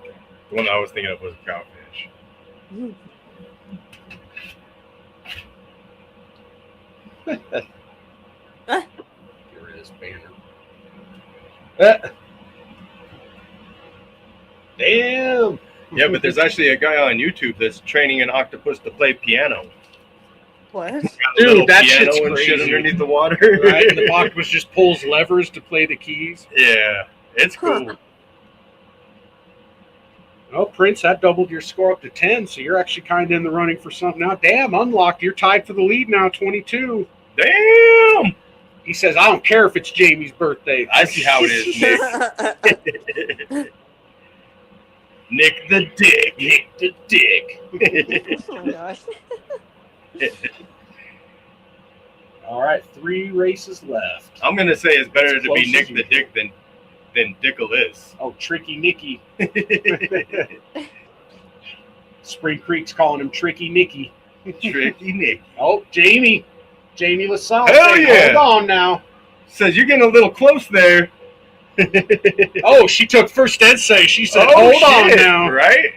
The one I was thinking of was a cowfish. Here it is, banner. Damn. Yeah, but there's actually a guy on YouTube that's training an octopus to play piano. What? Got a Dude, little that piano shit's and shit crazy. underneath the water. Right, and the octopus just pulls levers to play the keys. Yeah, it's cool. Oh, Prince, that doubled your score up to 10, so you're actually kind of in the running for something now. Damn, Unlocked, you're tied for the lead now, 22. Damn! He says, I don't care if it's Jamie's birthday. I see how it is, Nick. Nick the Dick. Nick the Dick. Oh my gosh. All right, 3 races left. I'm gonna say it's better As to be close Nick as you the Dick than Dickolis. Oh, Tricky Nicky. Spring Creek's calling him Tricky Nicky. Tricky Nick. Oh, Jamie Lasalle. Hell yeah. Hold on now. Says you're getting a little close there. Oh, she took first essay. She said, Oh, hold on shit, now. Right?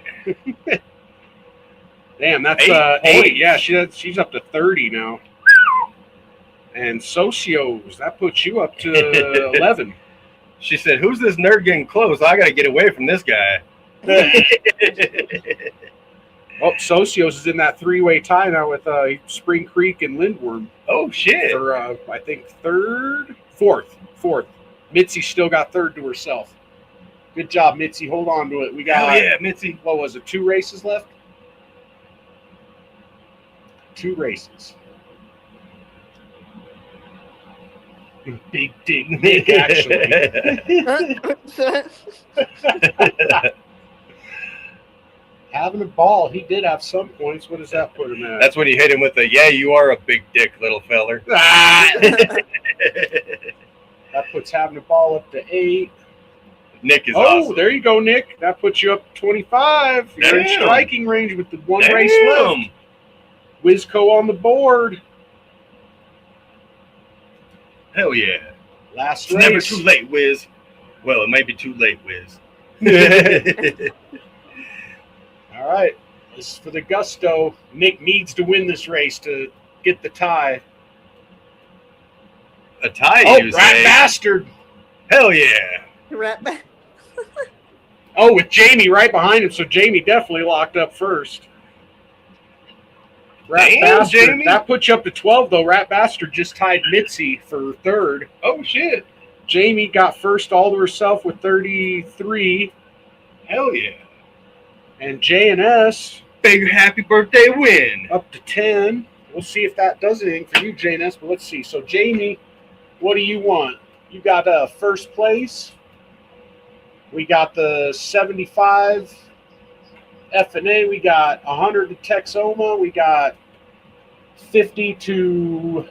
Damn, that's 8 8. points. Yeah, she's up to 30 now. And Socios, that puts you up to 11. She said, who's this nerd getting close? I gotta get away from this guy. Oh, Socios is in that 3-way tie now with Spring Creek and Lindwyrm Oh shit. for I think fourth. Mitzi still got third to herself. Good job, Mitzi. Hold on to it. We got Hell yeah, Mitzi. what was it? 2 races left. 2 races. Big Dick Nick, actually. Having a ball. He did have some points. What does that put him at? That's when you hit him with the, yeah, you are a big dick, little feller. Ah! That puts having a ball up to 8. Nick is Oh, awesome. there you go, Nick. That puts you up to 25. You're in Damn. striking range with the 1 Damn. race left. Wizco on the board. Hell yeah. Last It's race. never too late, Wiz. Well, it may be too late, Wiz. All right. This is for the gusto. Nick needs to win this race to get the tie. A tie, Oh, you rat say? bastard. Hell yeah. Rat- Oh, with Jamie right behind him, so Jamie definitely locked up first. Rat Damn, Bastard. Jamie. That puts you up to 12, though. Rat Bastard just tied Mitzi for third. Oh, shit. Jamie got first all to herself with 33. Hell yeah. And JNS Big happy birthday win. up to 10. We'll see if that does anything for you, JNS, but let's see. So, Jamie, what do you want? You got first place. We got the 75 F&A. We got 100 to Texoma. We got 50 to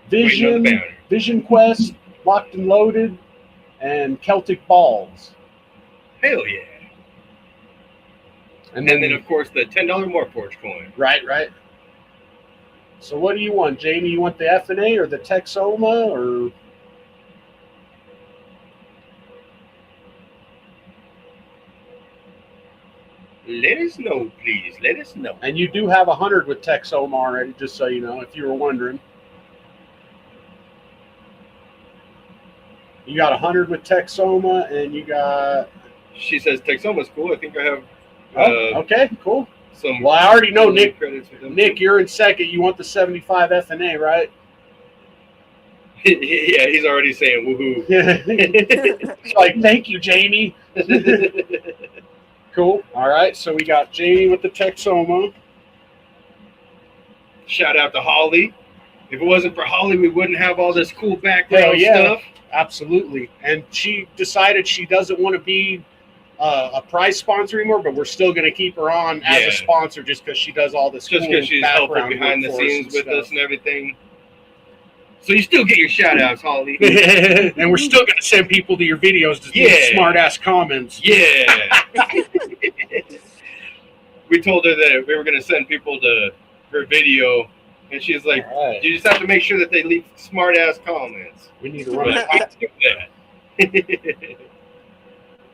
Vision Quest, Locked and Loaded, and Celtic Balls. Hell yeah. And then of course the $10 Morphforge coin. Right. So what do you want, Jamie? You want the FNA or the Texoma or? Let us know, please. Let us know. And you do have 100 with Texoma already, just so you know, if you were wondering. You got 100 with Texoma, and you got. She says Texoma's cool. I think I have. Okay, cool. Some. Well, I already know Nick. Credits with them. Nick, you're in second. You want the 75 FNA, right? Yeah, he's already saying woohoo. It's like, thank you, Jamie. Cool. All right, so we got Jamie with the Texoma. Shout out to Holly. If it wasn't for Holly, we wouldn't have all this cool background stuff. Absolutely. And she decided she doesn't want to be a prize sponsor anymore, but we're still going to keep her on as a sponsor just because she does all this just because she's helping behind the scenes with us and everything. So you still get your shout outs, Holly. And we're still going to send people to your videos to do smart ass comments. Yeah. We told her that we were going to send people to her video, and she's like, you just have to make sure that they leave smart ass comments. We need to run that.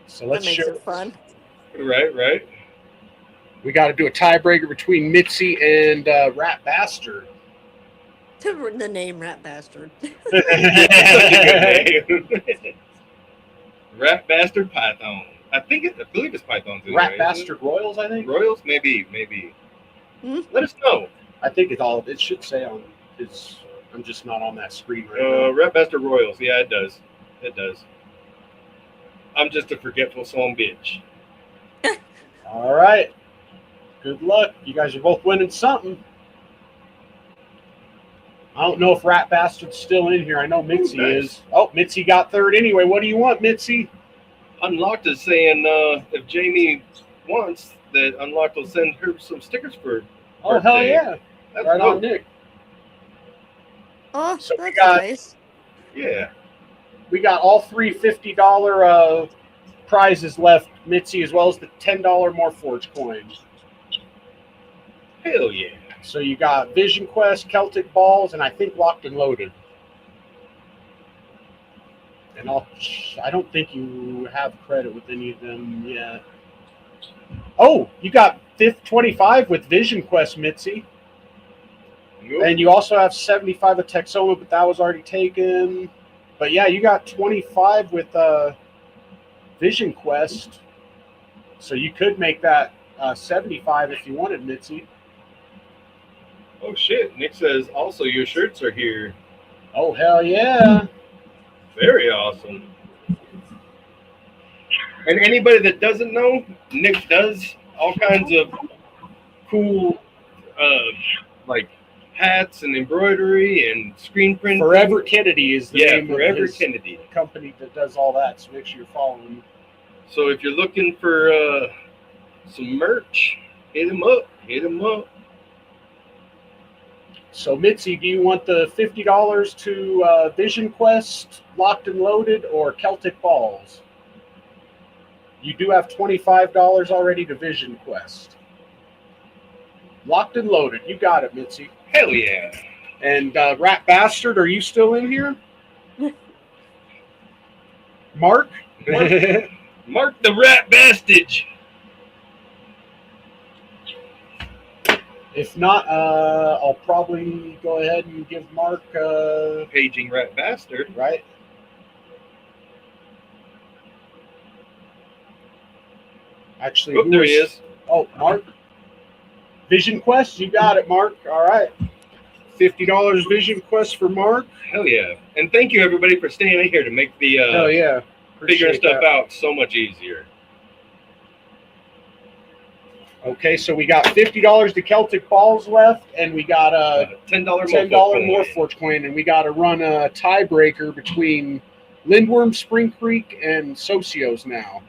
So let's that makes it fun. Right. We got to do a tiebreaker between Mitzi and Rat Bastard. The name Rat Bastard. Rat Bastard Python. I believe it's Pythons. Rat Bastard Royals, I think. Royals, maybe. Let us know. I think it should say on his. I'm just not on that screen right now. Rat Bastard Royals. Yeah, it does. I'm just a forgetful son bitch. All right. Good luck. You guys are both winning something. I don't know if Rat Bastard's still in here. I know Mitzi is. Oh, Mitzi got third anyway. What do you want, Mitzi? Unlocked is saying if Jamie wants, that Unlocked will send her some stickers for Oh, hell yeah. That's right dope. on, Nick. Oh, So that's we got- nice. Yeah. We got all three $50 prizes left, Mitzi, as well as the $10 Morphforge coins. Hell yeah. So you got Vision Quest, Celtic Balls, and I think Locked and Loaded. And I don't think you have credit with any of them yet. Oh, you got 25 with Vision Quest, Mitzi. Nope. And you also have 75 with Texoma, but that was already taken. But yeah, you got 25 with Vision Quest. So you could make that 75 if you wanted, Mitzi. Oh shit. Nick says also your shirts are here. Oh, hell yeah. Very awesome. And anybody that doesn't know, Nick does all kinds of cool like hats and embroidery and screen printing. Forever Kennedy is the name Forever of his Kennedy company that does all that. So make sure you're following him. So if you're looking for some merch, hit him up. So Mitzi, do you want the $50 to Vision Quest, Locked and Loaded, or Celtic Balls? You do have $25 already to Vision Quest. Locked and Loaded. You got it, Mitzi. Hell yeah. And Rat Bastard, are you still in here? Mark? Mark the Rat Bastard. If not, I'll probably go ahead and give Mark... Paging Rat Bastard. Right? Actually, Oh, there he is. Oh, Mark. Vision Quest, you got it, Mark. All right. $50 Vision Quest for Mark. Hell yeah. And thank you, everybody, for staying in here to make the Hell yeah. figuring Appreciate stuff that. out so much easier. Okay, so we got $50 to Celtic Balls left, and we got a $10 Morphforge coin, and we got to run a tiebreaker between Lindwyrm, Spring Creek, and Socios now.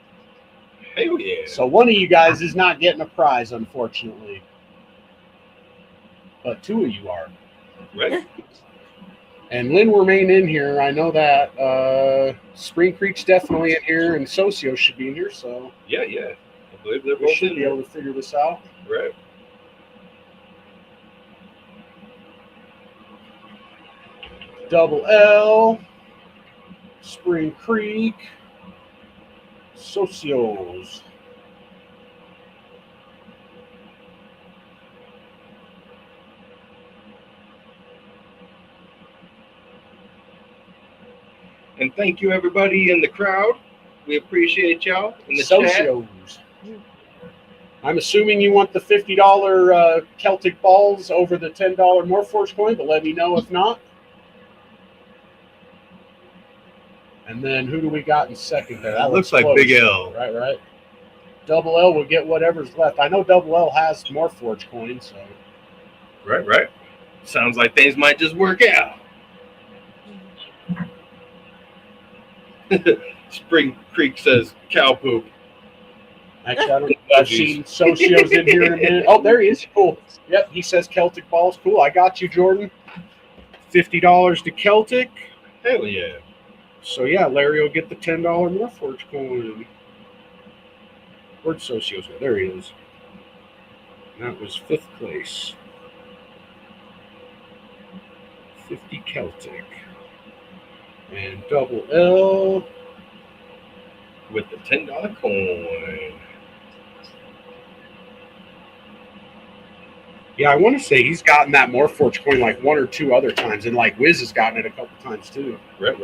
Hell yeah. So one of you guys is not getting a prize, unfortunately. But two of you are. Right. And Lindwyrm ain't in here, I know that. Spring Creek's definitely in here, and Socios should be in here, so... Yeah. believe they're We both should in be there. able to figure this out. Right. Double L, Spring Creek, Socios. And thank you, everybody in the crowd. We appreciate y'all in the chat. Socios. I'm assuming you want the $50 Celtic balls over the $10 Morphforge coin, but let me know if not. And then who do we got in second there? That Looks like close. Big L. Right. Double L will get whatever's left. I know Double L has Morphforge coins, so. Right. Sounds like things might just work out. Spring Creek says cow poop. Actually, I don't know. I've seen Socios in here in a minute. Oh, there he is. Cool. Yep, he says Celtic balls. Cool. I got you, Jordan. $50 to Celtic. Hell yeah. So, yeah, Larry will get the $10 Morphforge coin. Where'd Socios go? There he is. That was 5th place. 50 Celtic. And Double L with the $10 coin. Yeah, I want to say he's gotten that Morphforge coin like 1 or 2 other times, and like Wiz has gotten it a couple times too. Right.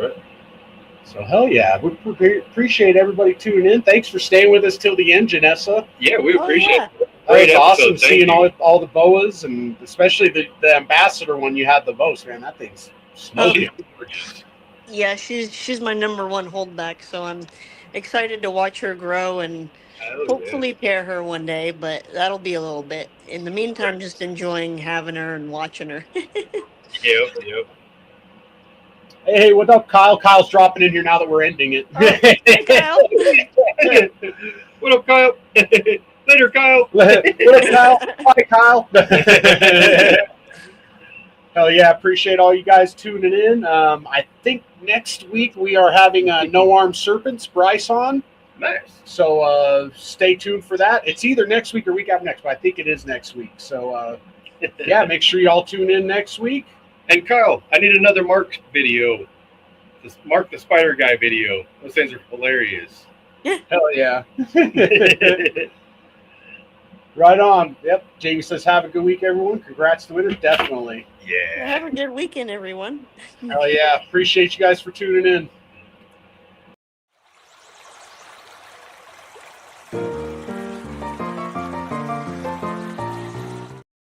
So hell yeah, we appreciate everybody tuning in. Thanks for staying with us till the end, Janessa. Yeah, we appreciate it. That Great was awesome episode. seeing Thank you. all the Boas, and especially the ambassador when you had the Boas. Man, that thing's smoking. Yeah, she's my #1 holdback, so I'm excited to watch her grow and hopefully pair her one day, but that'll be a little bit. In the meantime, just enjoying having her and watching her. Yep. Hey, what up, Kyle? Kyle's dropping in here now that we're ending it. Hey, Kyle. What up, Kyle? Later, Kyle. What up, Kyle? Hi, Kyle. Hell yeah, appreciate all you guys tuning in. I think next week we are having No Armed Serpents, Bryce on. Nice. So stay tuned for that. It's either next week or week after next, but I think it is next week. So yeah, make sure you all tune in next week. And Kyle, I need another Mark video. This Mark the Spider Guy video. Those things are hilarious. Hell yeah. Right on. Yep. Jamie says, have a good week, everyone. Congrats to winners. Definitely. Yeah. Have a good weekend, everyone. Hell yeah. Appreciate you guys for tuning in.